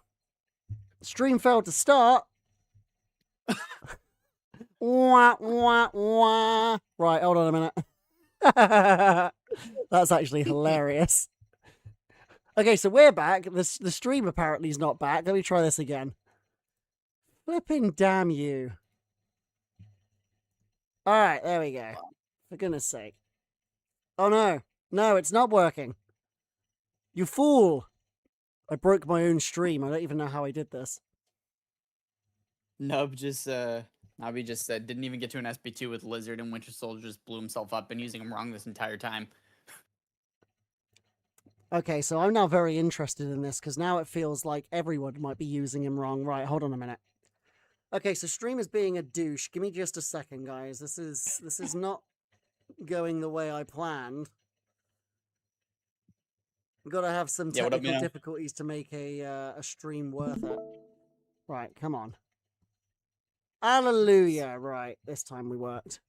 stream failed to start. Wah, wah, wah. Right, hold on a minute. That's actually hilarious. Okay, so we're back. The stream apparently is not back. Let me try this again. Flipping damn you. Alright, there we go. For goodness sake. Oh no. No, it's not working. You fool. I broke my own stream. I don't even know how I did this. Nub just Nobby just didn't even get to an SP2 with Lizard, and Winter Soldier just blew himself up and using him wrong this entire time. Okay, so I'm now very interested in this because now it feels like everyone might be using him wrong. Right, hold on a minute. Okay, so stream is being a douche. Give me just a second, guys. This is not going the way I planned. We've got to have some technical difficulties to make a stream worth it. Right, come on. Hallelujah. Right, this time we worked.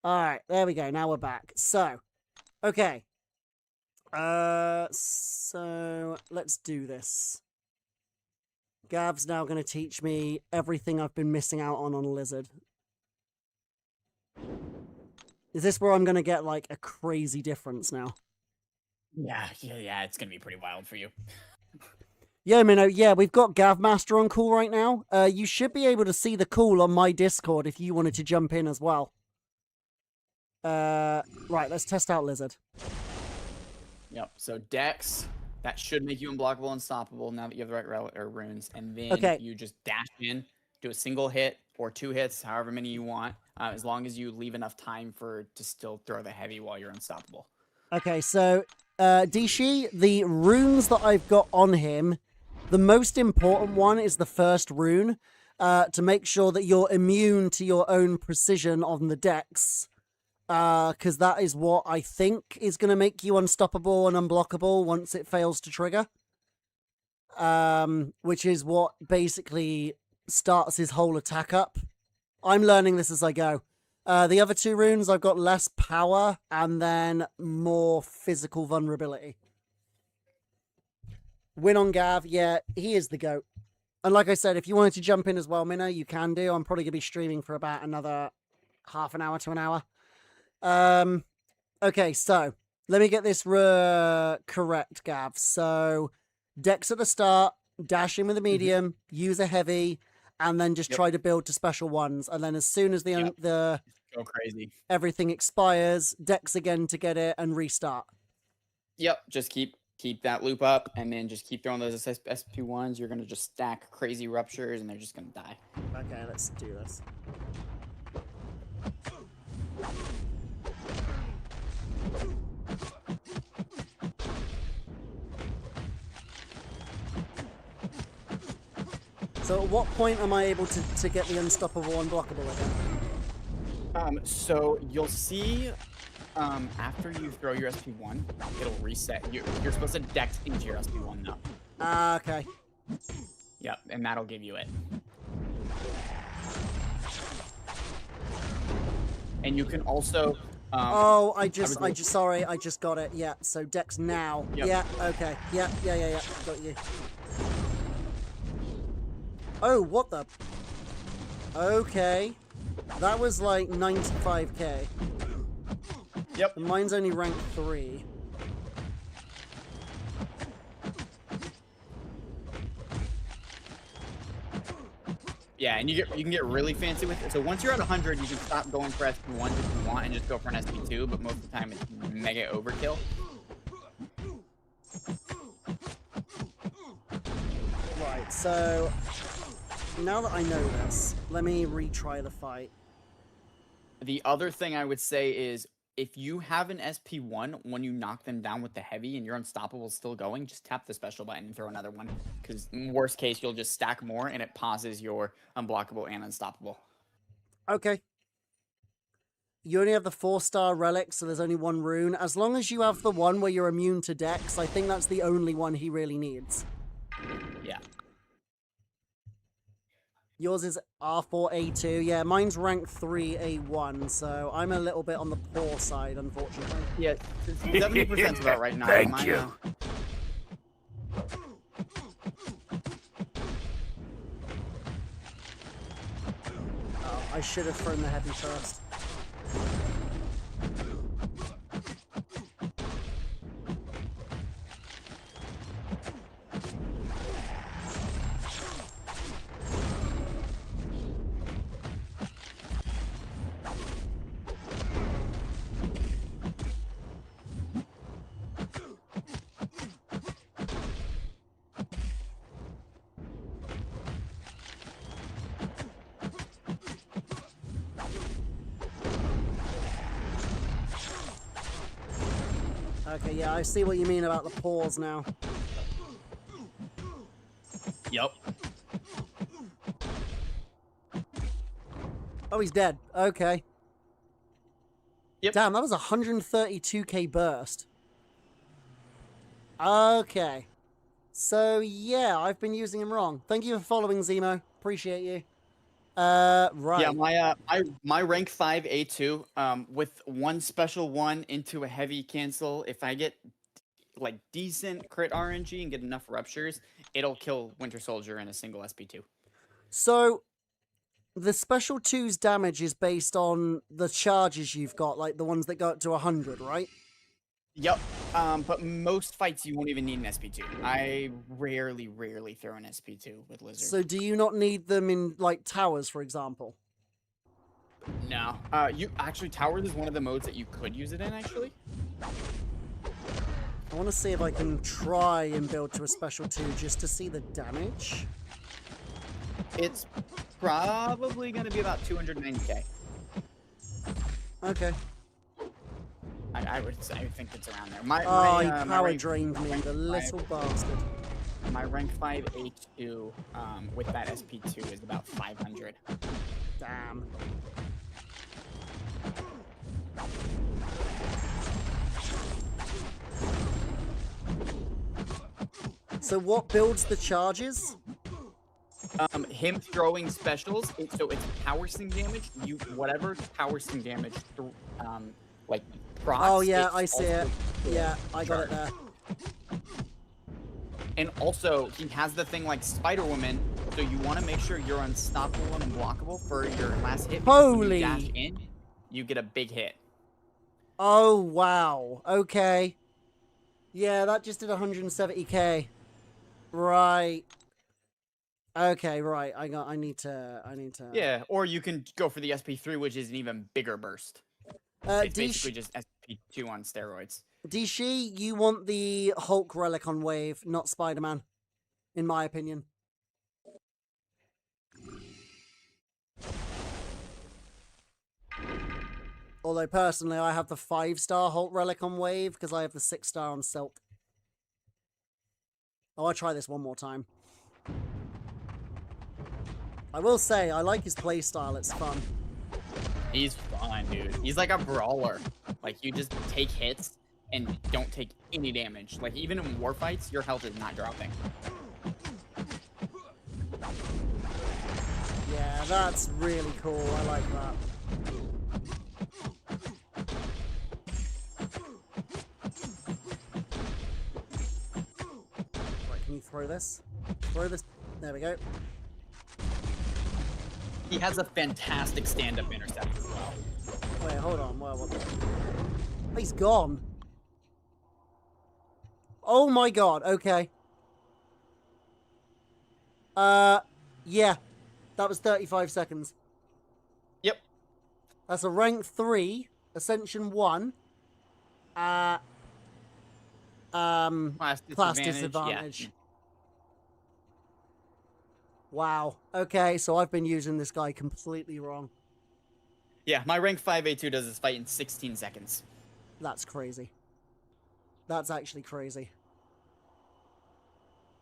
All right, there we go. Now we're back. So, okay. So let's do this. Gav's now going to teach me everything I've been missing out on Lizard. Is this where I'm going to get like a crazy difference now? Yeah, it's going to be pretty wild for you. Yeah, Minnow, yeah, we've got Gavmaster on call right now. You should be able to see the call on my Discord if you wanted to jump in as well. Right, let's test out Lizard. Yep, so Dex, that should make you unblockable, unstoppable now that you have the right relic or runes. And then you just dash in, do a single hit or 2 hits, however many you want, as long as you leave enough time to still throw the heavy while you're unstoppable. Okay, so Dishi, the runes that I've got on him, the most important one is the first rune, to make sure that you're immune to your own precision on the Dex. Because that is what I think is going to make you unstoppable and unblockable once it fails to trigger. Which is what basically starts his whole attack up. I'm learning this as I go. The other 2 runes, I've got less power and then more physical vulnerability. Win on Gav, yeah, he is the GOAT. And like I said, if you wanted to jump in as well, Minna, you can do. I'm probably going to be streaming for about another half an hour to an hour. Okay, so let me get this correct, Gav. So Dex at the start, dash in with a medium, use a heavy, and then just try to build to special ones. And then as soon as the go crazy, everything expires, Dex again to get it and restart. Yep, just keep that loop up, and then just keep throwing those SP1s. You're gonna just stack crazy ruptures, and they're just gonna die. Okay, let's do this. So at what point am I able to get the unstoppable, unblockable again? So you'll see, after you throw your SP1, it'll reset. You're supposed to Dex into your SP1 now. Okay. Yep, and that'll give you it. And you can also. Oh, I just got it. Yeah. So Dex now. Yep. Yeah. Okay. Yeah. Got you. Oh, what the? Okay. That was like 95k. Yep. And mine's only rank 3. Yeah, and you can get really fancy with it. So once you're at 100, you can stop going for SP1 if you want and just go for an SP2, but most of the time it's mega overkill. Right, so now that I know this, let me retry the fight. The other thing I would say is if you have an SP1, when you knock them down with the heavy and you're unstoppable still going, just tap the special button and throw another one. Because in worst case, you'll just stack more and it pauses your unblockable and unstoppable. Okay. You only have the 4-star relic, so there's only 1 rune. As long as you have the one where you're immune to Dex, I think that's the only one he really needs. Yeah. Yours is R4A2. Yeah, mine's rank 3A1, so I'm a little bit on the poor side, unfortunately. Yeah, 70% about right now. Thank you. I should have thrown the heavy first. Okay, yeah, I see what you mean about the pause now. Yep. Oh, he's dead. Okay. Yep. Damn, that was a 132k burst. Okay. So, yeah, I've been using him wrong. Thank you for following, Zemo. Appreciate you. Right. Yeah, my rank 5 A2, with one special one into a heavy cancel, if I get like decent crit RNG and get enough ruptures, it'll kill Winter Soldier in a single SP2. So, the special 2's damage is based on the charges you've got, like the ones that go up to 100, right? Yep. But most fights you won't even need an SP2. I rarely throw an SP2 with Lizard. So do you not need them in, like, towers, for example? No. You actually, towers is one of the modes that you could use it in, actually. I want to see if I can try and build to a special 2 just to see the damage. It's probably going to be about 290k. Okay. I think it's around there. He power drained me, the little bastard. My rank 5 H2 with that SP2 is about 500. Damn. So what builds the charges? Him throwing specials, so it's power sting damage. Whatever power sting damage, like procs. Oh yeah, I see it. Yeah, I got it there. And also, he has the thing like Spider Woman, so you want to make sure you're unstoppable and unblockable for your last hit. Holy! When you dash in, you get a big hit. Oh wow. Okay. Yeah, that just did 170k. Right. Okay, right. I need to. Yeah, or you can go for the SP3, which is an even bigger burst. It's basically just SP2 on steroids. Dishi, you want the Hulk relic on wave, not Spider-Man, in my opinion. Although personally, I have the 5-star Hulk relic on wave because I have the 6-star on Silk. Oh, I'll try this one more time. I will say, I like his playstyle, it's fun. He's fun, dude. He's like a brawler. Like, you just take hits and don't take any damage. Like, even in war fights, your health is not dropping. Yeah, that's really cool. I like that. Right, can you throw this? Throw this. There we go. He has a fantastic stand-up intercept as well. Wait, hold on. What? He's gone. Oh my god. Okay. Yeah. That was 35 seconds. Yep. That's a rank 3, Ascension 1. Class disadvantage. Yeah. Wow. Okay, so I've been using this guy completely wrong. Yeah, my rank 5A2 does this fight in 16 seconds. That's crazy. That's actually crazy.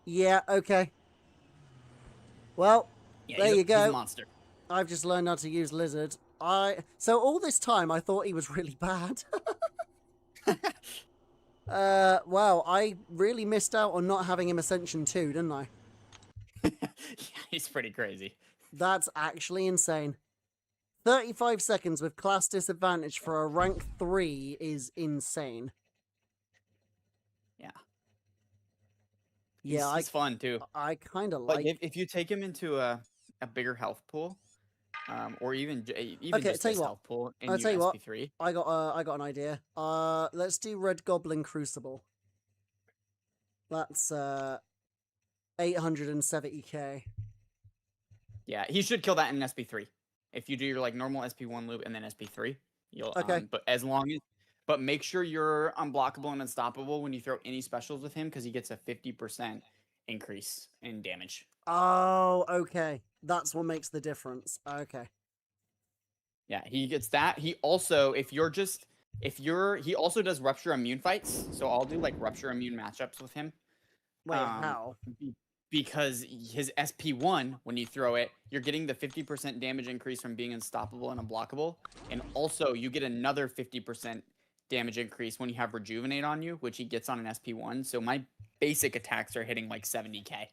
Yeah, okay. Well, yeah, there you go. He's a monster. I've just learned how to use Lizard. So all this time, I thought he was really bad. Wow, I really missed out on not having him Ascension 2, didn't I? Yeah, he's pretty crazy. That's actually insane. 35 seconds with class disadvantage for a rank 3 is insane. Yeah. Yeah, he's fun too. I kind of like... if you take him into a bigger health pool, or even Okay, just tell a you what. health pool in I'll your tell you what. SP3. I got an idea. Let's do Red Goblin Crucible. That's 870k. Yeah, he should kill that in SP3. If you do your like normal SP1 loop and then SP3, you'll Okay. but as long as but make sure you're unblockable and unstoppable when you throw any specials with him because he gets a 50% increase in damage. Oh, okay. That's what makes the difference. Okay. Yeah, he gets that. He also, he also does rupture immune fights. So I'll do like rupture immune matchups with him. Wait, how? Because his SP1, when you throw it, you're getting the 50% damage increase from being unstoppable and unblockable. And also, you get another 50% damage increase when you have Rejuvenate on you, which he gets on an SP1. So my basic attacks are hitting like 70k.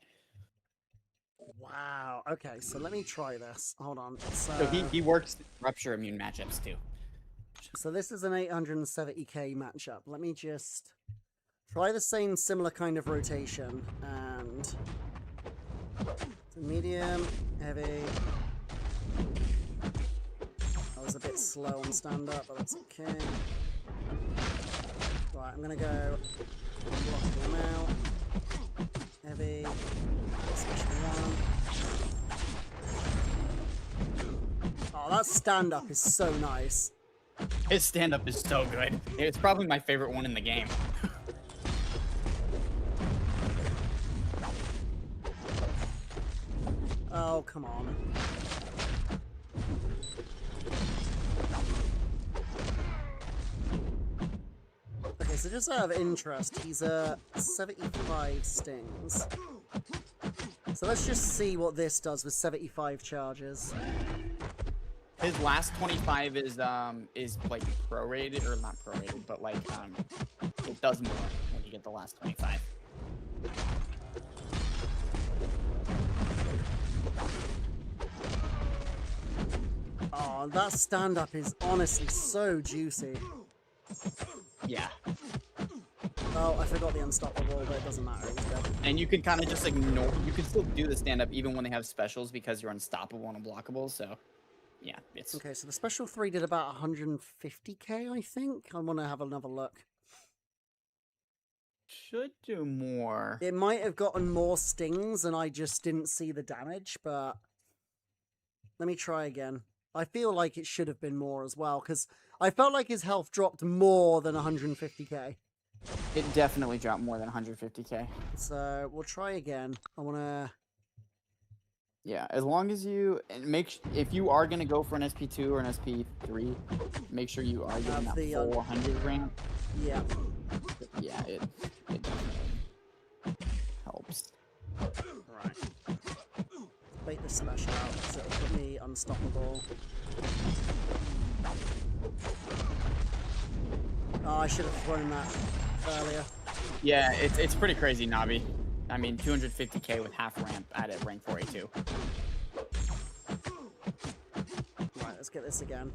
Wow. Okay, so let me try this. Hold on. So he works rupture immune matchups too. So this is an 870k matchup. Let me just try the same similar kind of rotation and medium, heavy. I was a bit slow on stand up, but that's okay. Right, I'm gonna go block them out. Heavy. Special one. Oh, that stand up is so nice. His stand up is so good. It's probably my favorite one in the game. Oh, come on. Okay, so just out of interest, he's 75 stings. So let's just see what this does with 75 charges. His last 25 is like prorated, or not prorated, but like it does more when you get the last 25. Oh, that stand-up is honestly so juicy. Yeah. Oh, I forgot the unstoppable, but it doesn't matter. And you can kind of just ignore. You can still do the stand-up even when they have specials because you're unstoppable and unblockable. So, yeah, it's okay. So the special 3 did about 150k, I think. I want to have another look. Should do more. It might have gotten more stings, and I just didn't see the damage. But let me try again. I feel like it should have been more as well because I felt like his health dropped more than 150k. It definitely dropped more than 150k. So we'll try again. I want to. Yeah, as long as you if you are gonna go for an SP2 or an SP3, make sure you are getting that 400 ramp. Yeah. Yeah, it definitely helps. Right. Bait the special out because it'll put me unstoppable. Oh, I should have thrown that earlier. Yeah, it's pretty crazy, Navi. I mean, 250k with half ramp at rank 482. Right, let's get this again.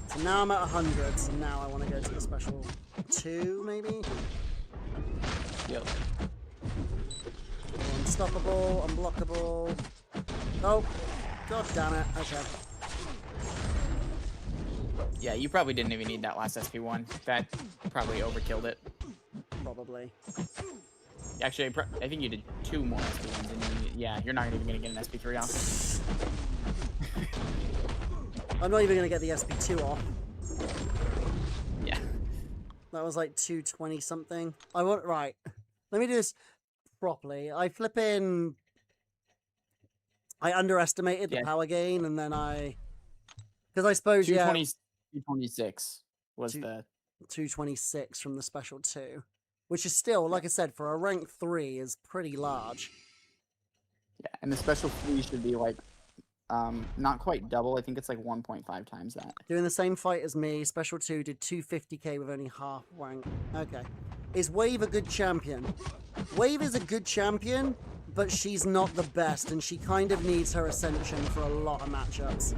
So now I'm at 100, so now I want to go to the special 2, maybe? Yep. Unstoppable, unblockable. Oh, god damn it. Okay. Yeah, you probably didn't even need that last SP1. That probably overkilled it. Probably. Actually, I think you did 2 more SP1s. And yeah, you're not even going to get an SP3 off. I'm not even going to get the SP2 off. Yeah. That was like 220 something. Right. Let me do this properly. I underestimated the power gain, and then because I suppose 226 was the 226 from the special 2, which is still, like I said, for a rank 3 is pretty large. Yeah, and the special 3 should be like not quite double. I think it's like 1.5 times that. Doing the same fight as me, special 2 did 250k with only half rank. Okay. Is Wave a good champion? Wave is a good champion, but she's not the best, and she kind of needs her ascension for a lot of matchups.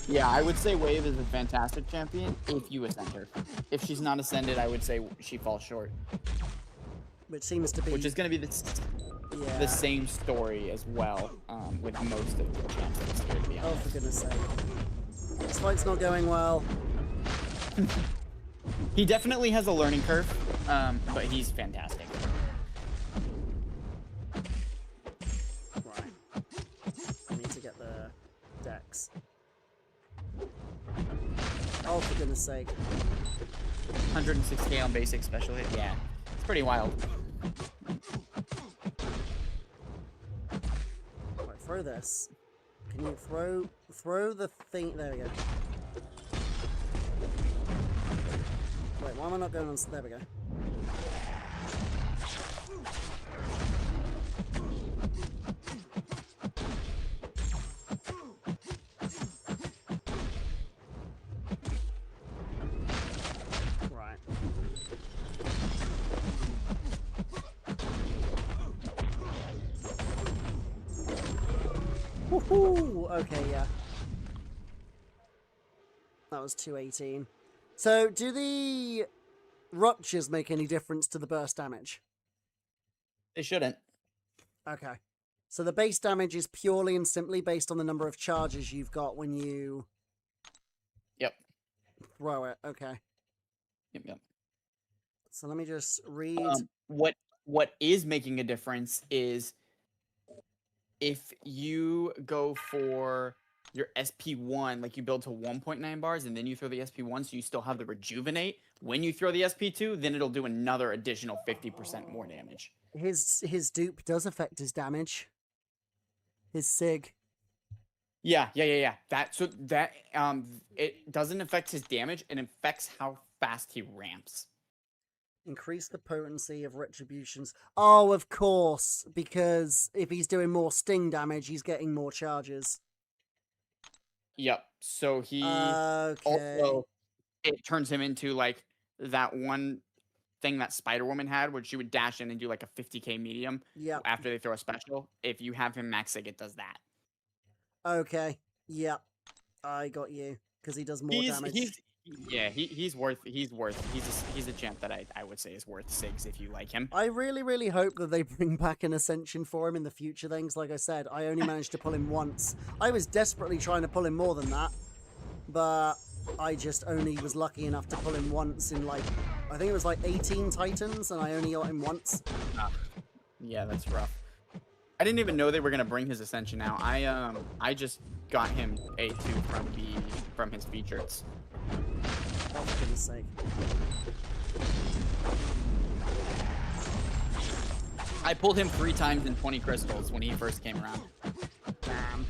Yeah, I would say Wave is a fantastic champion if you ascend her. If she's not ascended, I would say she falls short. which seems to be... Which is going to be the same story as well with most of the champs this year, to be honest. Oh, for goodness sake. This fight's not going well. He definitely has a learning curve, but he's fantastic. Right. I need to get the decks. Oh, for goodness sake. 106k on basic special hit. Yeah, it's pretty wild. Right, throw this. Can you throw the thing? There we go. Wait, why am I not going on? There we go. Right. Woohoo! Okay, yeah. That was 218. So, do the ruptures make any difference to the burst damage? They shouldn't. Okay. So the base damage is purely and simply based on the number of charges you've got when you... Yep. Throw it. Okay. Yep. So let me just read... What is making a difference is if you go for your SP1, like you build to 1.9 bars, and then you throw the SP1, so you still have the rejuvenate. When you throw the SP2, then it'll do another additional 50% more damage. His dupe does affect his damage. His sig. Yeah. That it doesn't affect his damage, it affects how fast he ramps. Increase the potency of retributions. Oh, of course, because if he's doing more sting damage, he's getting more charges. Yep. So he also, it turns him into like that one thing that Spider-Woman had, where she would dash in and do like a 50k medium after they throw a special. If you have him max sig, it does that. Okay. Yep. I got you. Because he does more damage. He's a champ that I would say is worth SIGs if you like him. I really, really hope that they bring back an Ascension for him in the future then, 'cause like I said, I only managed to pull him once. I was desperately trying to pull him more than that, but I just only was lucky enough to pull him once in like, I think it was like 18 Titans, and I only got him once. Yeah, that's rough. I didn't even know they were gonna bring his Ascension out. I just got him A2 from his features. Oh, for goodness sake. I pulled him 3 times in 20 crystals when he first came around. Damn.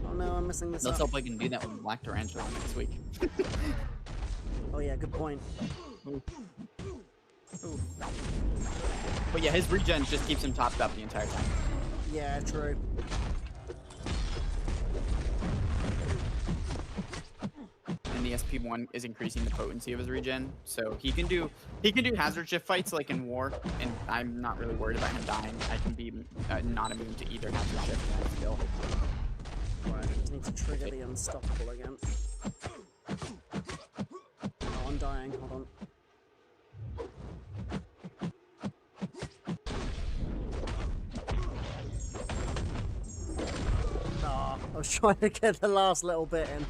Oh no, I'm missing this. Let's hope I can do that with Black Tarantula next week. Oh yeah, good point. Ooh. But yeah, his regen just keeps him topped up the entire time. Yeah, true. And the SP1 is increasing the potency of his regen, so he can do hazard shift fights like in war, and I'm not really worried about him dying. I can be not immune to either hazard shift and still. Right, I just need to trigger the unstoppable again. Oh, I'm dying. Hold on. I was trying to get the last little bit in.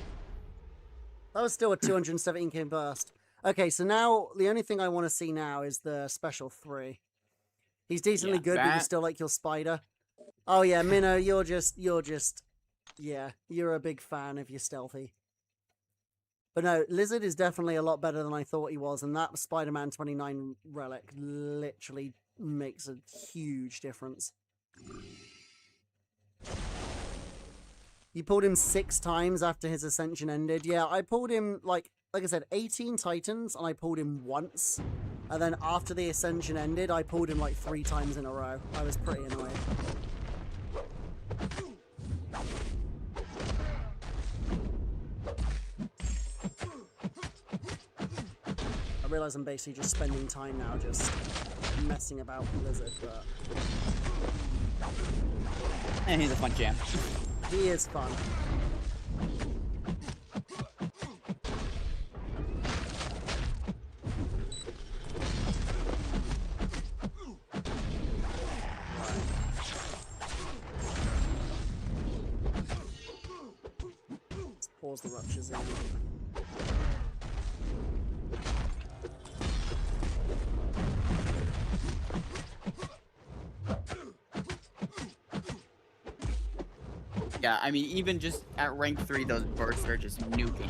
That was still a 217k burst. Okay, so now the only thing I want to see now is the special 3. He's decently good, but you still like your spider. Oh yeah, Minnow, you're just, yeah, you're a big fan of your stealthy. But no, Lizard is definitely a lot better than I thought he was, and that Spider-Man 29 relic literally makes a huge difference. You pulled him 6 times after his ascension ended. Yeah, I pulled him, like I said, 18 Titans, and I pulled him once. And then after the ascension ended, I pulled him like 3 times in a row. I was pretty annoyed. I realize I'm basically just spending time now just messing about with Lizard, but... And he's a fun champ. He is fun. Pause the ruptures in. Yeah, I mean, even just at rank 3, those bursts are just nuking.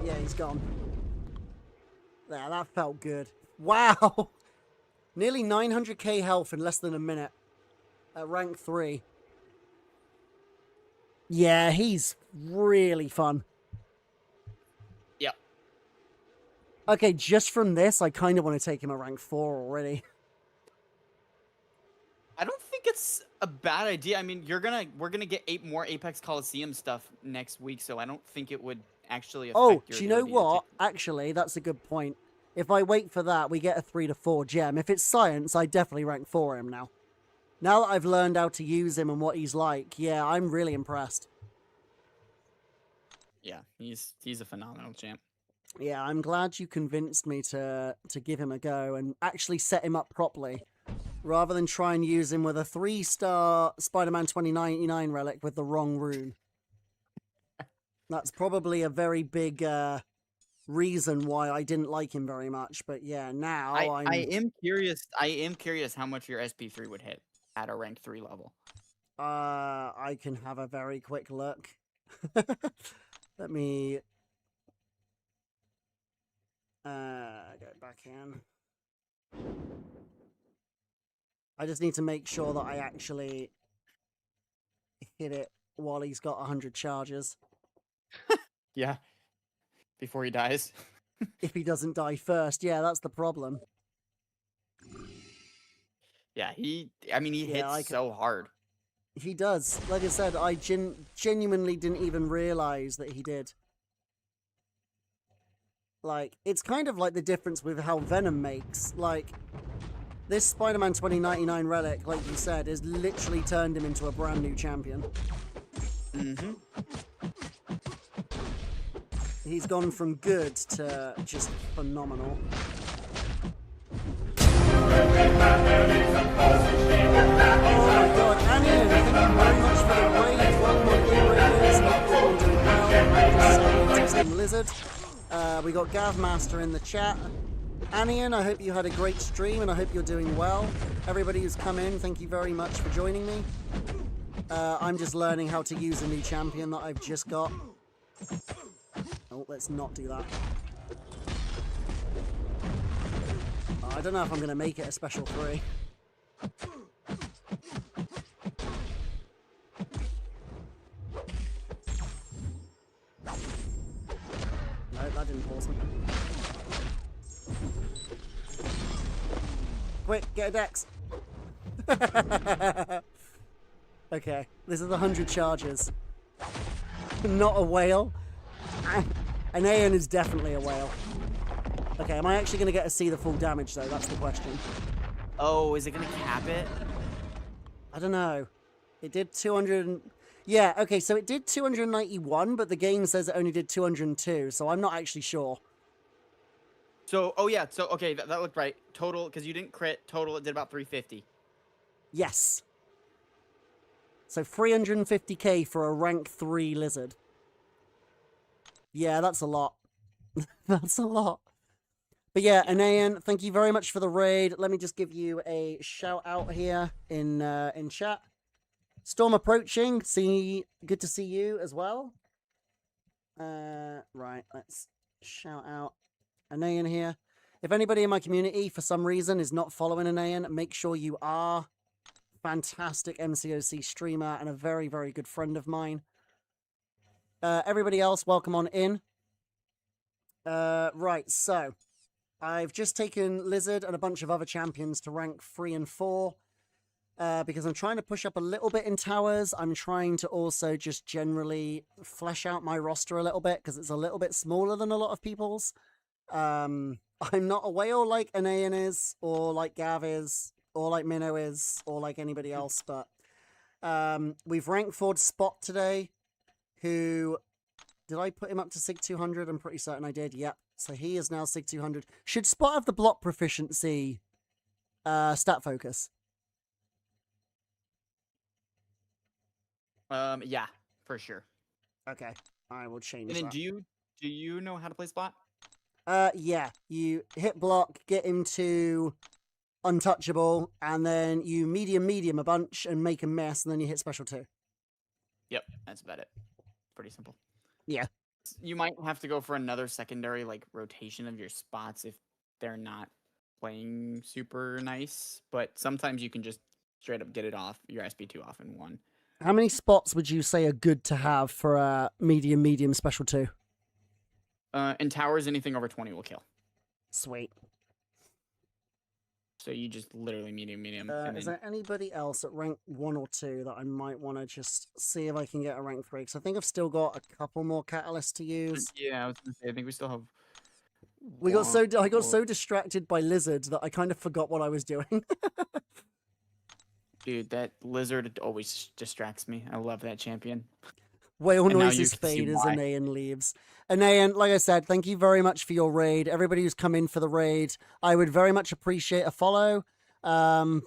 Yeah, he's gone. Yeah, that felt good. Wow! Nearly 900k health in less than a minute. At rank 3. Yeah, he's really fun. Yep. Okay, just from this, I kind of want to take him at rank 4 already. I don't think it's a bad idea. I mean, we're gonna get 8 more Apex Coliseum stuff next week, so I don't think it would actually affect Oh, your do you know ability to what? take... Actually, that's a good point. If I wait for that, we get a 3 to 4 gem. If it's science, I definitely rank 4 him now. Now that I've learned how to use him and what he's like, yeah, I'm really impressed. Yeah, he's a phenomenal champ. Yeah, I'm glad you convinced me to give him a go and actually set him up properly, rather than try and use him with a 3-star Spider-Man 2099 relic with the wrong rune. That's probably a very big reason why I didn't like him very much. But yeah, now I am curious. I am curious how much your SP3 would hit at a rank 3 level. I can have a very quick look. Let me go back in. I just need to make sure that I actually hit it while he's got 100 charges. Yeah. Before he dies. If he doesn't die first, yeah, that's the problem. Yeah, I mean, he hits so hard. He does. Like I said, I genuinely didn't even realize that he did. Like, it's kind of like the difference with how Venom makes. Like, this Spider-Man 2099 relic, like you said, has literally turned him into a brand new champion. Mm-hmm. He's gone from good to just phenomenal. Oh my god, Annie, thank you very much for the raid. Welcome on in, Raiders. Hope you're all doing well. I'm just saying, Lizard. We got Gavmaster in the chat. Anian, I hope you had a great stream and I hope you're doing well. Everybody who's come in, thank you very much for joining me. I'm just learning how to use a new champion that I've just got. Oh, let's not do that. I don't know if I'm going to make it a special 3. No, that didn't pause me. Quick, get a dex. Okay, this is 100 charges. Not a whale. An Aeon is definitely a whale. Okay, am I actually going to get to see the full damage, though? That's the question. Oh, is it going to cap it? I don't know. It did 200... Yeah, okay, so it did 291, but the game says it only did 202, so I'm not actually sure. So, oh yeah, so, okay, that looked right. Total, because you didn't crit, total it did about 350. Yes. So 350k for a rank 3 lizard. Yeah, that's a lot. That's a lot. But yeah, Anayan, thank you very much for the raid. Let me just give you a shout out here in chat. Storm approaching. Good to see you as well. Right, let's shout out Anayan here. If anybody in my community for some reason is not following Anayan, make sure you are. Fantastic MCOC streamer and a very, very good friend of mine. Everybody else, welcome on in. Right, so I've just taken Lizard and a bunch of other champions to rank 3 and 4 because I'm trying to push up a little bit in towers. I'm trying to also just generally flesh out my roster a little bit because it's a little bit smaller than a lot of people's. I'm not a whale like Anayan is, or like Gav is, or like Minnow is, or like anybody else, but we've ranked Ford Spot today, who... Did I put him up to Sig 200? I'm pretty certain I did. Yep. So he is now Sig 200. Should Spot have the block proficiency stat focus? Yeah, for sure. Okay, I will change And then that. do you know how to play spot? Yeah, you hit block, get into untouchable, and then you medium a bunch and make a mess, and then you hit special 2. Yep, that's about it. Pretty simple. Yeah. You might have to go for another secondary like rotation of your spots if they're not playing super nice, but sometimes you can just straight up get it off your SP2 off in one. How many spots would you say are good to have for a medium special 2? In towers, anything over 20 will kill. Sweet. So you just literally medium. And Is then... there anybody else at rank 1 or 2 that I might want to just see if I can get a rank 3? Because I think I've still got a couple more catalysts to use. Yeah, I was gonna say, I think we still have. I got so distracted by lizards that I kind of forgot what I was doing. Dude, that lizard always distracts me. I love that champion. Whale And now noises you can see fade as why. Anayan leaves. Anayan, like I said, thank you very much for your raid. Everybody who's come in for the raid, I would very much appreciate a follow. And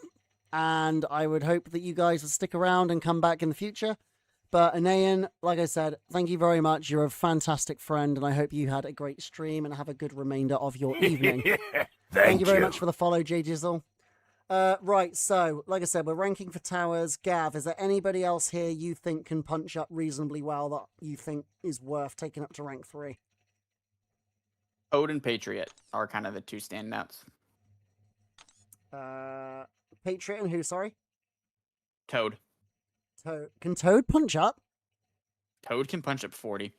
I would hope that you guys would stick around and come back in the future. But Anayan, like I said, thank you very much. You're a fantastic friend, and I hope you had a great stream and have a good remainder of your evening. Thank you very much for the follow, J Jizzle. Right, so, like I said, we're ranking for towers. Gav, is there anybody else here you think can punch up reasonably well that you think is worth taking up to rank 3? Toad and Patriot are kind of the two standouts. Patriot and who, sorry? Toad. Toad. Can Toad punch up? Toad can punch up 40.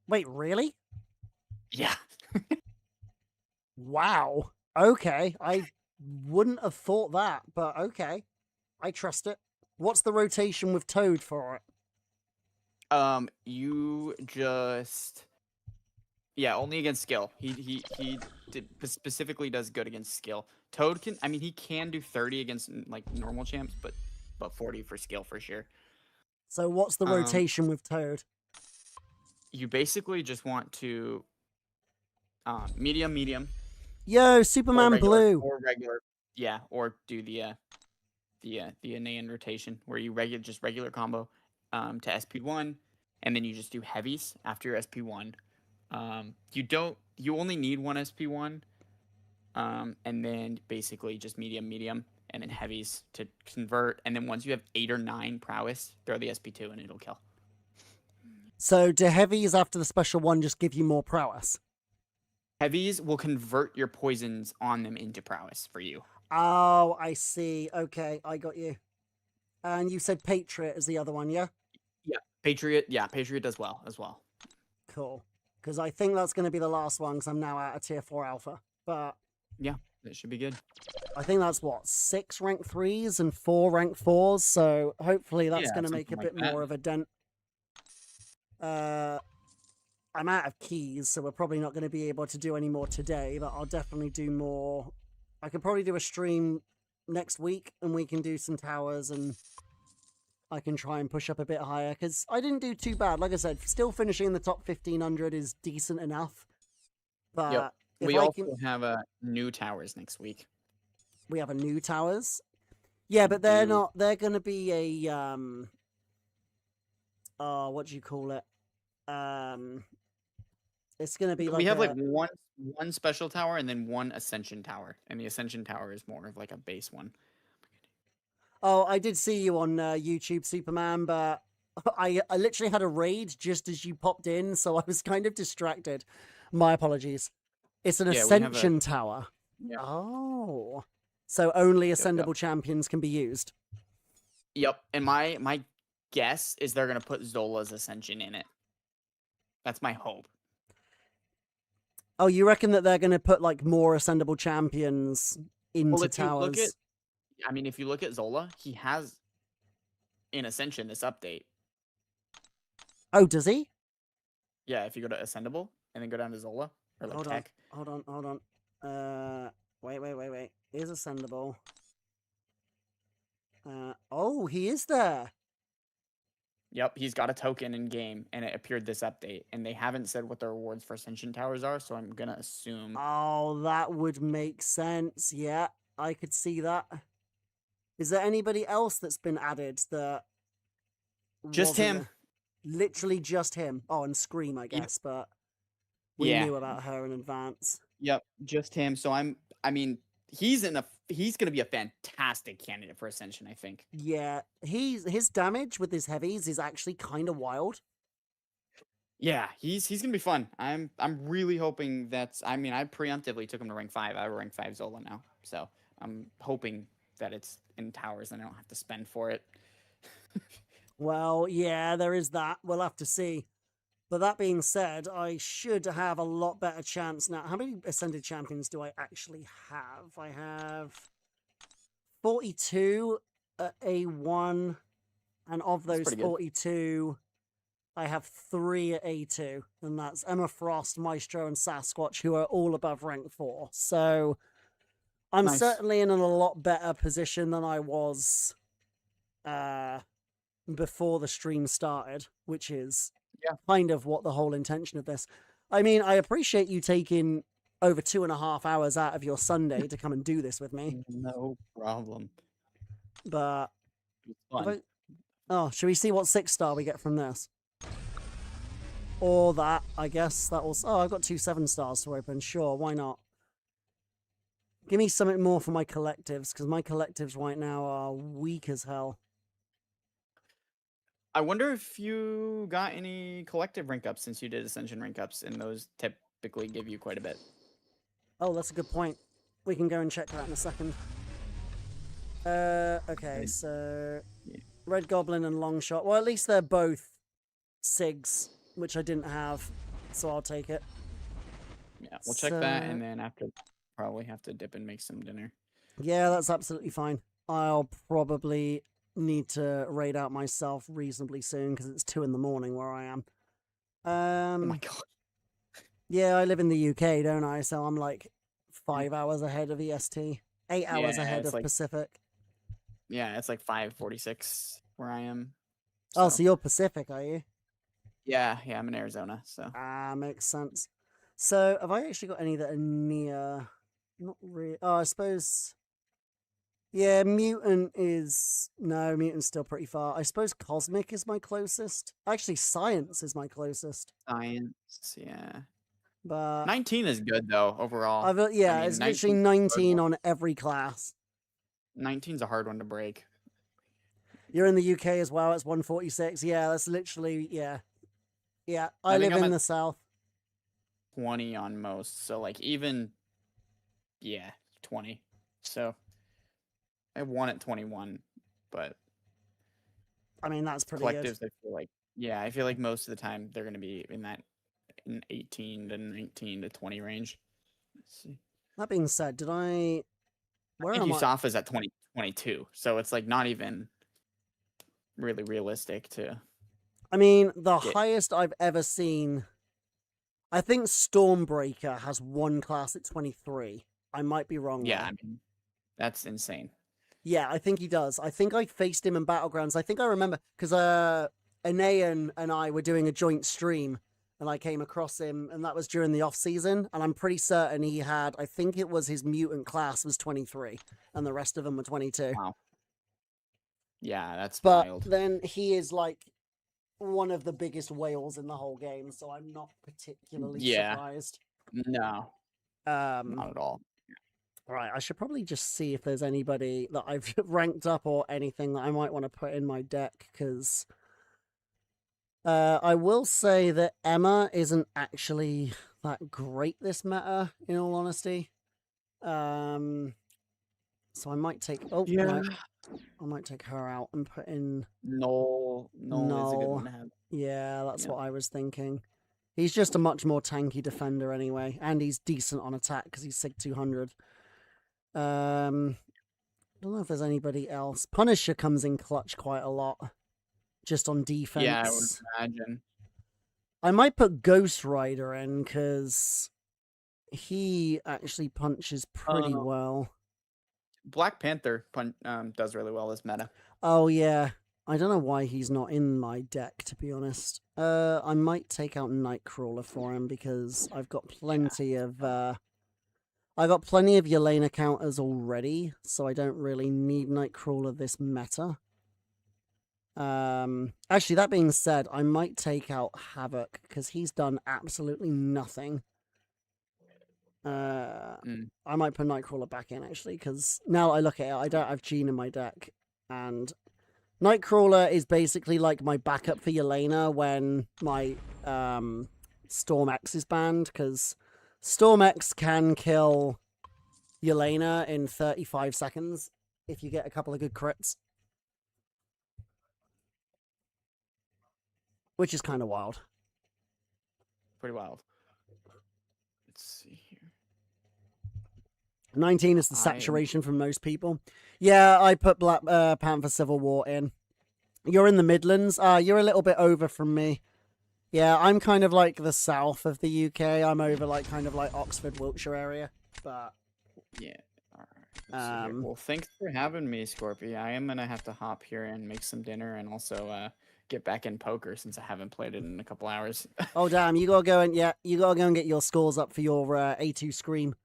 Wait, really? Yeah. Wow. Okay, I wouldn't have thought that, but okay. I trust it. What's the rotation with Toad for it? You just... Yeah, only against skill. He specifically does good against skill. Toad can... I mean, he can do 30 against, like, normal champs, but 40 for skill for sure. So what's the rotation with Toad? You basically just want to... medium. Yo, Superman Blue. Or regular. Yeah, or do the Anayan rotation, where you just regular combo to SP1, and then you just do heavies after your SP1. You only need one SP1, and then basically just medium, and then heavies to convert, and then once you have 8 or 9 prowess, throw the SP2 and it'll kill. So do heavies after the special one just give you more prowess? Heavies will convert your poisons on them into prowess for you. Oh, I see. Okay, I got you. And you said Patriot is the other one, yeah? Yeah, Patriot does well as well. Cool. Because I think that's going to be the last one, because I'm now out of tier 4 alpha. But yeah, that should be good. I think that's what, 6 rank 3s and 4 rank 4s. So hopefully that's going to make a bit more of a dent. I'm out of keys, so we're probably not going to be able to do any more today, but I'll definitely do more. I could probably do a stream next week, and we can do some towers, and I can try and push up a bit higher, because I didn't do too bad. Like I said, still finishing in the top 1500 is decent enough. But yep. if we I also have new towers next week. We have a new towers? Yeah, but they're not... They're going to be a... what do you call it? It's going to be like we have like one special tower and then one ascension tower, and the ascension tower is more of like a base one. Oh, I did see you on YouTube, Superman, but I literally had a raid just as you popped in, so I was kind of distracted. My apologies. It's an ascension tower. Yeah. Oh, so only ascendable champions can be used. Yep, and my guess is they're gonna put Zola's ascension in it. That's my hope. Oh, you reckon that they're going to put like more ascendable champions into towers? If you look at Zola, he has in Ascension this update. Oh, does he? Yeah, if you go to Ascendable and then go down to Zola or like Tech. Hold on. Wait. Is Ascendable? Oh, he is there. Yep, he's got a token in game, and it appeared this update. And they haven't said what the rewards for Ascension Towers are, so I'm gonna assume. Oh, that would make sense. Yeah, I could see that. Is there anybody else that's been added that? Just him. Literally just him. Oh, and Scream, I guess, but we Yeah. knew about her in advance. Yep. Just him. So I mean, he's gonna be a fantastic candidate for Ascension, I think. Yeah, his damage with his heavies is actually kind of wild. Yeah, he's gonna be fun. I'm really hoping that's. I mean, I preemptively took him to rank 5. I have a rank 5 Zola now, so I'm hoping that it's in towers and I don't have to spend for it. Well, yeah, there is that. We'll have to see. But that being said, I should have a lot better chance now. How many Ascended Champions do I actually have? I have 42 at A1, and of That's those pretty good. 42, I have 3 at A2, and that's Emma Frost, Maestro, and Sasquatch, who are all above rank 4. So I'm Nice. certainly in a lot better position than I was before the stream started, which is kind of what the whole intention of this. I mean, I appreciate you taking over 2.5 hours out of your Sunday to come and do this with me. No problem. But It's fun. oh, should we see what 6-star we get from this? Or that, I guess. That was. Oh, I've got 2 7-stars to open. Sure, why not? Give me something more for my collectives, because my collectives right now are weak as hell. I wonder if you got any collective rank ups since you did Ascension rank ups, and those typically give you quite a bit. Oh, that's a good point. We can go and check that in a second. Okay, so Red Goblin and Longshot. Well, at least they're both SIGs, which I didn't have, so I'll take it. Yeah, we'll check that, and then after, probably have to dip and make some dinner. Yeah, that's absolutely fine. I'll probably need to raid out myself reasonably soon because it's 2 in the morning where I am. Oh my god. Yeah, I live in the UK, don't I? So I'm like 5 hours ahead of EST, 8 hours ahead of Pacific. Yeah, it's like 5:46 where I am. So. Oh, so you're Pacific, are you? Yeah, I'm in Arizona, so. Makes sense. So have I actually got any that are near? Not really. Oh, I suppose. Yeah, Mutant is... No, Mutant's still pretty far. I suppose Cosmic is my closest. Actually, Science is my closest. Science, yeah. But 19 is good, though, overall. Yeah, I mean, it's literally 19 on every class. 19's a hard one to break. You're in the UK as well. It's 146. Yeah, that's literally... Yeah. Yeah, I live in the south. 20 on most. So, like, even... Yeah, 20. So... I have 1 at 21, but I mean, that's pretty collectives, good. I feel like most of the time they're going to be in that 18 to 19 to 20 range. Let's see. That being said, did I... Where am I? Yusafa's at 22, so it's like not even really realistic to... I mean, the highest I've ever seen... I think Stormbreaker has 1 class at 23. I might be wrong. Yeah, I mean, that's insane. Yeah, I think he does. I think I faced him in Battlegrounds. I think I remember because Anayan and I were doing a joint stream and I came across him, and that was during the off season, and I'm pretty certain he had, I think it was his mutant class was 23 and the rest of them were 22. Wow. Yeah, that's wild. But then he is like one of the biggest whales in the whole game, so I'm not particularly surprised. No. Not at all. Right, I should probably just see if there's anybody that I've ranked up or anything that I might want to put in my deck, because I will say that Emma isn't actually that great this meta, in all honesty. So I might take... Oh, yeah. No, I might take her out and put in... Null is a good one to have. Yeah, that's what I was thinking. He's just a much more tanky defender anyway, and he's decent on attack because he's SIG 200. I don't know if there's anybody else. Punisher comes in clutch quite a lot, just on defense. Yeah, I would imagine. I might put Ghost Rider in because he actually punches pretty well. Black Panther does really well this meta. Oh yeah, I don't know why he's not in my deck, to be honest. I might take out Nightcrawler for him because I've got plenty of Yelena counters already, so I don't really need Nightcrawler this meta. Actually, that being said, I might take out Havoc because he's done absolutely nothing. I might put Nightcrawler back in actually because now I look at it, I don't have Gene in my deck, and Nightcrawler is basically like my backup for Yelena when my Storm X is banned, because Storm X can kill Yelena in 35 seconds if you get a couple of good crits. Which is kind of wild. Pretty wild. Let's see here. 19 is the saturation for most people. Yeah, I put Black Panther Civil War in. You're in the Midlands. You're a little bit over from me. Yeah, I'm kind of like the south of the UK. I'm over like kind of like Oxford, Wiltshire area. But yeah. All right. Well, thanks for having me, Scorpy. I am gonna have to hop here and make some dinner, and also get back in poker since I haven't played it in a couple hours. Oh damn, you gotta go and get your scores up for your A2 Scream.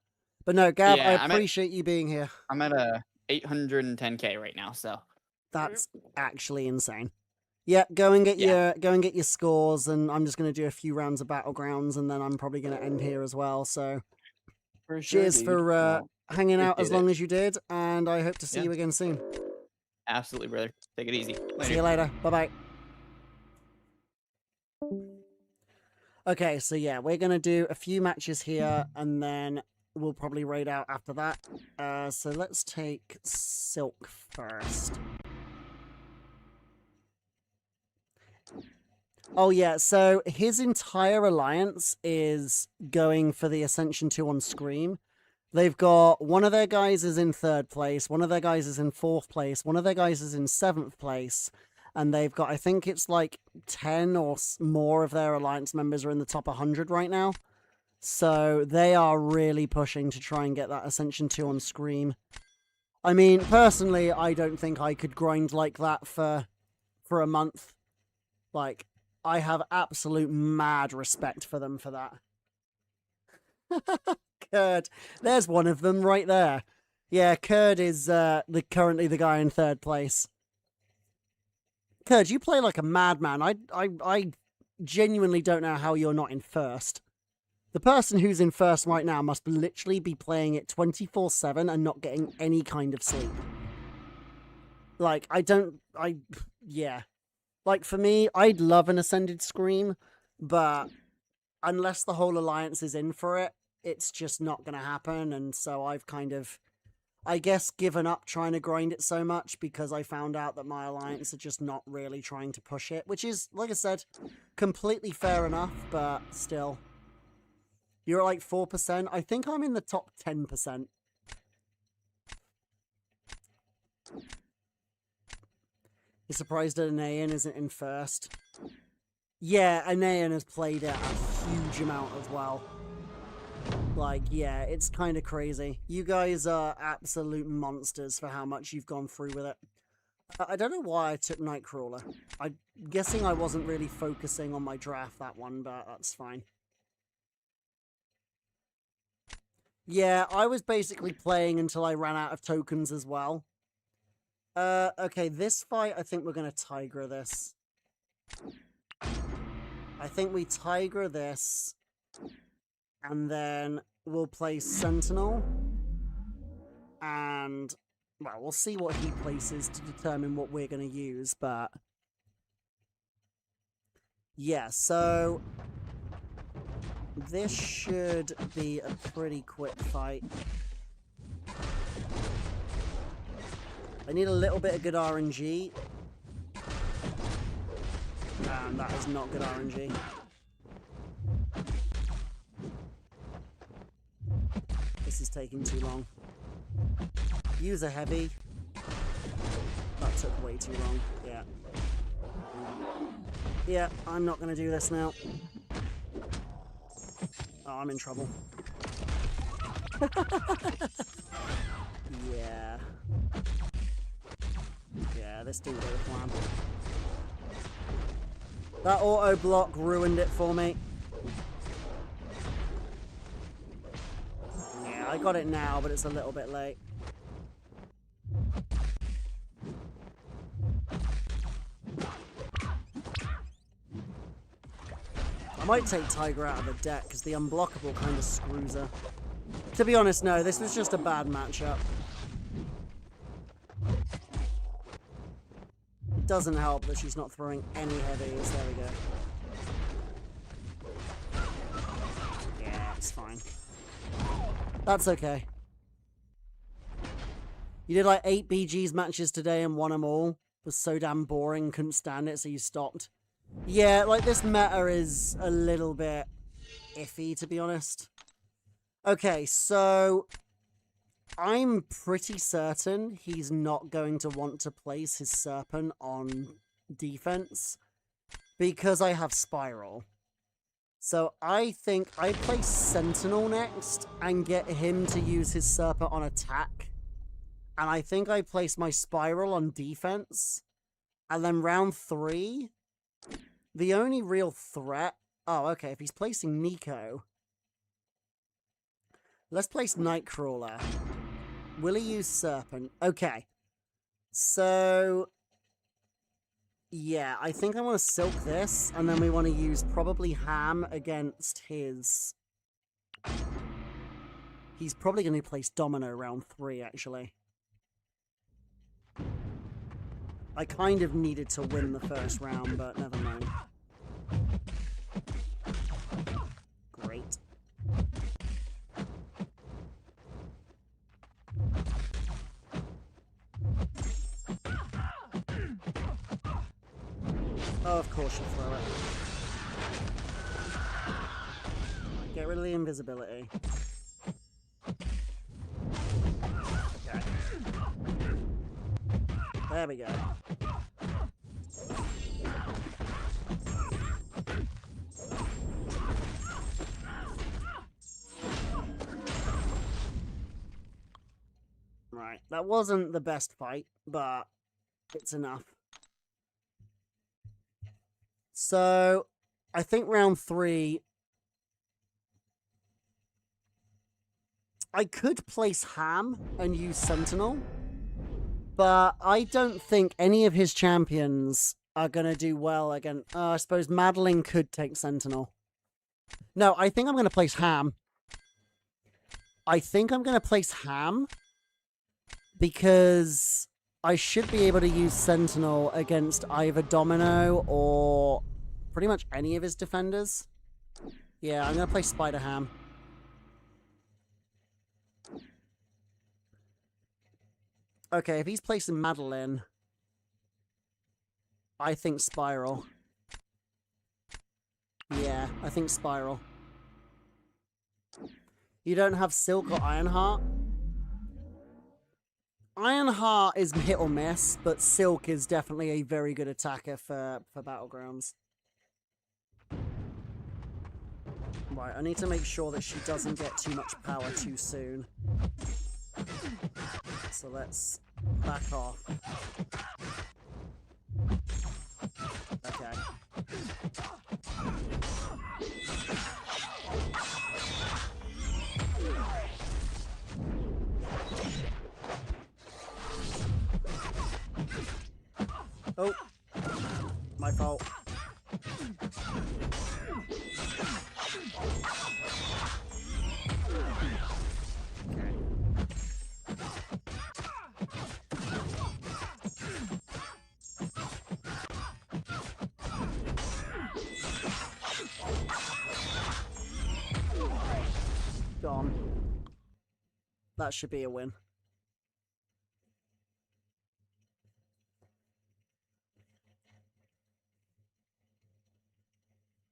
But no, Gab, I appreciate you being here. I'm at a 810k right now, so that's actually insane. Yeah, go and get your scores, and I'm just gonna do a few rounds of Battlegrounds, and then I'm probably gonna end here as well. So, for sure, cheers for hanging out as long as you did, and I hope to see you again soon. Absolutely, brother. Take it easy. Later. See you later. Bye bye. Okay, so yeah, we're gonna do a few matches here, and then we'll probably raid out after that. So let's take Silk first. Oh yeah, so his entire alliance is going for the Ascension 2 on Scream. They've got one of their guys is in 3rd place, one of their guys is in 4th place, one of their guys is in 7th place, and they've got, I think it's like 10 or more of their alliance members are in the top 100 right now. So they are really pushing to try and get that Ascension 2 on Scream. I mean, personally, I don't think I could grind like that for a month. Like, I have absolute mad respect for them for that. Kurd. There's one of them right there. Yeah, Kurd is currently the guy in 3rd place. Kurd, you play like a madman. I genuinely don't know how you're not in 1st. The person who's in 1st right now must literally be playing it 24/7 and not getting any kind of sleep. Like, yeah. Like, for me, I'd love an Ascended Scream, but unless the whole alliance is in for it, it's just not going to happen. And so I've kind of, I guess, given up trying to grind it so much because I found out that my alliance are just not really trying to push it, which is, like I said, completely fair enough, but still. You're at like 4%. I think I'm in the top 10%. You're surprised that Anayan isn't in 1st? Yeah, Anayan has played it a huge amount as well. Like, yeah, it's kind of crazy. You guys are absolute monsters for how much you've gone through with it. I don't know why I took Nightcrawler. I'm guessing I wasn't really focusing on my draft that one, but that's fine. Yeah, I was basically playing until I ran out of tokens as well. Okay, this fight, I think we're going to Tiger this. I think we Tiger this. And then we'll play Sentinel. And, well, we'll see what he places to determine what we're going to use, but... yeah, so... this should be a pretty quick fight. I need a little bit of good RNG. And that is not good RNG. This is taking too long. Use a heavy. That took way too long. Yeah. Yeah, I'm not going to do this now. Oh, I'm in trouble. Yeah. Yeah, this didn't go to plan. That auto block ruined it for me. Yeah, I got it now, but it's a little bit late. Might take Tiger out of the deck, because the unblockable kind of screws her. To be honest, no, this was just a bad matchup. It doesn't help that she's not throwing any heavies. There we go. Yeah, it's fine. That's okay. You did like 8 BG's matches today and won them all. It was so damn boring, couldn't stand it, so you stopped. Yeah, like this meta is a little bit iffy, to be honest. Okay, so I'm pretty certain he's not going to want to place his Serpent on defense because I have Spiral. So I think I place Sentinel next and get him to use his Serpent on attack. And I think I place my Spiral on defense. And then round 3, the only real threat... Oh, okay, if he's placing Nico... Let's place Nightcrawler. Will he use Serpent? Okay. So... yeah, I think I want to Silk this, and then we want to use probably Ham against his... He's probably going to place Domino round 3, actually. I kind of needed to win the first round, but never mind. Great. Oh, of course you throw it. Get rid of the invisibility. Okay. There we go. Right, that wasn't the best fight, but it's enough. So, I think round 3, I could place Ham and use Sentinel, but I don't think any of his champions are going to do well against... I suppose Madeline could take Sentinel. No, I think I'm going to place Ham. I think I'm going to place Ham because I should be able to use Sentinel against either Domino or pretty much any of his defenders. Yeah, I'm going to play Spider Ham. Okay, if he's placing Madeline, I think Spiral. Yeah, I think Spiral. You don't have Silk or Ironheart? Ironheart is hit or miss, but Silk is definitely a very good attacker for Battlegrounds. Right, I need to make sure that she doesn't get too much power too soon. So let's back off. Okay. Oh, my fault. Gone. That should be a win.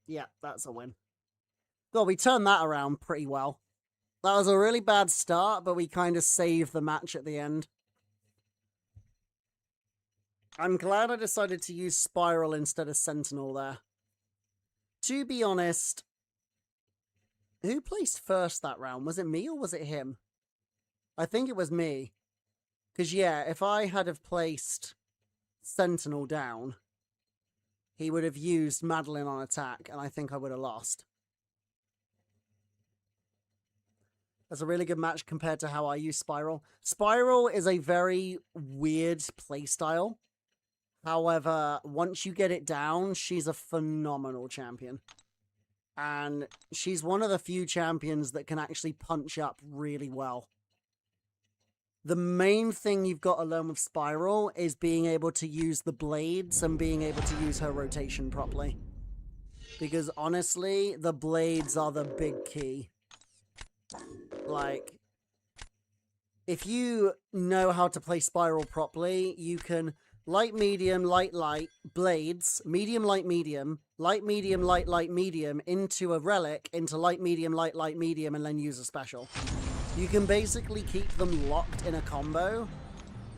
Yeah, that's a win. God, we turned that around pretty well. That was a really bad start, but we kind of saved the match at the end. I'm glad I decided to use Spiral instead of Sentinel there. To be honest, who placed first that round? Was it me or was it him? I think it was me. Because, yeah, if I had have placed Sentinel down, he would have used Madeline on attack, and I think I would have lost. That's a really good match compared to how I use Spiral. Spiral is a very weird playstyle. However, once you get it down, she's a phenomenal champion. And she's one of the few champions that can actually punch up really well. The main thing you've got to learn with Spiral is being able to use the blades and being able to use her rotation properly. Because honestly, the blades are the big key. Like, if you know how to play Spiral properly, you can light, medium, light, light, blades, medium, light, medium, light, medium, light, light, medium, into a relic, into light, medium, light, light, medium, and then use a special. You can basically keep them locked in a combo,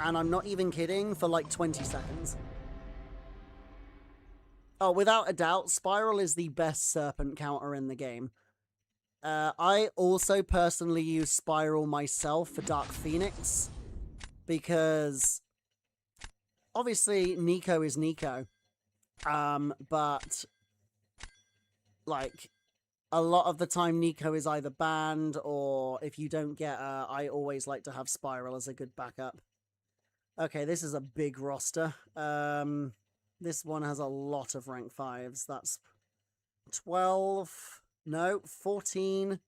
and I'm not even kidding, for like 20 seconds. Oh, without a doubt, Spiral is the best Serpent counter in the game. I also personally use Spiral myself for Dark Phoenix, because obviously Nico is Nico. But like a lot of the time Nico is either banned, or if you don't get her, I always like to have Spiral as a good backup. Okay, this is a big roster. This one has a lot of rank 5s. That's 12, no, 14,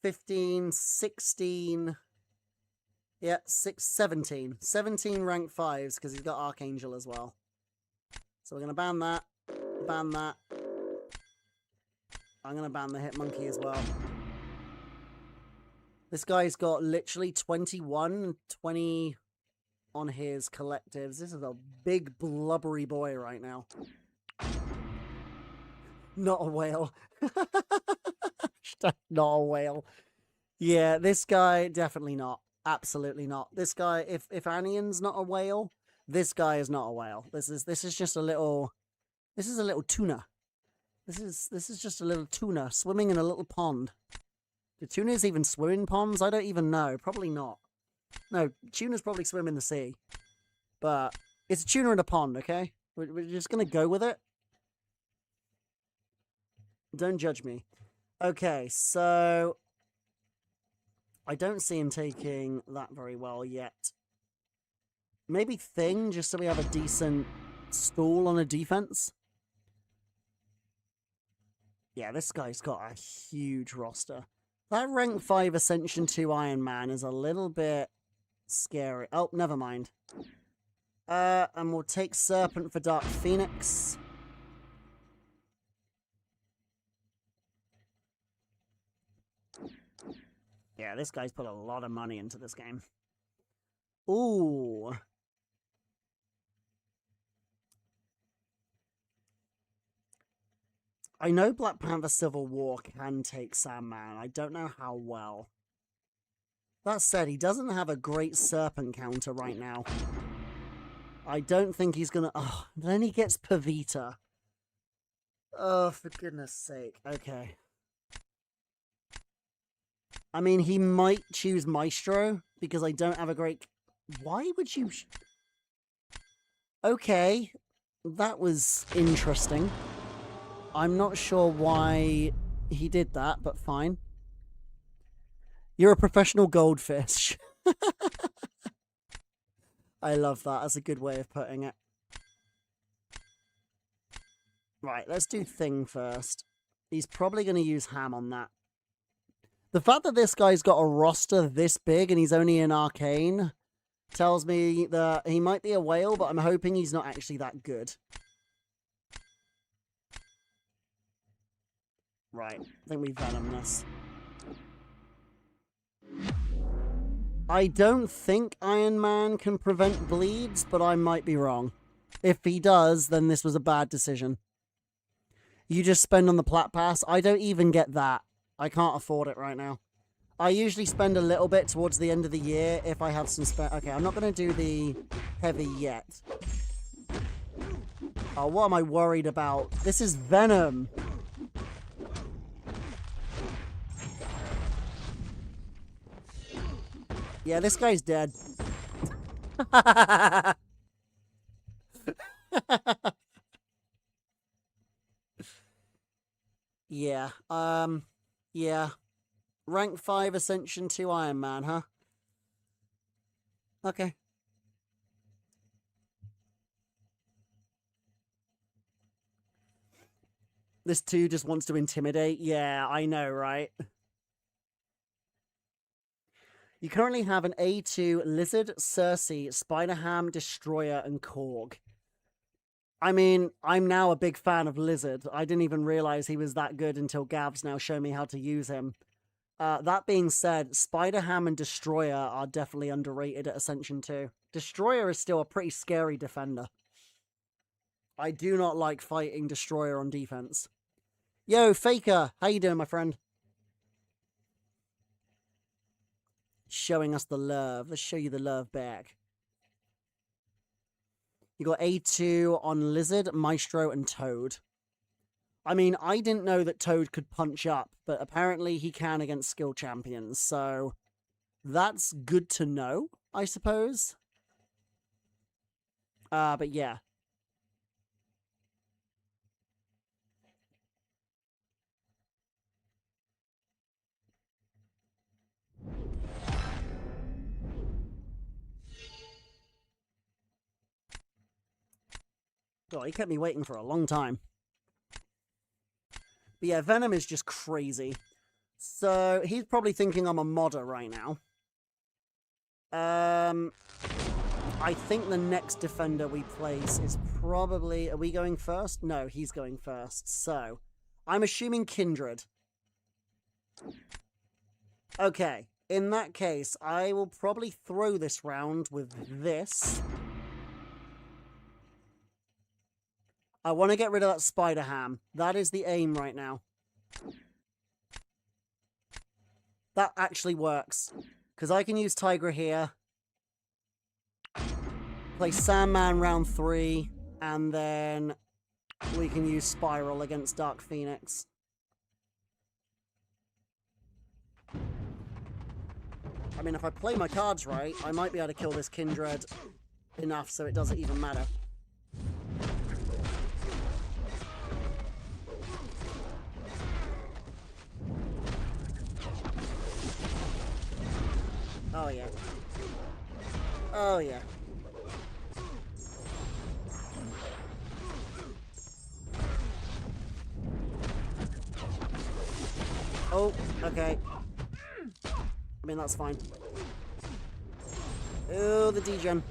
15, 16, yeah, 17. 17 rank 5s, because he's got Archangel as well. So we're going to ban that, ban that. I'm going to ban the Hitmonkey as well. This guy's got literally 21, 20 on his collectives. This is a big blubbery boy right now. Not a whale. Not a whale. Yeah, this guy, definitely not. Absolutely not. This guy, if Anian's not a whale, this guy is not a whale. This is just a little, this is a little tuna. This is just a little tuna swimming in a little pond. Do tunas even swim in ponds? I don't even know. Probably not. No, tunas probably swim in the sea. But it's a tuna in a pond, okay? We're just going to go with it. Don't judge me. Okay, so I don't see him taking that very well yet. Maybe Thing, just so we have a decent stall on a defense. Yeah, this guy's got a huge roster. That rank 5 Ascension 2 Iron Man is a little bit scary. Oh, never mind. And we'll take Serpent for Dark Phoenix. Yeah, this guy's put a lot of money into this game. Ooh. I know Black Panther Civil War can take Sandman. I don't know how well. That said, he doesn't have a great Serpent counter right now. I don't think he's gonna... Oh, then he gets Pavita. Oh, for goodness sake. Okay. I mean, he might choose Maestro, because I don't have a great... Why would you... Okay. That was interesting. I'm not sure why he did that, but fine. You're a professional goldfish. I love that. That's a good way of putting it. Right, let's do Thing first. He's probably going to use Ham on that. The fact that this guy's got a roster this big and he's only in Arcane tells me that he might be a whale, but I'm hoping he's not actually that good. Right, I think we Venom this. I don't think Iron Man can prevent bleeds, but I might be wrong. If he does, then this was a bad decision. You just spend on the Plat Pass. I don't even get that. I can't afford it right now. I usually spend a little bit towards the end of the year if I have some spare. Okay, I'm not going to do the heavy yet. Oh, what am I worried about? This is Venom. Yeah, this guy's dead. Yeah, yeah. Rank 5 Ascension 2 Iron Man, huh? Okay. This 2 just wants to intimidate. Yeah, I know, right? You currently have an A2 Lizard, Cersei, Spider-Ham, Destroyer, and Korg. I mean, I'm now a big fan of Lizard. I didn't even realize he was that good until Gav's now shown me how to use him. That being said, Spider-Ham and Destroyer are definitely underrated at Ascension 2. Destroyer is still a pretty scary defender. I do not like fighting Destroyer on defense. Yo, Faker, how you doing, my friend? Showing us the love. Let's show you the love back. You got A2 on Lizard, Maestro, and Toad. I mean, I didn't know that Toad could punch up, but apparently he can against skill champions, so that's good to know, I suppose. But yeah. Oh, he kept me waiting for a long time. But yeah, Venom is just crazy. So, he's probably thinking I'm a modder right now. I think the next defender we place is probably... Are we going first? No, he's going first. So, I'm assuming Kindred. Okay, in that case, I will probably throw this round with this. I want to get rid of that Spider-Ham. That is the aim right now. That actually works. Because I can use Tigra here. Play Sandman round 3. And then we can use Spiral against Dark Phoenix. I mean, if I play my cards right, I might be able to kill this Kindred enough so it doesn't even matter. Oh, yeah. Oh, yeah. Oh, okay. I mean, that's fine. Oh, the degen.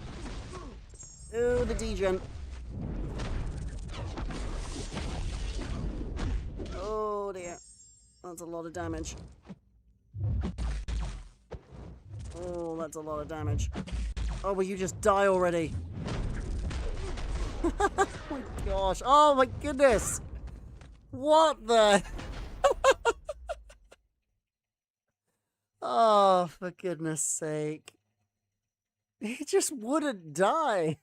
Oh, the degen. Oh, dear. That's a lot of damage. Oh, that's a lot of damage. Oh, will you just die already? Oh my gosh. Oh my goodness. What the? Oh, for goodness sake. He just wouldn't die.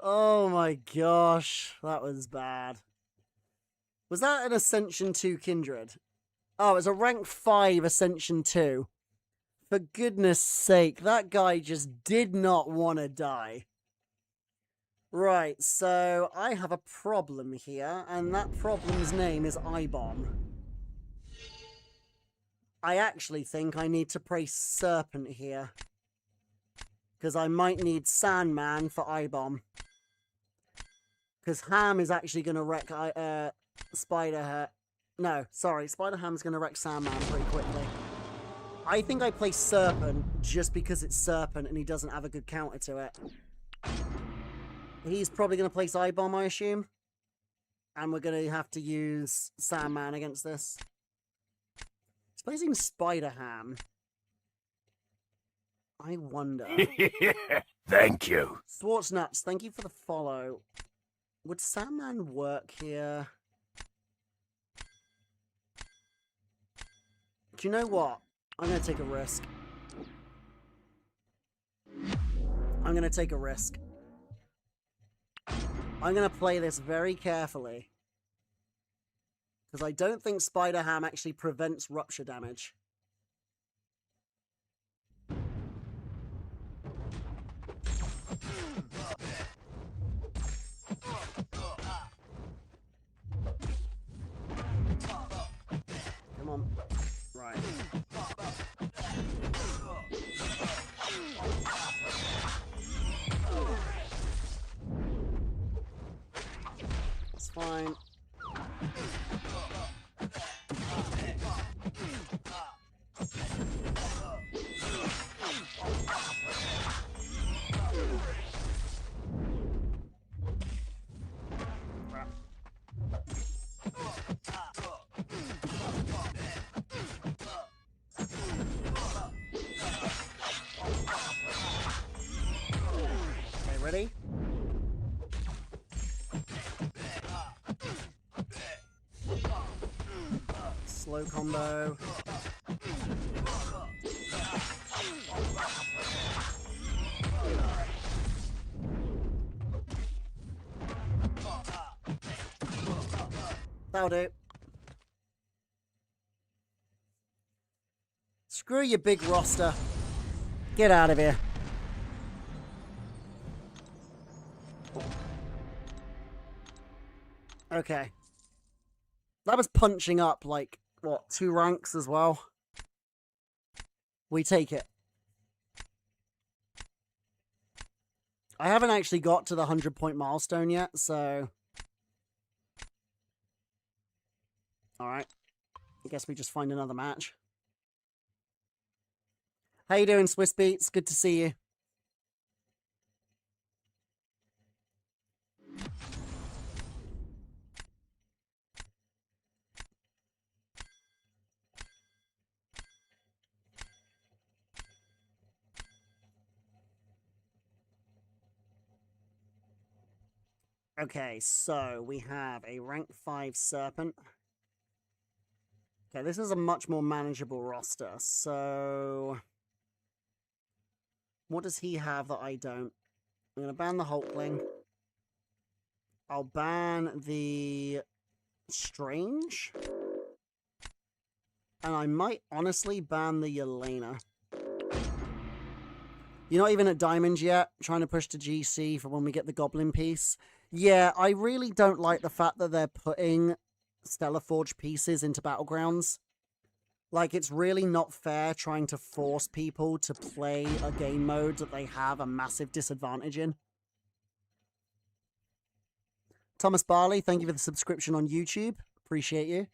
Oh my gosh. That was bad. Was that an Ascension 2 Kindred? Oh, it's a rank 5 Ascension 2. For goodness sake, that guy just did not want to die. Right, so I have a problem here, and that problem's name is I-Bomb. I actually think I need to play Serpent here. Because I might need Sandman for I-Bomb. Because Ham is actually going to wreck Spider-Ham. No, sorry, Spider-Ham's going to wreck Sandman pretty quickly. I think I play Serpent just because it's Serpent and he doesn't have a good counter to it. He's probably going to place I-Bomb, I assume. And we're going to have to use Sandman against this. He's placing Spider-Ham. I wonder. Thank you. Swartznuts, thank you for the follow. Would Sandman work here? Do you know what? I'm going to take a risk. I'm going to take a risk. I'm going to play this very carefully. Because I don't think Spider-Ham actually prevents rupture damage. Come on. Right. fine. Okay, ready? Slow combo. That'll do. Screw your big roster. Get out of here. Okay. That was punching up, like, what, 2 ranks as well? We take it. I haven't actually got to the 100-point milestone yet, so... Alright. I guess we just find another match. How you doing, Swiss Beats? Good to see you. Okay, so we have a rank 5 Serpent. Okay, this is a much more manageable roster, so... What does he have that I don't? I'm going to ban the Hulkling. I'll ban the Strange. And I might honestly ban the Yelena. You're not even at Diamond yet, trying to push to GC for when we get the Goblin piece. Yeah, I really don't like the fact that they're putting Stellar Forge pieces into Battlegrounds. Like, it's really not fair trying to force people to play a game mode that they have a massive disadvantage in. Thomas Barley, thank you for the subscription on YouTube. Appreciate you.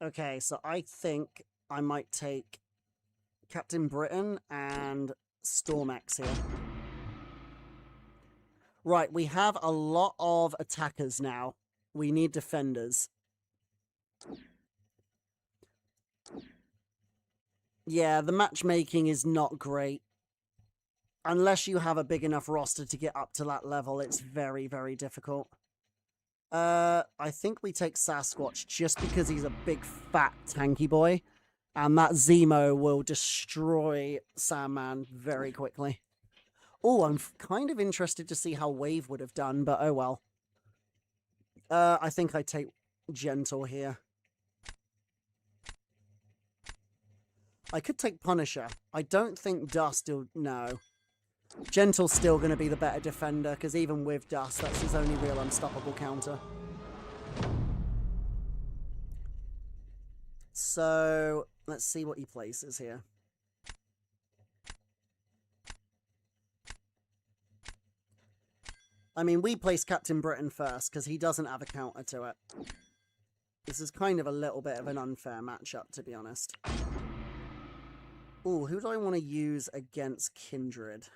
Okay, so I think I might take Captain Britain and Stormax here. Right, we have a lot of attackers now. We need defenders. Yeah, the matchmaking is not great. Unless you have a big enough roster to get up to that level, it's very, very difficult. I think we take Sasquatch just because he's a big, fat, tanky boy. And that Zemo will destroy Sandman very quickly. Oh, I'm kind of interested to see how Wave would have done, but oh well. I think I take Gentle here. I could take Punisher. I don't think Dust will... No. Gentle's still going to be the better defender, because even with Dust, that's his only real unstoppable counter. So, let's see what he places here. I mean, we place Captain Britain first, because he doesn't have a counter to it. This is kind of a little bit of an unfair matchup, to be honest. Ooh, who do I want to use against Kindred?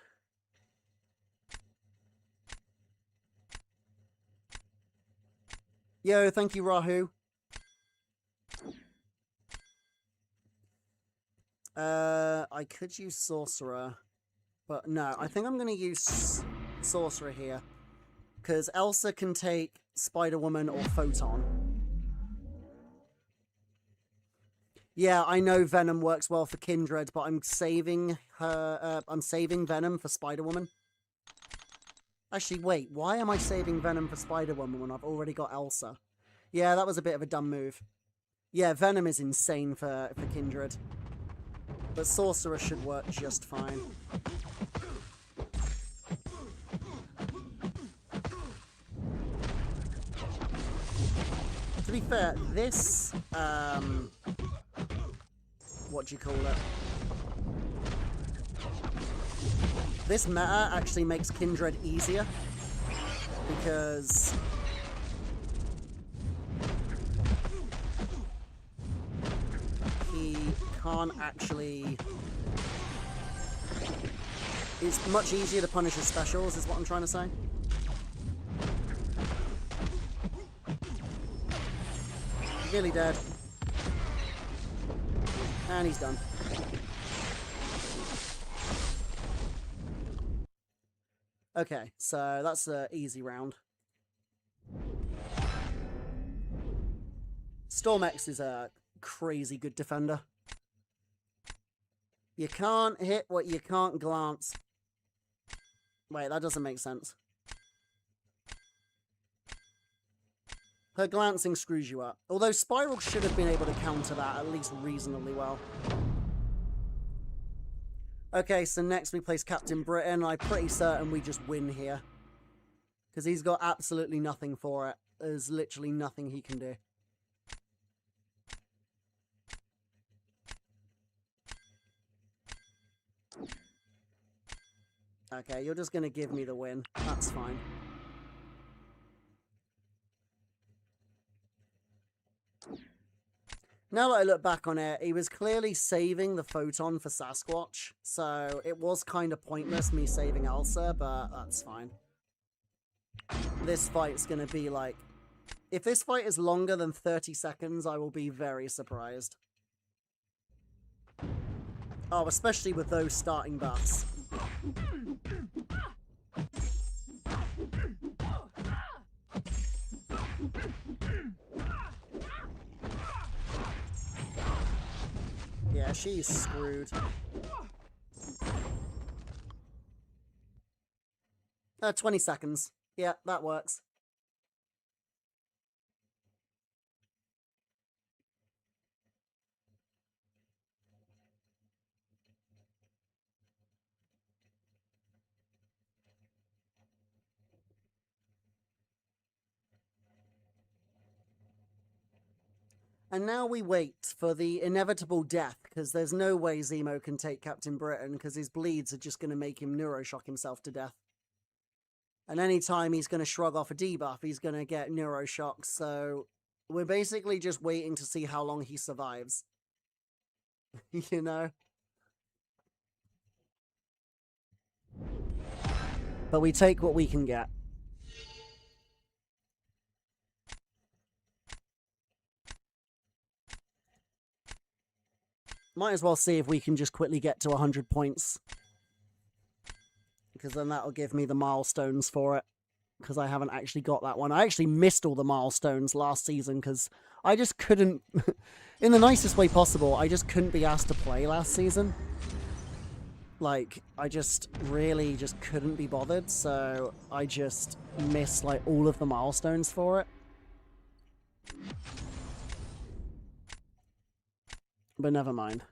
Yo, thank you, Rahu. I could use Sorcerer, but no, I think I'm going to use Sorcerer here, because Elsa can take Spider-Woman or Photon. Yeah, I know Venom works well for Kindred, but I'm saving her. I'm saving Venom for Spider-Woman. Actually, wait, why am I saving Venom for Spider-Woman when I've already got Elsa? Yeah, that was a bit of a dumb move. Yeah, Venom is insane for Kindred. But Sorcerer should work just fine. To be fair, this, what do you call it? This meta actually makes Kindred easier because he can't actually... It's much easier to punish his specials, is what I'm trying to say. He's nearly dead. And he's done. Okay, so that's an easy round. Stormex is a crazy good defender. You can't hit what you can't glance. Wait, that doesn't make sense. Her glancing screws you up. Although Spiral should have been able to counter that at least reasonably well. Okay, so next we place Captain Britain. I'm pretty certain we just win here. Because he's got absolutely nothing for it. There's literally nothing he can do. Okay, you're just going to give me the win. That's fine. Now that I look back on it, he was clearly saving the photon for Sasquatch, so it was kind of pointless me saving Elsa, but that's fine. This fight's gonna be like... If this fight is longer than 30 seconds, I will be very surprised. Oh, especially with those starting buffs. Yeah, she's screwed. 20 seconds. Yeah, that works. And now we wait for the inevitable death, because there's no way Zemo can take Captain Britain, because his bleeds are just going to make him neuroshock himself to death. And anytime he's going to shrug off a debuff, he's going to get neuroshock, so we're basically just waiting to see how long he survives. You know? But we take what we can get. Might as well see if we can just quickly get to 100 points. Because then that'll give me the milestones for it. Because I haven't actually got that one. I actually missed all the milestones last season because I just couldn't... in the nicest way possible, I just couldn't be asked to play last season. Like, I just really just couldn't be bothered. So I just missed like all of the milestones for it. But never mind.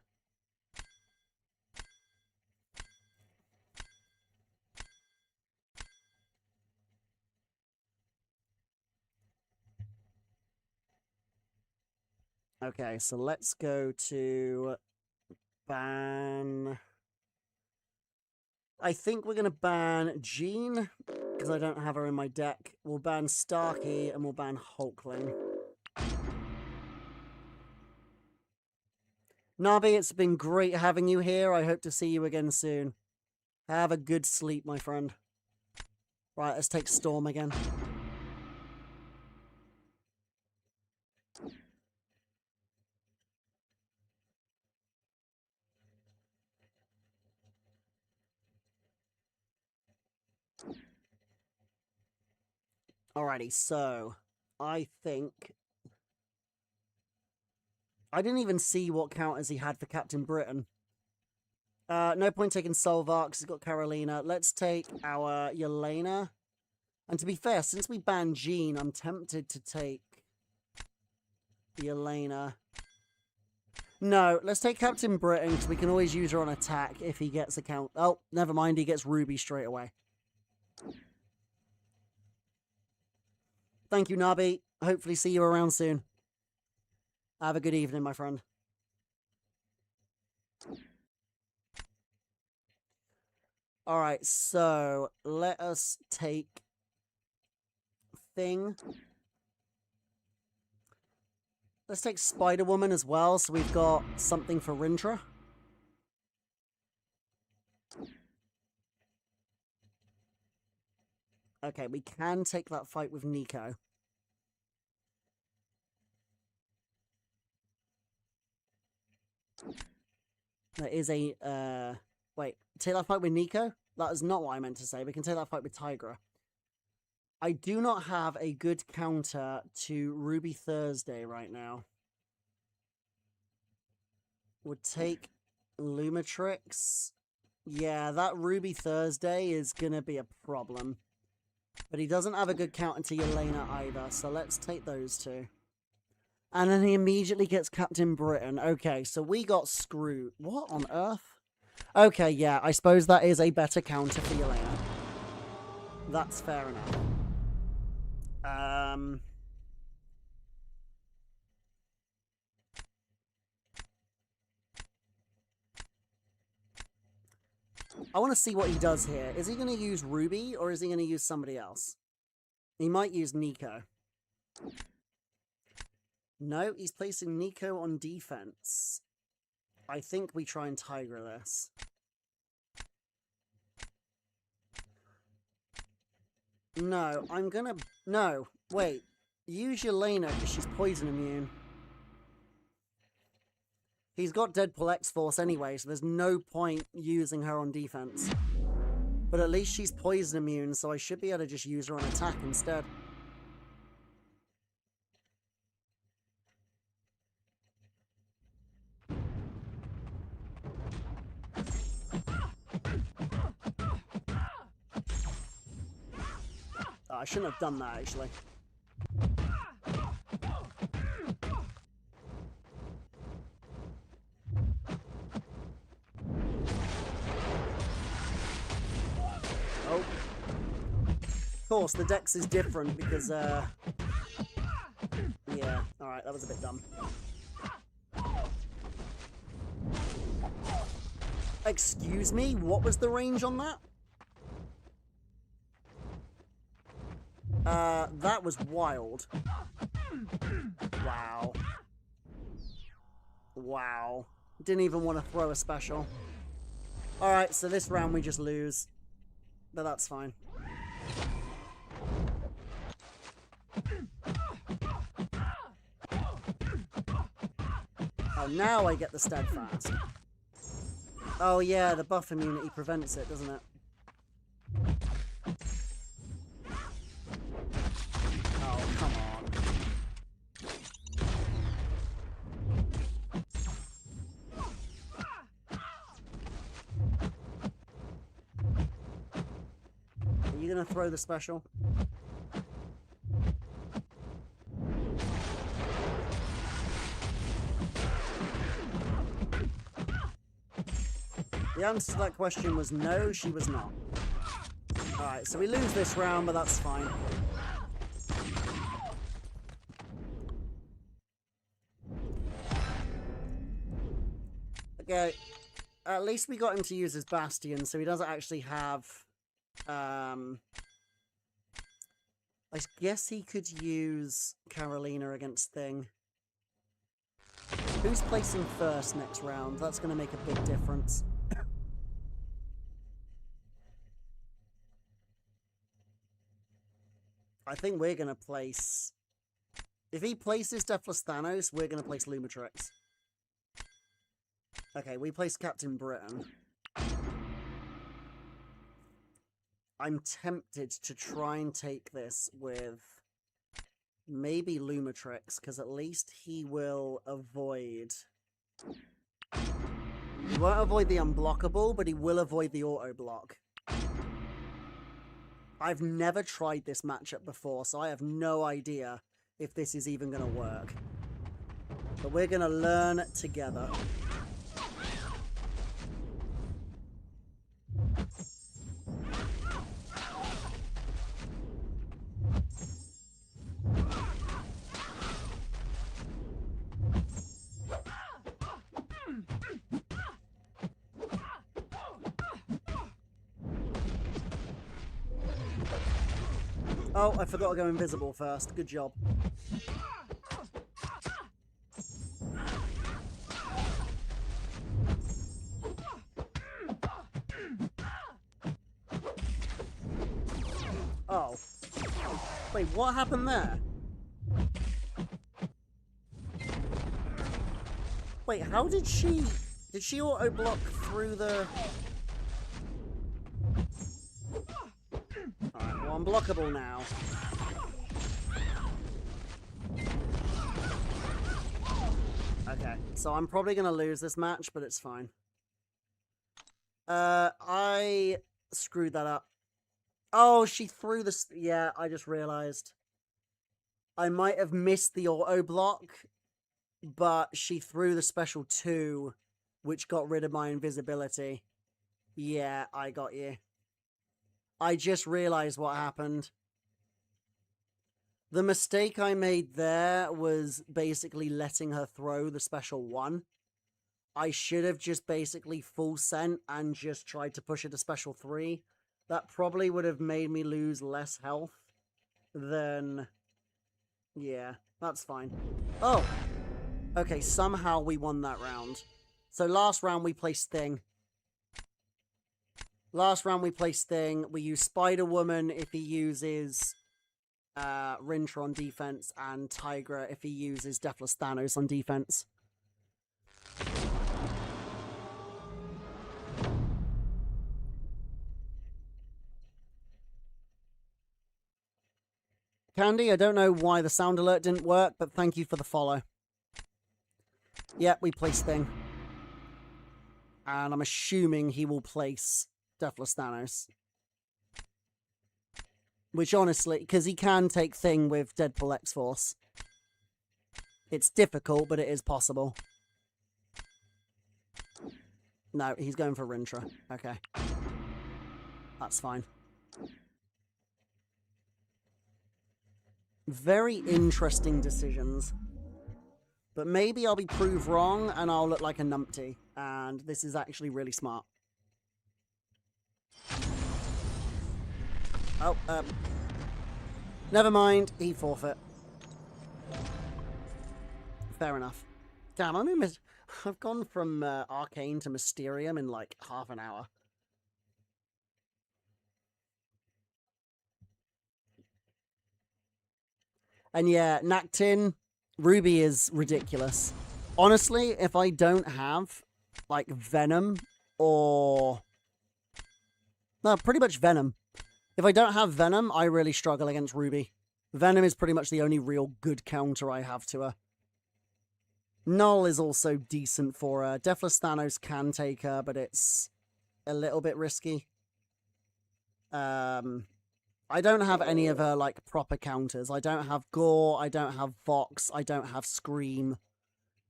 Okay, so let's go to ban... I think we're going to ban Jean, because I don't have her in my deck. We'll ban Starkey, and we'll ban Hulkling. Nabi, it's been great having you here. I hope to see you again soon. Have a good sleep, my friend. Right, let's take Storm again. Alrighty, so I think... I didn't even see what counters he had for Captain Britain. No point taking Solvar because he's got Carolina. Let's take our Yelena. And to be fair, since we banned Jean, I'm tempted to take Yelena. No, let's take Captain Britain because we can always use her on attack if he gets a count. Oh, never mind, he gets Ruby straight away. Thank you, Nabi. Hopefully see you around soon. Have a good evening, my friend. All right, so let us take thing. Let's take Spider-Woman as well, so we've got something for Rintra. Okay, we can take that fight with Nico. There is a, wait, take that fight with Nico? That is not what I meant to say. We can take that fight with Tigra. I do not have a good counter to Ruby Thursday right now. Would take Lumitrix. Yeah, that Ruby Thursday is going to be a problem. But he doesn't have a good counter to Yelena either, so let's take those two. And then he immediately gets Captain Britain. Okay, so we got screwed. What on earth? Okay, yeah, I suppose that is a better counter for Yelena. That's fair enough. I want to see what he does here. Is he going to use Ruby, or is he going to use somebody else? He might use Nico. No, he's placing Nico on defense. I think we try and Tiger this. No, I'm gonna... No, wait. Use Yelena because she's poison immune. He's got Deadpool X-Force anyway, so there's no point using her on defense. But at least she's poison immune, so I should be able to just use her on attack instead. Oh, I shouldn't have done that, actually. Oh. Of course, the dex is different because, yeah. Alright, that was a bit dumb. Excuse me? What was the range on that? That was wild. Wow. Wow. Didn't even want to throw a special. Alright, so this round we just lose. But that's fine. Oh, now I get the steadfast. Oh yeah, the buff immunity prevents it, doesn't it? Oh, come on. Are you gonna throw the special? The answer to that question was no, she was not. Alright, so we lose this round, but that's fine. Okay, at least we got him to use his Bastion, so he doesn't actually have... I guess he could use Carolina against Thing. Who's placing first next round? That's going to make a big difference. I think we're going to place... If he places Deathless Thanos, we're going to place Lumitrix. Okay, we place Captain Britain. I'm tempted to try and take this with maybe Lumitrix, because at least he will avoid... He won't avoid the unblockable, but he will avoid the auto-block. I've never tried this matchup before, so I have no idea if this is even going to work. But we're going to learn together. Oh, I forgot to go invisible first. Good job. Oh. Wait, what happened there? Wait, how did she... Did she auto-block through the... Alright, well, I'm blockable now. Okay, so I'm probably going to lose this match, but it's fine. I screwed that up. Oh, she threw the... Yeah, I just realized. I might have missed the auto-block, but she threw the special 2, which got rid of my invisibility. Yeah, I got you. I just realized what happened. The mistake I made there was basically letting her throw the special 1. I should have just basically full sent and just tried to push it to special 3. That probably would have made me lose less health than... Yeah, that's fine. Oh! Okay, somehow we won that round. So last round we played Sting. Last round we play Sting. We use Spider-Woman if he uses Rintra on defense, and Tigra if he uses Deathless Thanos on defense. Candy, I don't know why the sound alert didn't work, but thank you for the follow. Yep, we play Sting. And I'm assuming he will place Deathless Thanos. Which honestly, because he can take Thing with Deadpool X-Force. It's difficult, but it is possible. No, he's going for Rintra. Okay. That's fine. Very interesting decisions. But maybe I'll be proved wrong and I'll look like a numpty. And this is actually really smart. Oh, never mind. He forfeit. Fair enough. Damn, I've gone from Arcane to Mysterium in like half an hour. And yeah, Nactin, Ruby is ridiculous. Honestly, if I don't have, like, Venom or... No, pretty much Venom. If I don't have Venom, I really struggle against Ruby. Venom is pretty much the only real good counter I have to her. Null is also decent for her. Deathless Thanos can take her, but it's a little bit risky. I don't have any of her, like, proper counters. I don't have Gore, I don't have Vox, I don't have Scream.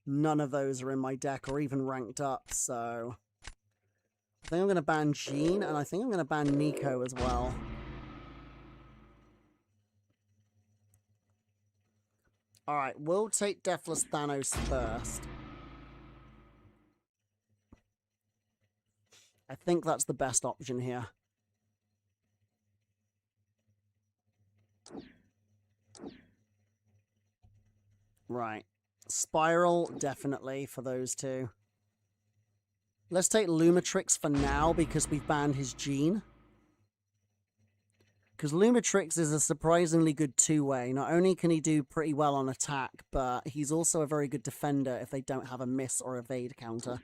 None of those are in my deck or even ranked up, so... I think I'm going to ban Jean, and I think I'm going to ban Nico as well. Alright, we'll take Deathless Thanos first. I think that's the best option here. Right. Spiral, definitely, for those two. Let's take Lumitrix for now, because we've banned his gene. Because Lumitrix is a surprisingly good two-way. Not only can he do pretty well on attack, but he's also a very good defender if they don't have a miss or evade counter.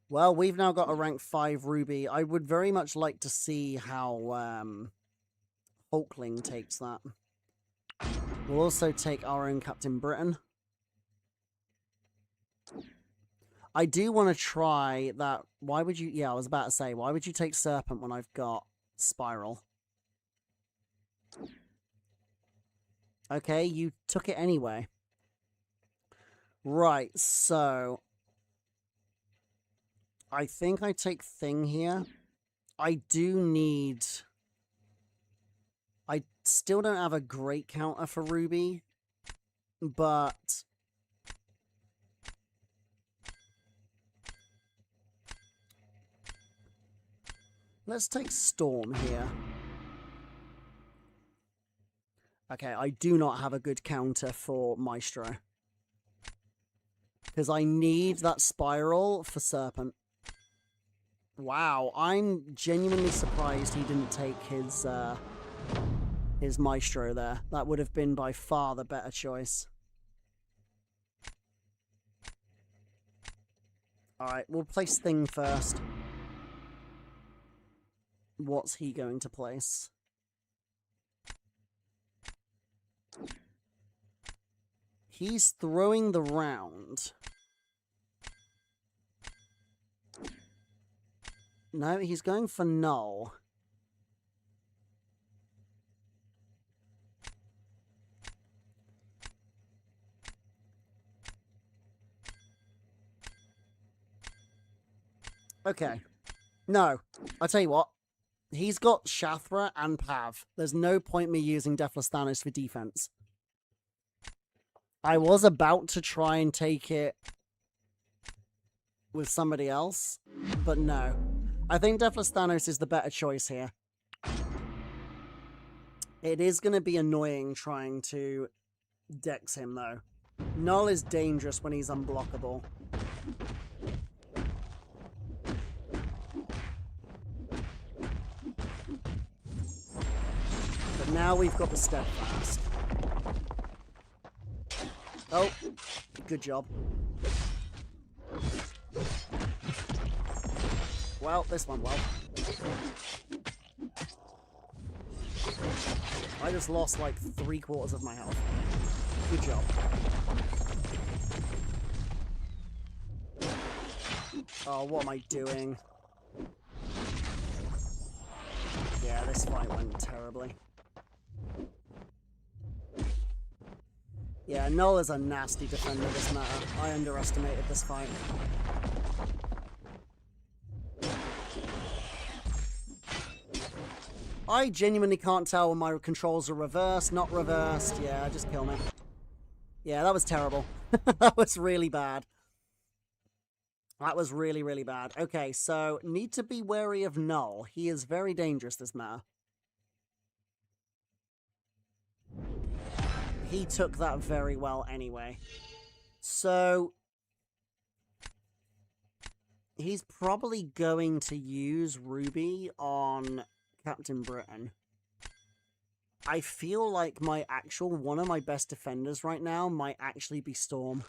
Well, we've now got a rank 5 Ruby. I would very much like to see how Hulkling takes that. We'll also take our own Captain Britain. I do want to try that. Why would you... Yeah, I was about to say, why would you take Serpent when I've got Spiral? Okay, you took it anyway. Right, so... I think I take Thing here. I do need... I still don't have a great counter for Ruby, but... Let's take Storm here. Okay, I do not have a good counter for Maestro. Because I need that Spiral for Serpent. Wow, I'm genuinely surprised he didn't take his Maestro there. That would have been by far the better choice. Alright, we'll place Thing first. What's he going to place? He's throwing the round. No, he's going for Null. Okay. No. I'll tell you what. He's got Shathra and Pav. There's no point me using Deathless Thanos for defense. I was about to try and take it with somebody else, but no. I think Deathless Thanos is the better choice here. It is going to be annoying trying to dex him, though. Null is dangerous when he's unblockable. But now we've got the Steadfast. Oh, good job. Well, this went well. I just lost like 3/4 of my health. Good job. Oh, what am I doing? Yeah, this fight went terribly. Yeah, Null is a nasty defender this matter. I underestimated this fight. I genuinely can't tell when my controls are reversed, not reversed. Yeah, just kill me. Yeah, that was terrible. That was really bad. That was really, really bad. Okay, so need to be wary of Null. He is very dangerous this matter. He took that very well anyway. So he's probably going to use Ruby on Captain Britain. I feel like one of my best defenders right now might actually be Storm.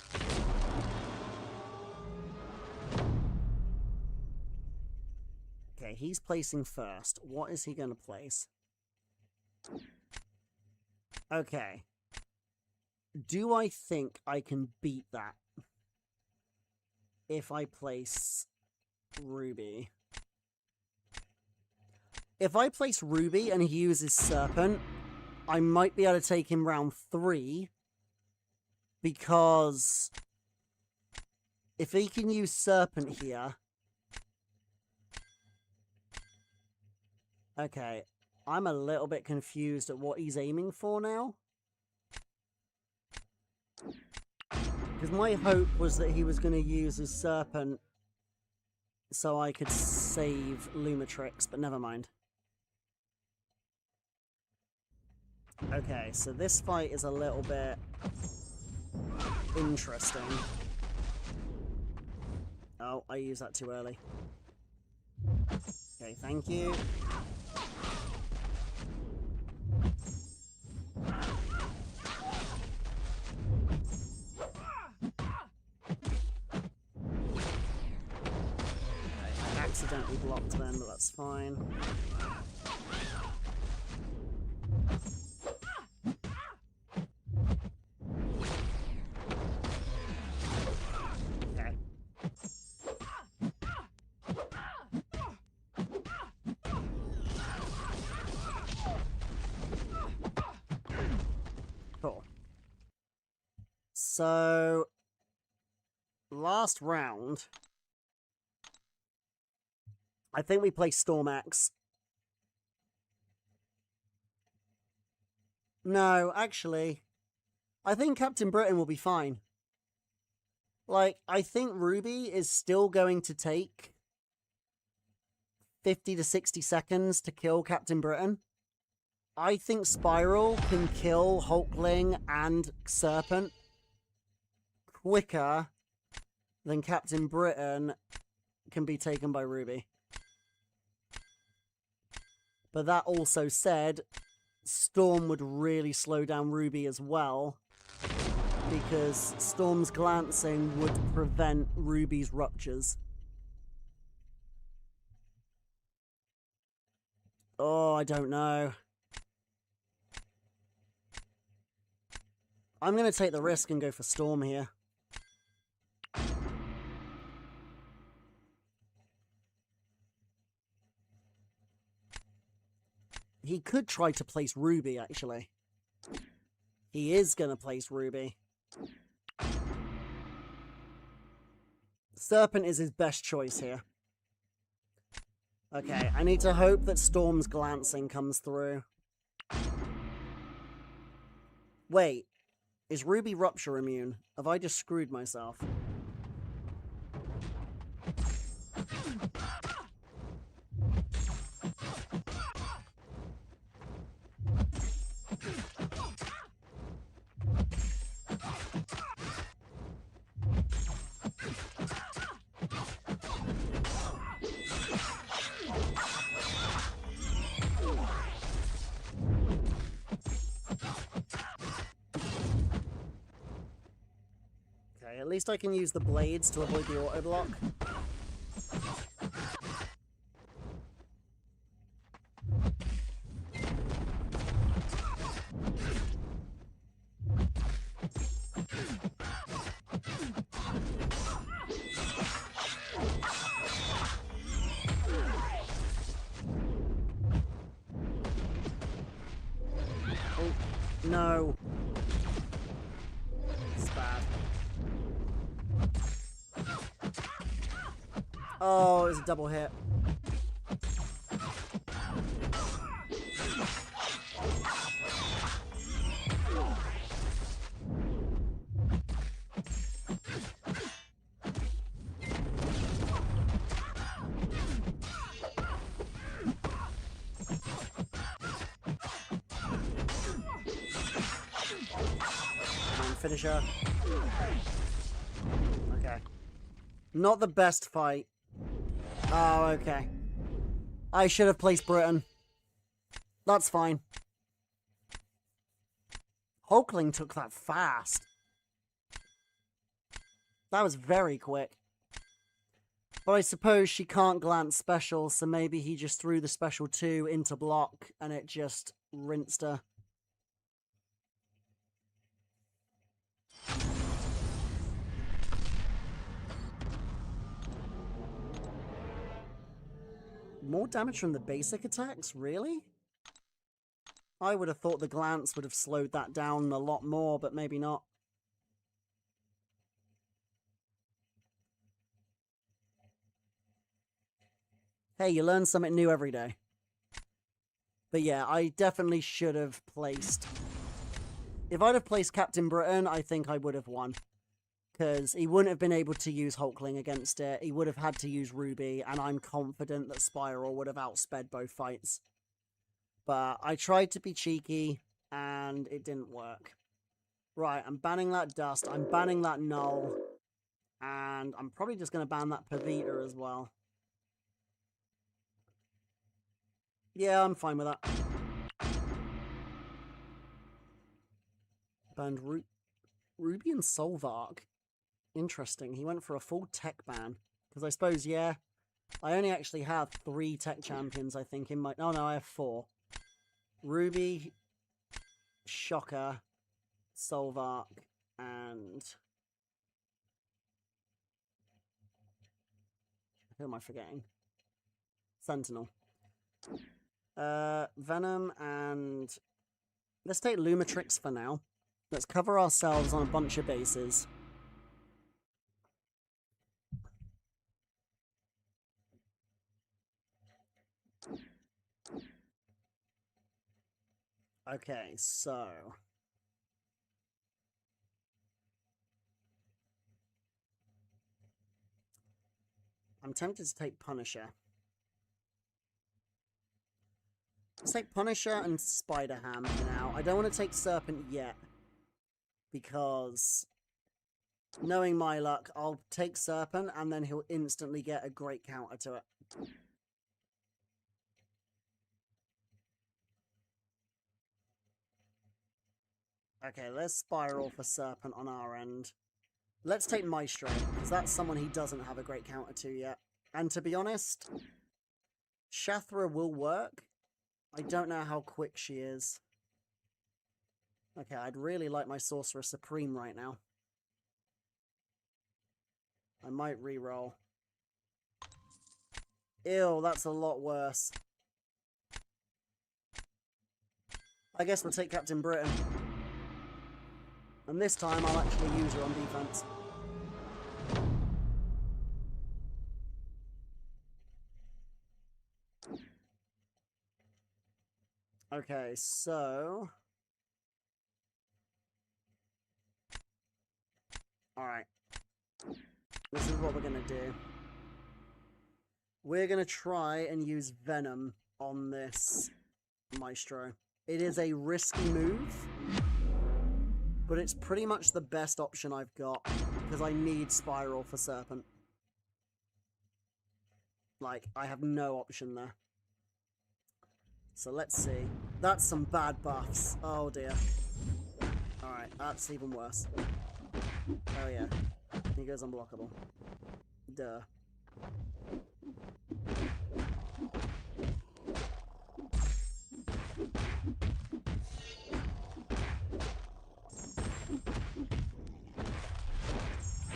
Okay, he's placing first. What is he going to place? Okay. Do I think I can beat that if I place Ruby? If I place Ruby and he uses Serpent, I might be able to take him round 3, because if he can use Serpent here... Okay, I'm a little bit confused at what he's aiming for now. Because my hope was that he was going to use his Serpent so I could save Lumitrix, but never mind. Okay, so this fight is a little bit interesting. Oh, I used that too early. Okay, thank you. I accidentally blocked them, but that's fine. So, last round, I think we play Stormax. No, actually, I think Captain Britain will be fine. Like, I think Ruby is still going to take 50 to 60 seconds to kill Captain Britain. I think Spiral can kill Hulkling and Serpent quicker than Captain Britain can be taken by Ruby. But that also said, Storm would really slow down Ruby as well, because Storm's glancing would prevent Ruby's ruptures. Oh, I don't know. I'm going to take the risk and go for Storm here. He could try to place Ruby, actually. He is going to place Ruby. Serpent is his best choice here. Okay, I need to hope that Storm's glancing comes through. Wait, is Ruby Rupture immune? Have I just screwed myself? Okay, at least I can use the blades to avoid the auto block. Oh, no. It's bad. Oh, it was a double hit. Finisher. Okay. Not the best fight. Oh, okay. I should have placed Britain. That's fine. Hulkling took that fast. That was very quick. But I suppose she can't glance special, so maybe he just threw the special 2 into block and it just rinsed her. More damage from the basic attacks? Really? I would have thought the glance would have slowed that down a lot more, but maybe not. Hey, you learn something new every day. But yeah, I definitely should have placed... If I'd have placed Captain Britain, I think I would have won. Because he wouldn't have been able to use Hulkling against it. He would have had to use Ruby, and I'm confident that Spiral would have outsped both fights. But I tried to be cheeky, and it didn't work. Right, I'm banning that Dust. I'm banning that Null. And I'm probably just going to ban that Pavita as well. Yeah, I'm fine with that. Banned Ruby and Solvark. Interesting. He went for a full tech ban. Because I suppose, yeah, I only actually have 3 tech champions, I think, in my... Oh, no, I have 4. Ruby, Shocker, Solvark, and... Who am I forgetting? Sentinel. Venom and... Let's take Lumatrix for now. Let's cover ourselves on a bunch of bases. Okay, so... I'm tempted to take Punisher. Let's take Punisher and Spider Ham for now. I don't want to take Serpent yet. Because, knowing my luck, I'll take Serpent and then he'll instantly get a great counter to it. Okay, let's Spiral for Serpent on our end. Let's take Maestro, because that's someone he doesn't have a great counter to yet. And to be honest, Shathra will work. I don't know how quick she is. Okay, I'd really like my Sorcerer Supreme right now. I might reroll. Ew, that's a lot worse. I guess we'll take Captain Britain. And this time I'll actually use her on defense. Okay, so... Alright. This is what we're going to do. We're going to try and use Venom on this Maestro. It is a risky move, but it's pretty much the best option I've got, because I need Spiral for Serpent. Like, I have no option there. So let's see. That's some bad buffs. Oh dear. Alright, that's even worse. Oh yeah. He goes unblockable. Duh.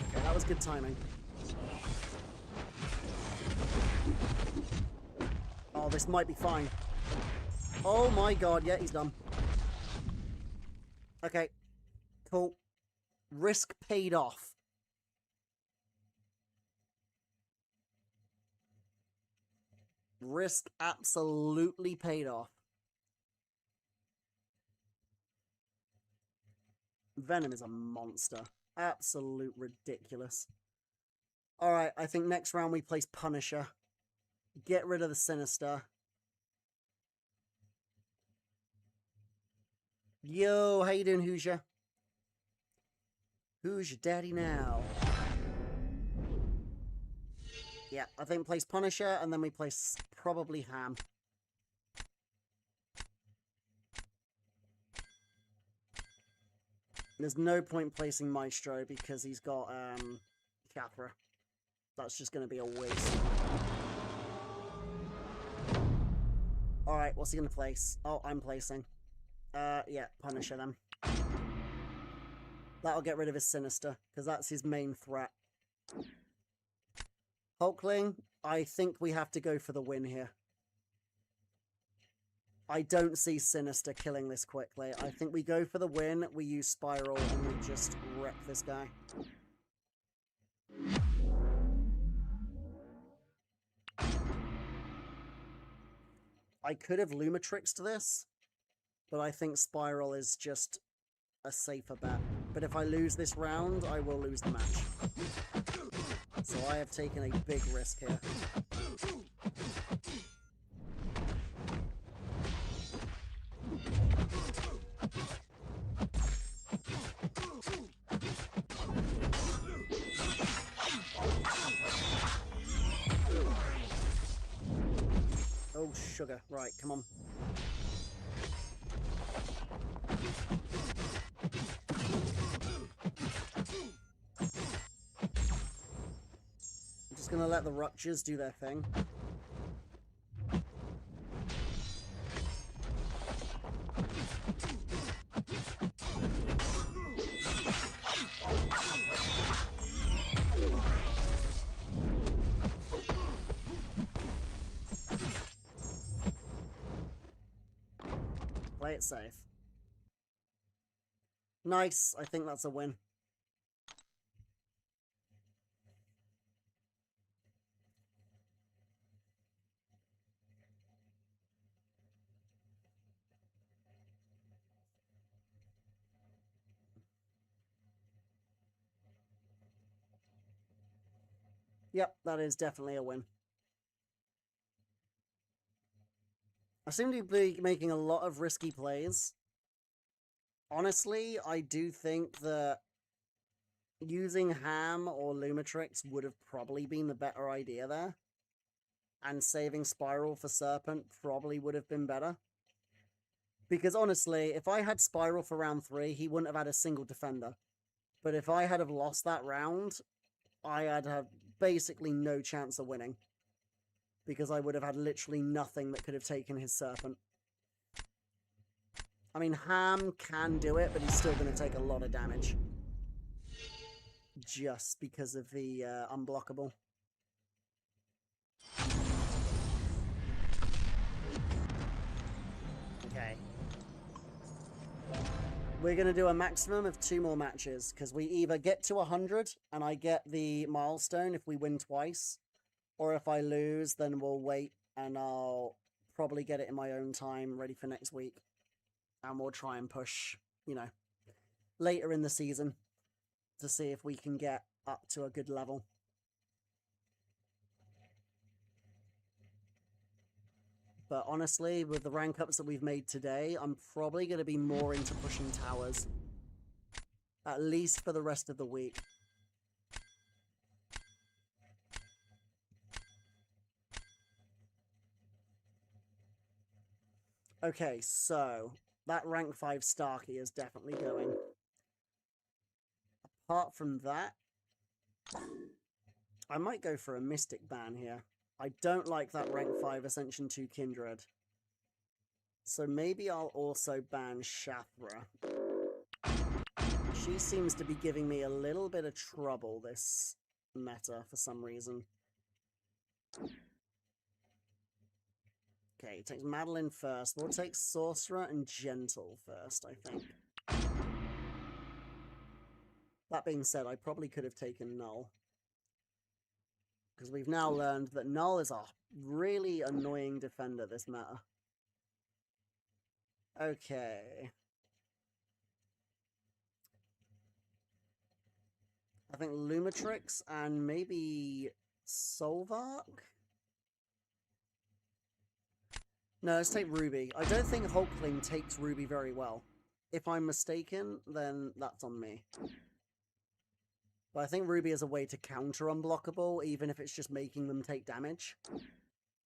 Okay, that was good timing. Oh, this might be fine. Oh my god, yeah, he's done. Okay. Cool. Risk paid off. Risk absolutely paid off. Venom is a monster. Absolute ridiculous. Alright, I think next round we place Punisher. Get rid of the Sinister. Yo, how you doing, Hoosier? Who's your daddy now? Yeah, I think place Punisher, and then we place probably Ham. There's no point placing Maestro because he's got Cathra. That's just going to be a waste. Alright, what's he going to place? Oh, I'm placing. Yeah, Punisher then. That'll get rid of his Sinister, because that's his main threat. Hulkling, I think we have to go for the win here. I don't see Sinister killing this quickly. I think we go for the win, we use Spiral, and we just wreck this guy. I could have Lumatrixed this, but I think Spiral is just a safer bet. But if I lose this round, I will lose the match. So I have taken a big risk here. Oh, sugar. Right, come on. I'm just gonna let the Ruptures do their thing. Play it safe. Nice. I think that's a win. Yep, that is definitely a win. I seem to be making a lot of risky plays. Honestly, I do think that using Ham or Lumitrix would have probably been the better idea there. And saving Spiral for Serpent probably would have been better. Because honestly, if I had Spiral for round 3, he wouldn't have had a single defender. But if I had have lost that round, I had have basically no chance of winning. Because I would have had literally nothing that could have taken his Serpent. I mean, Ham can do it, but he's still going to take a lot of damage. Just because of the unblockable. Okay. We're going to do a maximum of 2 more matches, because we either get to 100, and I get the milestone if we win twice, or if I lose, then we'll wait, and I'll probably get it in my own time, ready for next week. And we'll try and push, you know, later in the season to see if we can get up to a good level. But honestly, with the rank ups that we've made today, I'm probably going to be more into pushing towers. At least for the rest of the week. Okay, so that rank 5 Starkey is definitely going. Apart from that, I might go for a Mystic ban here. I don't like that rank 5 Ascension 2 Kindred. So maybe I'll also ban Shathra. She seems to be giving me a little bit of trouble this meta for some reason. Okay, takes Madeline first. We'll take Sorcerer and Gentle first, I think. That being said, I probably could have taken Null. Because we've now learned that Null is a really annoying defender this meta. Okay. I think Lumitrix and maybe Solvark? No, let's take Ruby. I don't think Hulkling takes Ruby very well. If I'm mistaken, then that's on me. But I think Ruby is a way to counter unblockable, even if it's just making them take damage.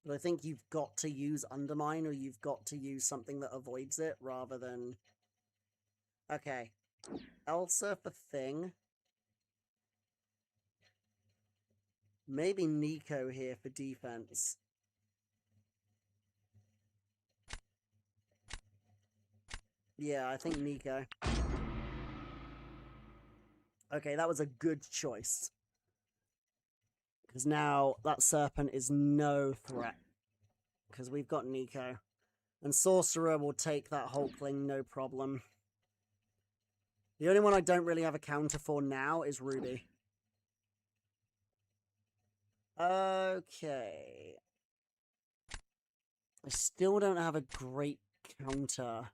But I think you've got to use Undermine, or you've got to use something that avoids it, rather than... Okay. Elsa for Thing. Maybe Nico here for defense. Yeah, I think Nico. Okay, that was a good choice. Because now that Serpent is no threat. Because we've got Nico. And Sorcerer will take that Hulkling, no problem. The only one I don't really have a counter for now is Ruby. Okay. I still don't have a great counter.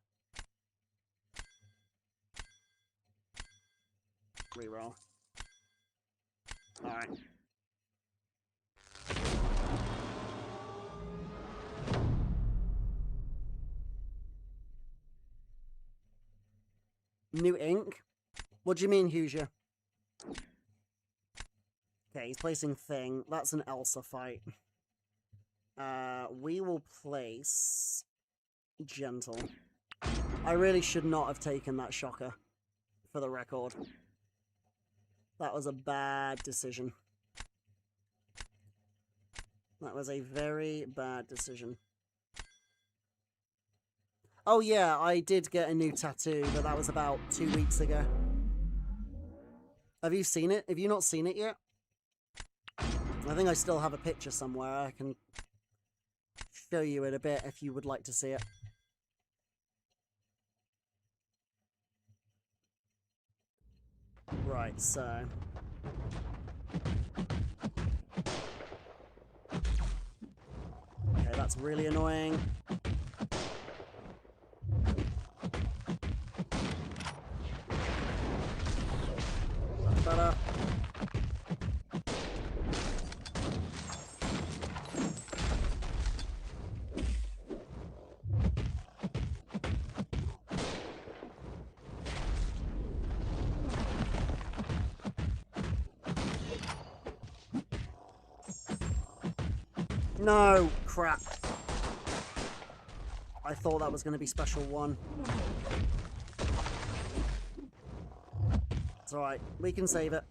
Reroll. Alright. New ink? What do you mean, Hoosier? Okay, he's placing Thing. That's an Elsa fight. We will place Gentle. I really should not have taken that Shocker, for the record. That was a bad decision. That was a very bad decision. Oh yeah, I did get a new tattoo, but that was about 2 weeks ago. Have you seen it? Have you not seen it yet? I think I still have a picture somewhere. I can show you it a bit if you would like to see it. Right, so... Okay, that's really annoying. That's better. No! Crap. I thought that was going to be special 1. It's alright. We can save it.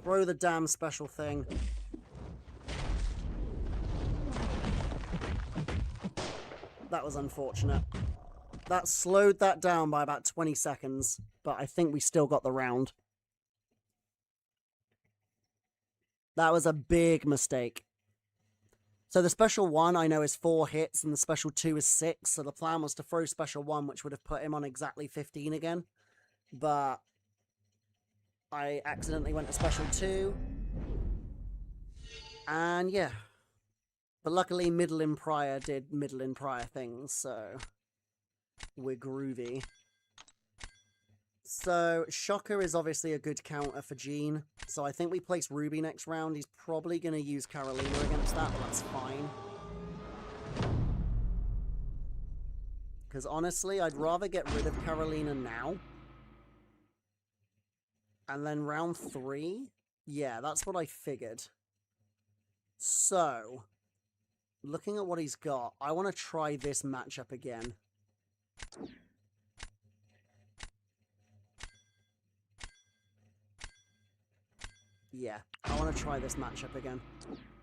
Throw the damn special thing. That was unfortunate. That slowed that down by about 20 seconds, but I think we still got the round. That was a big mistake. So the special 1 I know is 4 hits and the special 2 is 6. So the plan was to throw special 1, which would have put him on exactly 15 again. But I accidentally went to special 2. And yeah. But luckily Middlin Prior did Middlin Prior things, so we're groovy. So Shocker is obviously a good counter for Jean. So I think we place Ruby next round. He's probably going to use Carolina against that, but that's fine. Because honestly, I'd rather get rid of Carolina now. And then round 3? Yeah, that's what I figured. So, looking at what he's got, I want to try this matchup again. Yeah, I want to try this matchup again.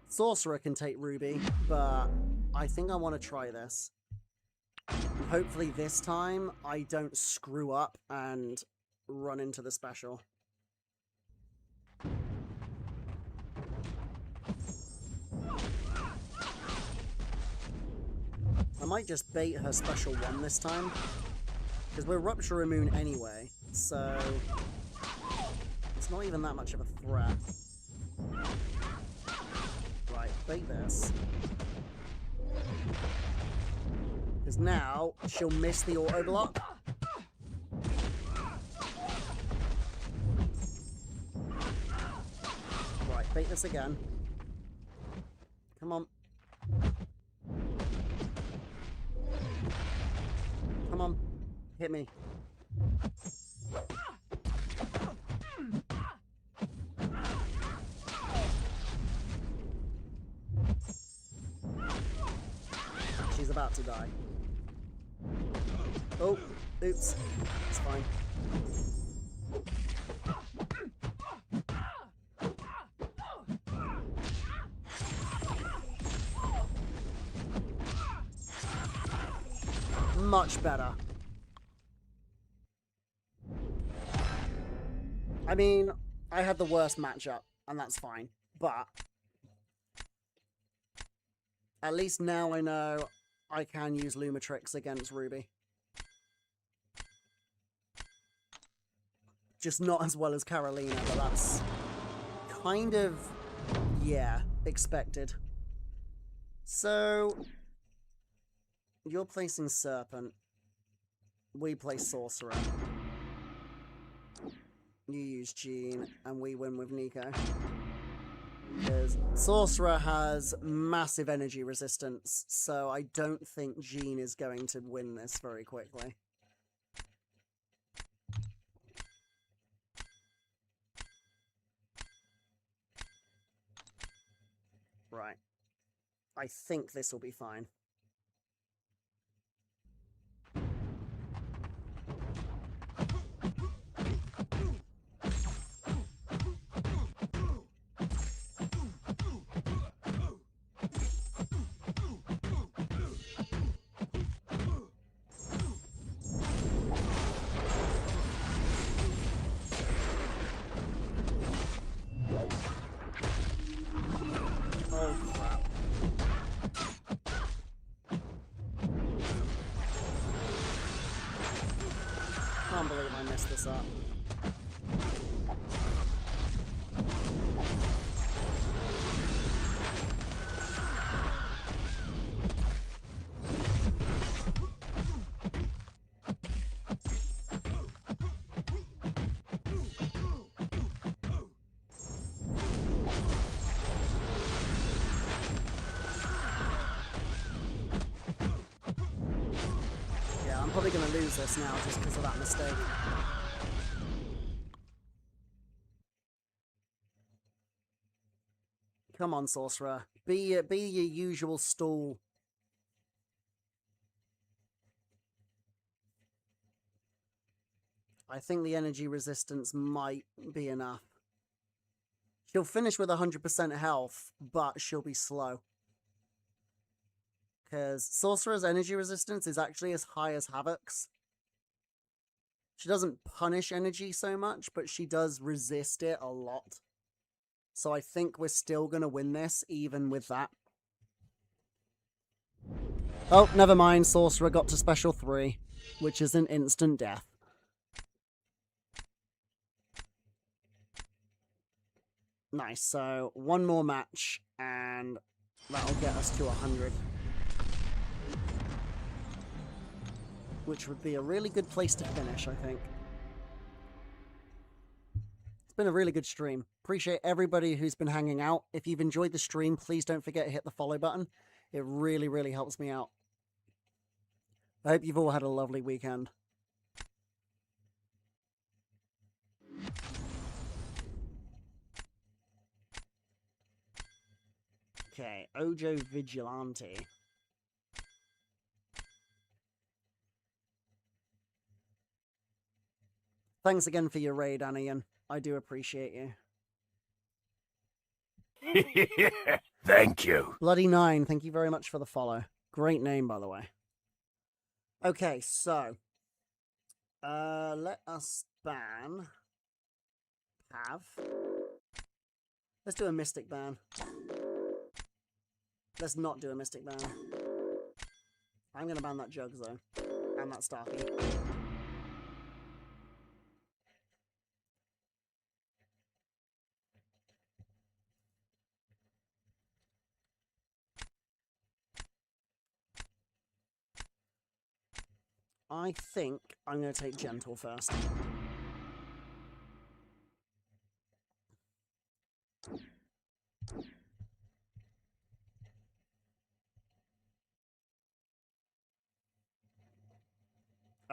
Sorcerer can take Ruby, but I think I want to try this. And hopefully this time I don't screw up and run into the special. I might just bait her special 1 this time, because we're Rupture Immune anyway, so it's not even that much of a threat. Right, bait this. Because now she'll miss the auto block. Right, bait this again. Come on. Come on. Hit me. She's about to die. Oh, oops. It's fine. Much better. I mean, I had the worst matchup, and that's fine. But at least now I know I can use Lumatrix against Ruby. Just not as well as Carolina, but that's kind of, yeah, expected. So you're placing Serpent. We play Sorcerer. You use Jean, and we win with Nico. Because Sorcerer has massive energy resistance, so I don't think Jean is going to win this very quickly. Right. I think this will be fine. Oh, crap. Can't believe I messed this up. Yeah, I'm probably going to lose this now just because of that mistake. Come on, Sorcerer. Be your usual stall. I think the energy resistance might be enough. She'll finish with 100% health, but she'll be slow. Because Sorcerer's energy resistance is actually as high as Havoc's. She doesn't punish energy so much, but she does resist it a lot. So I think we're still going to win this, even with that. Oh, never mind. Sorcerer got to special 3, which is an instant death. Nice. So one more match, and that'll get us to 100. Which would be a really good place to finish, I think. It's been a really good stream. Appreciate everybody who's been hanging out. If you've enjoyed the stream, please don't forget to hit the follow button. It really, really helps me out. I hope you've all had a lovely weekend. Okay, Ojo Vigilante. Thanks again for your raid, Anian. I do appreciate you. Thank you. Bloody 9, thank you very much for the follow. Great name, by the way. Okay, so let us ban Pav. Let's do a Mystic ban. Let's not do a Mystic ban. I'm going to ban that Jugs, though. And that Starkey. I think I'm going to take Gentle first.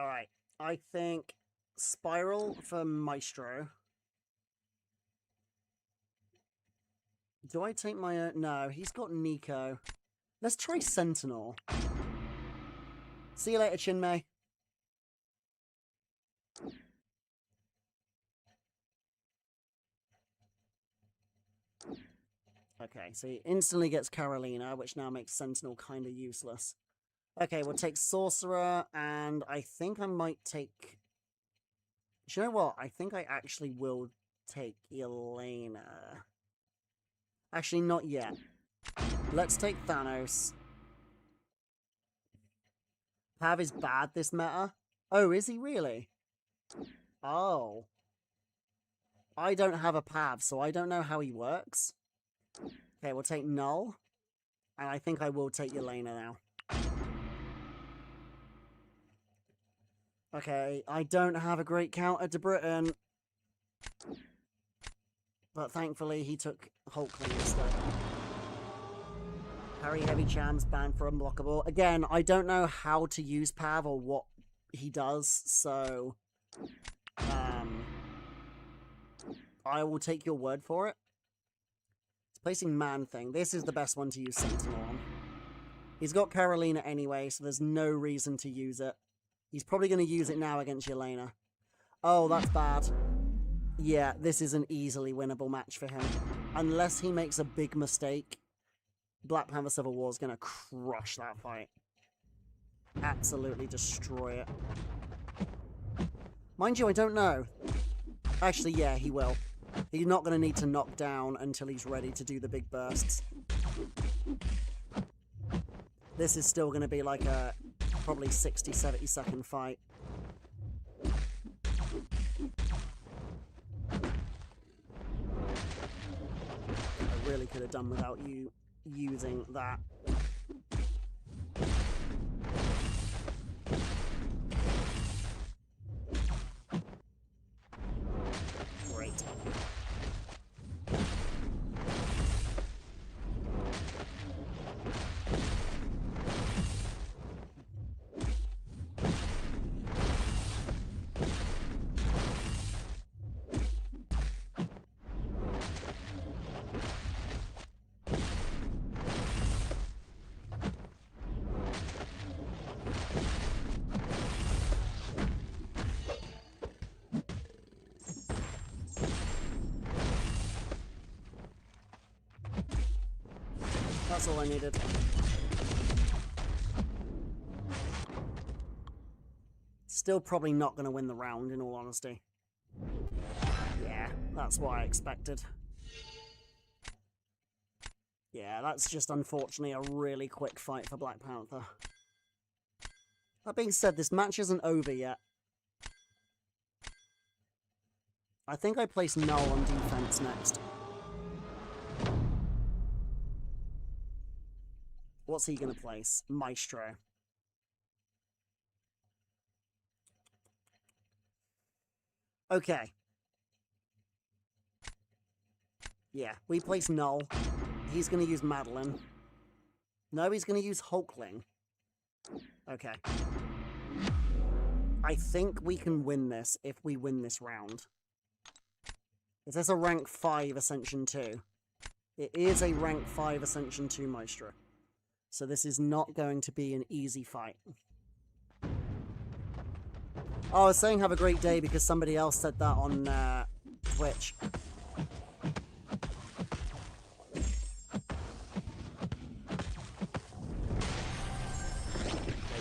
Alright, I think Spiral for Maestro. Do I take my own? No, he's got Nico. Let's try Sentinel. See you later, Chinmay. Okay, so he instantly gets Carolina, which now makes Sentinel kind of useless. Okay, we'll take Sorcerer, and I think I might take... Do you know what? I think I actually will take Elena. Actually, not yet. Let's take Thanos. Pav is bad this meta. Oh, is he really? Oh. I don't have a Pav, so I don't know how he works. Okay, we'll take Null. And I think I will take Elena now. Okay, I don't have a great counter to Britain. But thankfully, he took Hulkling instead. Harry Heavy Cham's banned for unblockable. Again, I don't know how to use Pav or what he does, so... I will take your word for it. It's placing Man Thing. This is the best one to use Sentinel on. He's got Carolina anyway, so there's no reason to use it. He's probably going to use it now against Yelena. Oh, that's bad. Yeah, this is an easily winnable match for him. Unless he makes a big mistake, Black Panther Civil War is going to crush that fight. Absolutely destroy it. Mind you, I don't know. Actually, yeah, he will. He's not going to need to knock down until he's ready to do the big bursts. This is still going to be like a probably 60-70 second fight. I really could have done without you using that. Great. That's all I needed. Still probably not going to win the round, in all honesty. Yeah, that's what I expected. Yeah, that's just unfortunately a really quick fight for Black Panther. That being said, this match isn't over yet. I think I place Null on defense next. What's he going to place? Maestro. Okay. Yeah, we place Null. He's going to use Madeline. No, he's going to use Hulkling. Okay. I think we can win this if we win this round. Is this a rank 5 Ascension 2? It is a rank 5 Ascension 2 Maestro. So this is not going to be an easy fight. Oh, I was saying have a great day because somebody else said that on Twitch. Okay,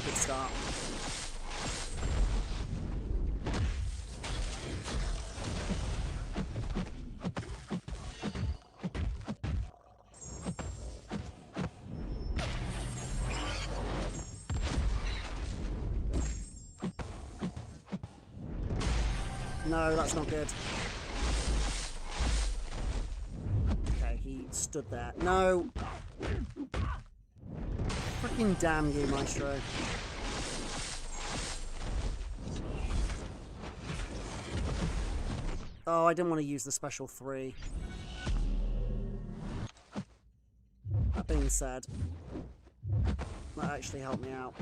good start. No, that's not good. Okay, he stood there. No! Freaking damn you, Maestro. Oh, I didn't want to use the special 3. That being said, that actually helped me out.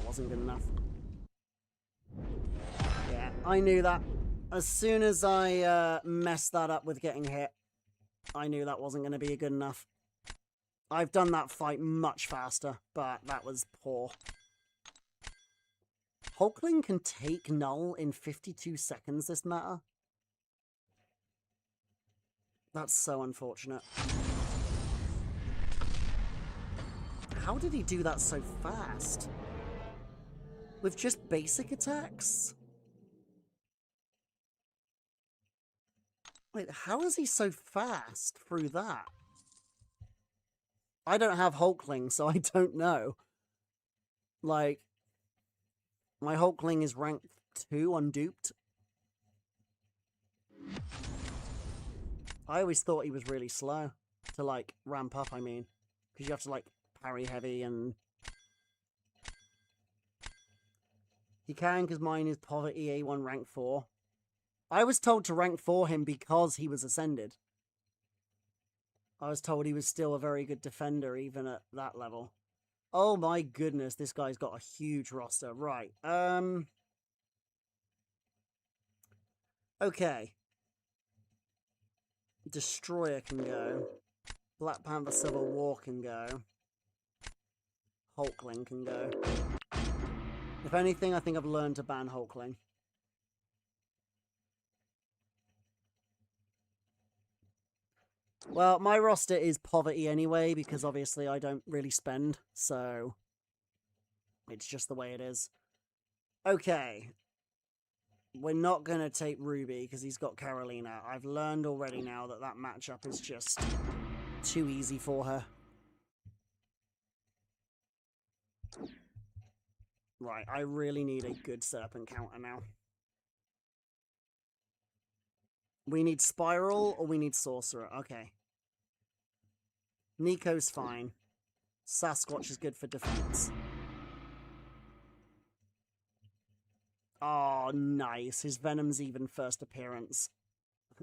Wasn't good enough. Yeah, I knew that. As soon as I messed that up with getting hit, I knew that wasn't going to be good enough. I've done that fight much faster, but that was poor. Hulkling can take Null in 52 seconds this meta. That's so unfortunate. How did he do that so fast? With just basic attacks? Wait, how is he so fast through that? I don't have Hulkling, so I don't know. Like, my Hulkling is rank 2 on Duped. I always thought he was really slow to, like, ramp up, I mean. Because you have to, like, parry heavy and... He can, because mine is Poverty A1 rank 4. I was told to rank 4 him because he was ascended. I was told he was still a very good defender, even at that level. Oh my goodness, this guy's got a huge roster. Right, okay. Destroyer can go. Black Panther Civil War can go. Hulkling can go. If anything, I think I've learned to ban Hulkling. Well, my roster is poverty anyway, because obviously I don't really spend, so it's just the way it is. Okay. We're not going to take Ruby, because he's got Carolina. I've learned already now that that matchup is just too easy for her. Right, I really need a good Serpent counter now. We need Spiral or we need Sorcerer. Okay. Nico's fine. Sasquatch is good for defense. Oh, nice. His Venom's even first appearance.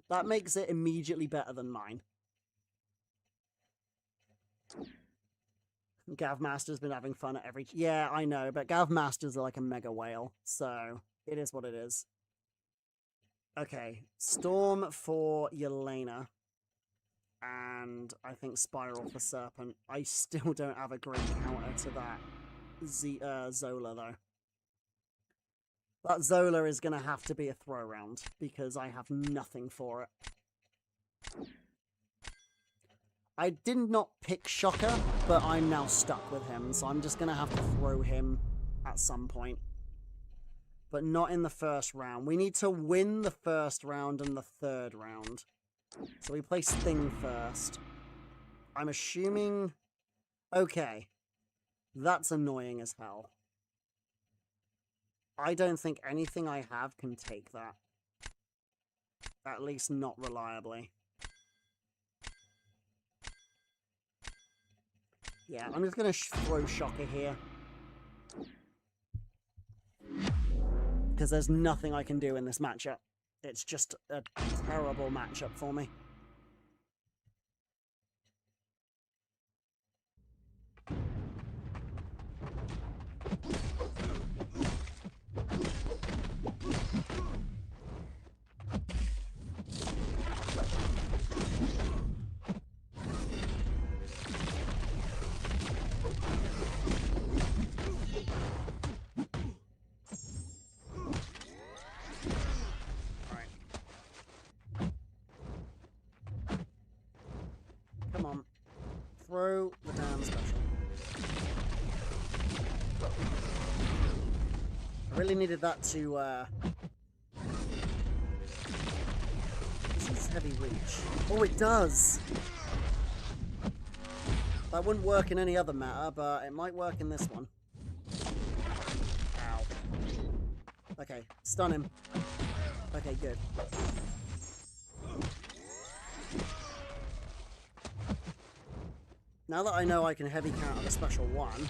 That makes it immediately better than mine. Gavmaster's been having fun at every... Yeah, I know, but Gavmasters are like a mega whale, so it is what it is. Okay, Storm for Yelena. And I think Spiral for Serpent. I still don't have a great counter to that Zola, though. That Zola is going to have to be a throw round, because I have nothing for it. I did not pick Shocker, but I'm now stuck with him, so I'm just going to have to throw him at some point. But not in the first round. We need to win the first round and the third round. So we play Sting first. I'm assuming... Okay. That's annoying as hell. I don't think anything I have can take that. At least not reliably. Yeah, I'm just going to throw Shocker here. Because there's nothing I can do in this matchup. It's just a terrible matchup for me. Come on. Throw the damn special. I really needed that to, This is heavy reach. Oh, it does! That wouldn't work in any other matter, but it might work in this one. Ow. Okay, stun him. Okay, good. Now that I know I can heavy counter the special one,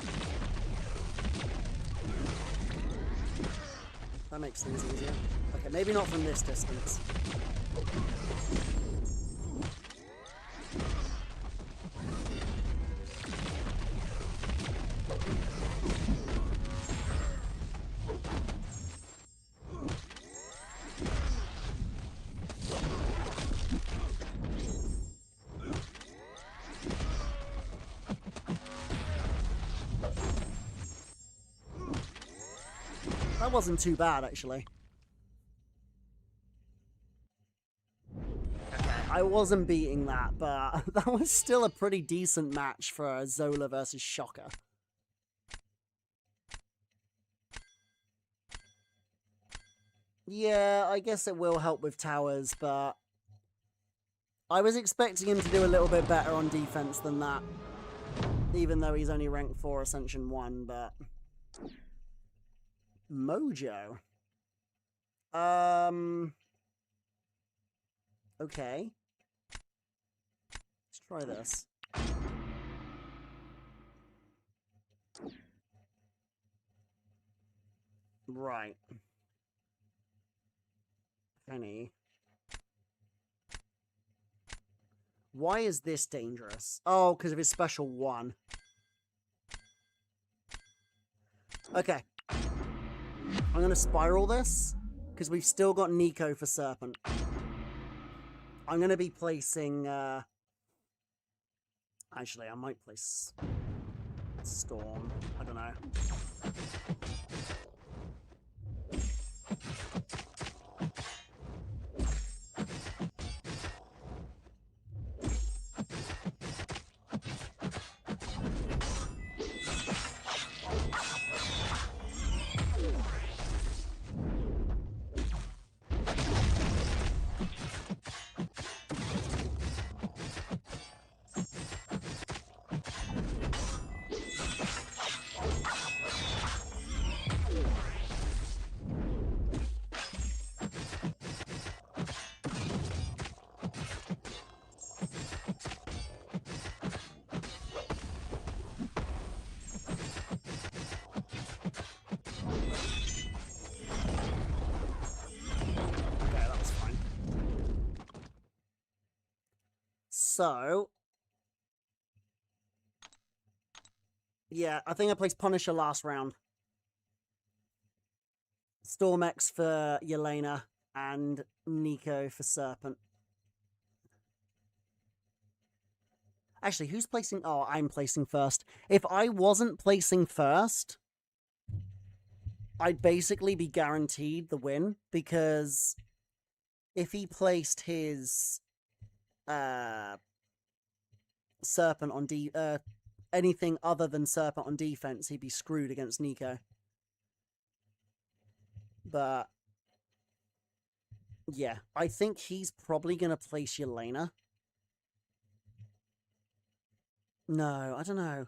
that makes things easier. Okay, maybe not from this distance. That wasn't too bad, actually. Okay, I wasn't beating that, but that was still a pretty decent match for Zola versus Shocker. Yeah, I guess it will help with towers, but I was expecting him to do a little bit better on defense than that. Even though he's only rank 4 Ascension 1, but... Mojo. Okay. Let's try this. Right. Penny. Why is this dangerous? Oh, because of his special 1. Okay. I'm going to spiral this, because we've still got Nico for Serpent. I'm going to be placing... Actually, I might place... Storm. I don't know. So, yeah, I think I placed Punisher last round. Storm X for Yelena and Nico for Serpent. Actually, who's placing? Oh, I'm placing first. If I wasn't placing first, I'd basically be guaranteed the win, because if he placed his Serpent on anything other than Serpent on defense, he'd be screwed against Nico. But yeah, I think he's probably going to place Yelena. No, I don't know.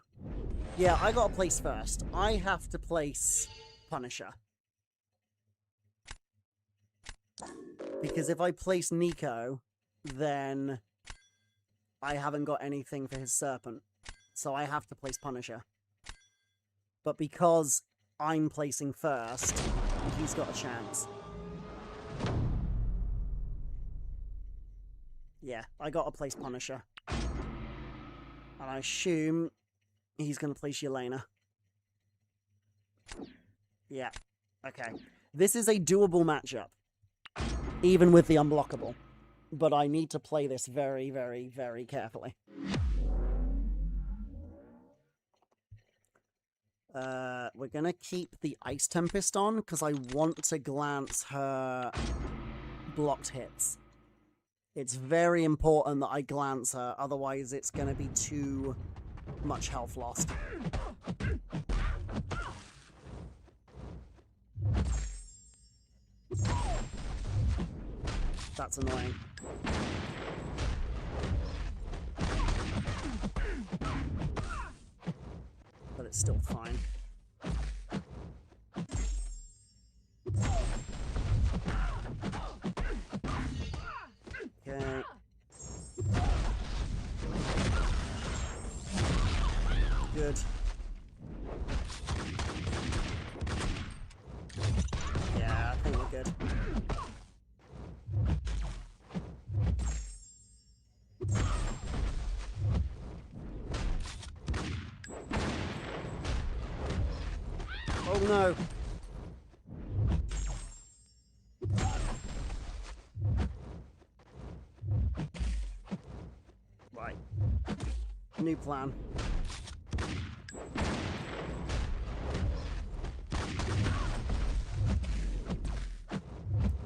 Yeah, I got to place first. I have to place Punisher. Because if I place Nico, then I haven't got anything for his Serpent. So I have to place Punisher. But because I'm placing first, he's got a chance. Yeah, I got to place Punisher. And I assume he's going to place Yelena. Yeah, okay. This is a doable matchup, even with the unblockable. But I need to play this very, very, very carefully. We're going to keep the Ice Tempest on, because I want to glance her blocked hits. It's very important that I glance her, otherwise it's going to be too much health lost. That's annoying. But it's still fine. Okay. Good. Yeah, I think we're good. Oh no! Right. New plan.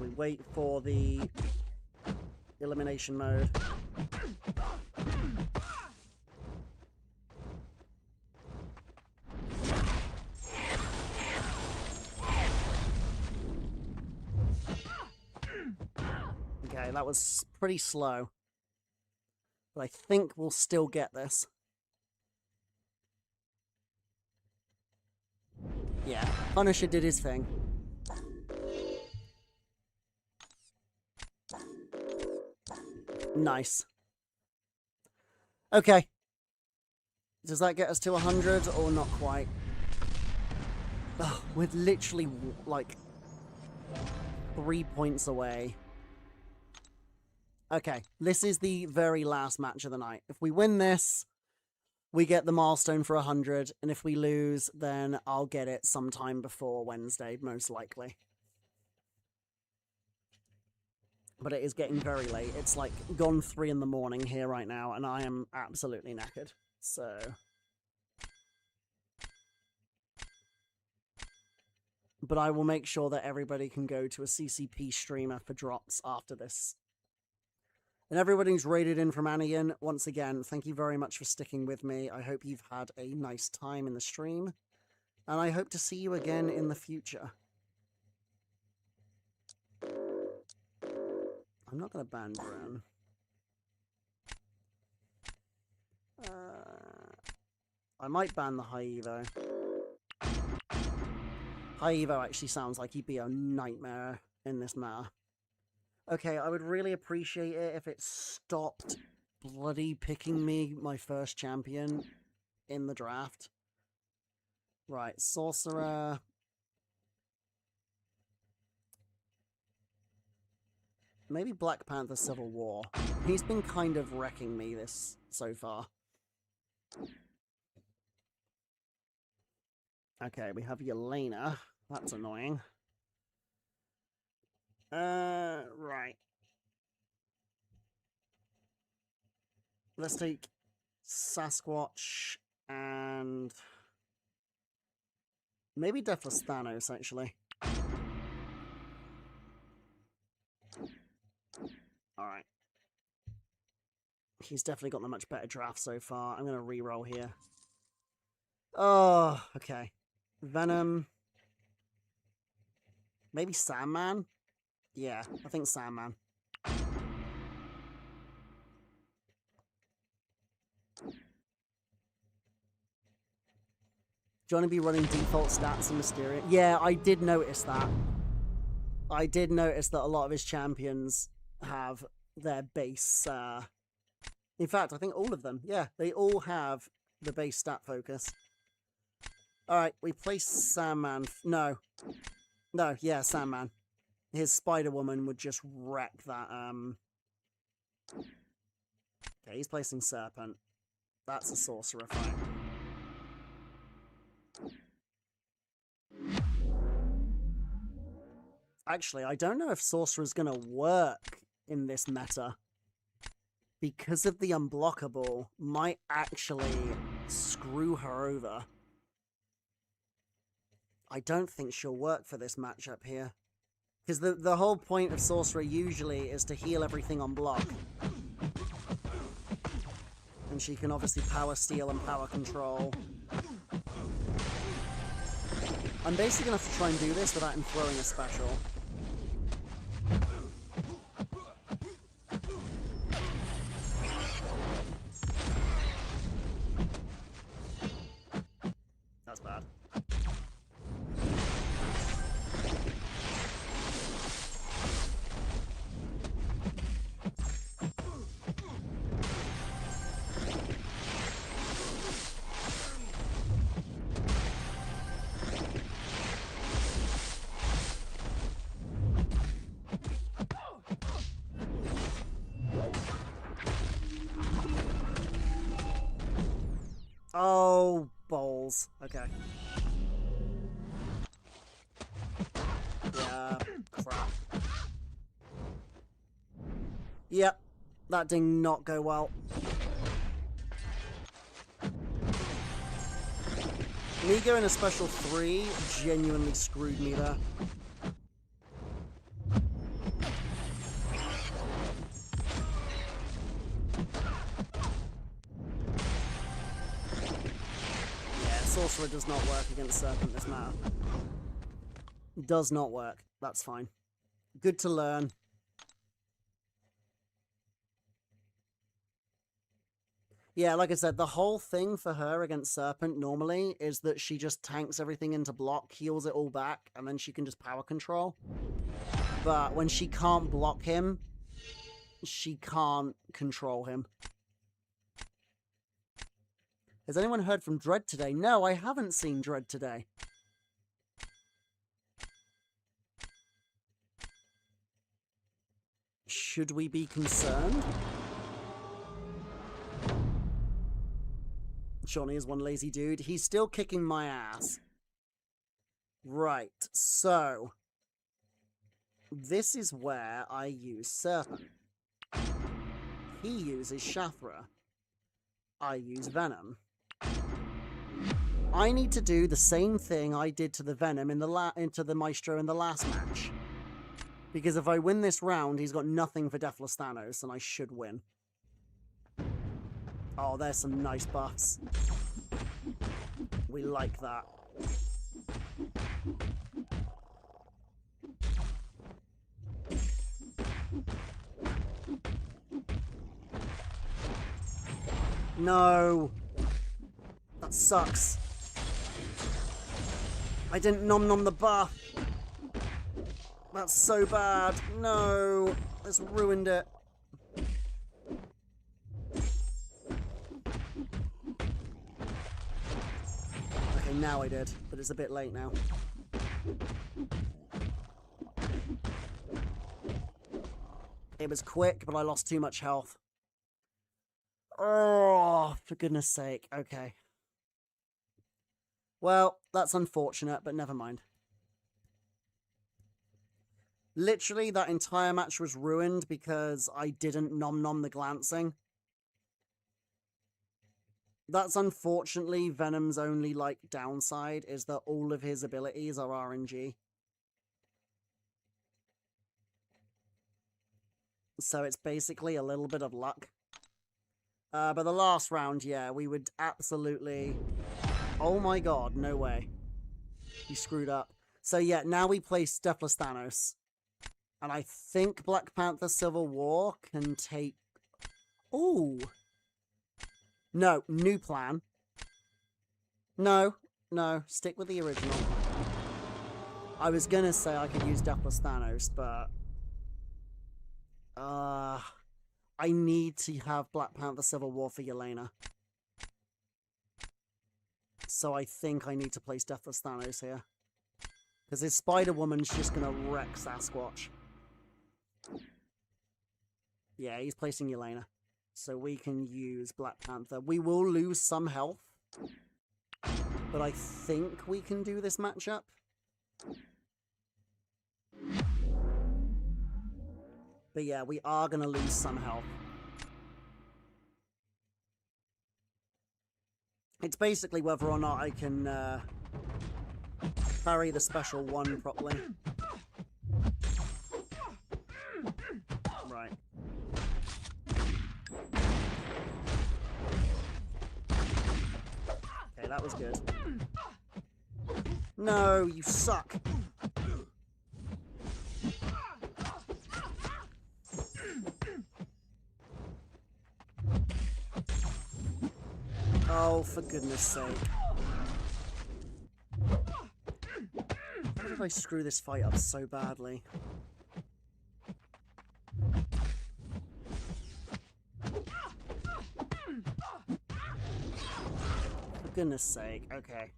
We wait for the elimination mode. Okay, that was pretty slow. But I think we'll still get this. Yeah, Punisher did his thing. Nice. Okay. Does that get us to 100 or not quite? Oh, we're literally, like, 3 points away. Okay, this is the very last match of the night. If we win this, we get the milestone for 100, and if we lose, then I'll get it sometime before Wednesday, most likely. But it is getting very late. It's like gone 3 in the morning here right now, and I am absolutely knackered. So... but I will make sure that everybody can go to a CCP streamer for drops after this. And everybody who's raided in from Anian, once again, thank you very much for sticking with me. I hope you've had a nice time in the stream, and I hope to see you again in the future. I'm not going to ban Brun. I might ban the High Evo. High Evo actually sounds like he'd be a nightmare in this meta. Okay, I would really appreciate it if it stopped bloody picking me my first champion in the draft. Right, Sorcerer. Maybe Black Panther Civil War. He's been kind of wrecking me this so far. Okay, we have Yelena. That's annoying. Right. Let's take Sasquatch and maybe Deathless Thanos, actually. Alright. He's definitely got the much better draft so far. I'm going to re-roll here. Oh, okay. Venom. Maybe Sandman? Yeah, I think Sandman. Do you want to be running default stats in Mysterio? Yeah, I did notice that. I did notice that a lot of his champions have their base... In fact, I think all of them. Yeah, they all have the base stat focus. Alright, we place Sandman. No. No, yeah, Sandman. His Spider-Woman would just wreck that. Okay, he's placing Serpent. That's a sorcerer fight. Actually, I don't know if Sorcerer's going to work in this meta. Because of the unblockable, might actually screw her over. I don't think she'll work for this matchup here. Because the whole point of Sorcerer usually is to heal everything on block. And she can obviously power steal and power control. I'm basically going to have to try and do this without him throwing a special. That's bad. Oh, balls. Okay. Yeah, crap. Yep, that did not go well. Me going a special 3 genuinely screwed me there. Sorcerer does not work against Serpent this matter. Does not work. That's fine. Good to learn. Yeah, like I said, the whole thing for her against Serpent normally is that she just tanks everything into block, heals it all back, and then she can just power control. But when she can't block him, she can't control him. Has anyone heard from Dread today? No, I haven't seen Dread today. Should we be concerned? Shawnee is one lazy dude. He's still kicking my ass. Right, so... this is where I use Serpent. He uses Shathra. I use Venom. I need to do the same thing I did to the Venom in into the Maestro in the last match. Because if I win this round, he's got nothing for Deathless Thanos, and I should win. Oh, there's some nice buffs. We like that. No! That sucks. I didn't nom-nom the buff. That's so bad. No! It's ruined it. Okay, now I did, but it's a bit late now. It was quick, but I lost too much health. Oh, for goodness sake. Okay. Well, that's unfortunate, but never mind. Literally, that entire match was ruined because I didn't nom-nom the glancing. That's unfortunately Venom's only, like, downside, is that all of his abilities are RNG. So it's basically a little bit of luck. But the last round, yeah, we would absolutely... Oh my god, no way. He screwed up. So yeah, now we play Deathless Thanos. And I think Black Panther Civil War can take... Ooh! No, new plan. No, stick with the original. I was gonna say I could use Deathless Thanos, but... I need to have Black Panther Civil War for Yelena. So I think I need to place Deathless Thanos here. Because his Spider-Woman's just gonna wreck Sasquatch. Yeah, he's placing Yelena. So we can use Black Panther. We will lose some health. But I think we can do this matchup. But yeah, we are going to lose some health. It's basically whether or not I can parry the special one properly. Right. Okay, that was good. No, you suck. Oh, for goodness sake. How did I screw this fight up so badly? For goodness sake, okay.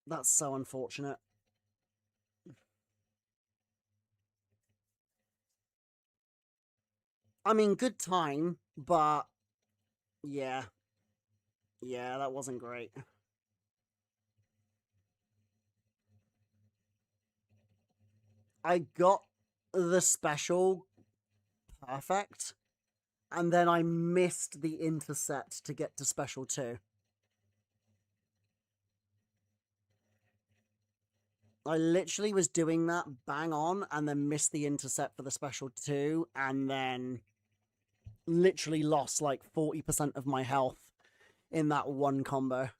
That's so unfortunate. I mean, good time, but yeah. Yeah, that wasn't great. I got the special perfect, and then I missed the intercept to get to special 2. I literally was doing that bang on, and then missed the intercept for the special 2, and then literally lost like 40% of my health in that one combo.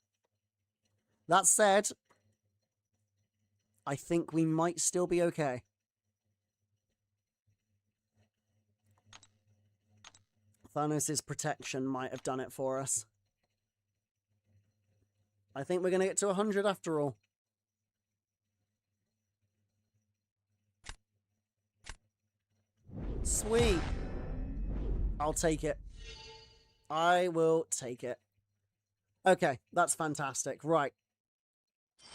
That said, I think we might still be okay. Thanos' protection might have done it for us. I think we're going to get to 100 after all. Sweet. I'll take it. I will take it. Okay, that's fantastic. Right.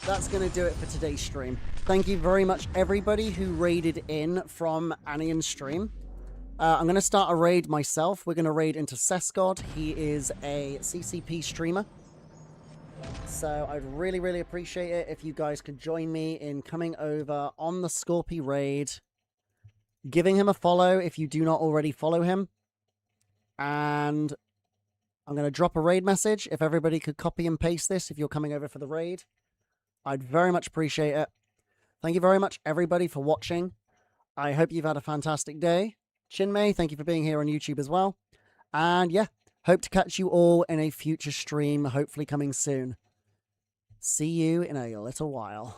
That's going to do it for today's stream. Thank you very much, everybody who raided in from Anian's stream. I'm going to start a raid myself. We're going to raid into Sesgod. He is a CCP streamer. So I'd really, really appreciate it if you guys could join me in coming over on the Scorpy raid, giving him a follow if you do not already follow him. And I'm going to drop a raid message. If everybody could copy and paste this if you're coming over for the raid, I'd very much appreciate it. Thank you very much, everybody, for watching. I hope you've had a fantastic day. Chinmay, thank you for being here on YouTube as well. And yeah, hope to catch you all in a future stream, hopefully coming soon. See you in a little while.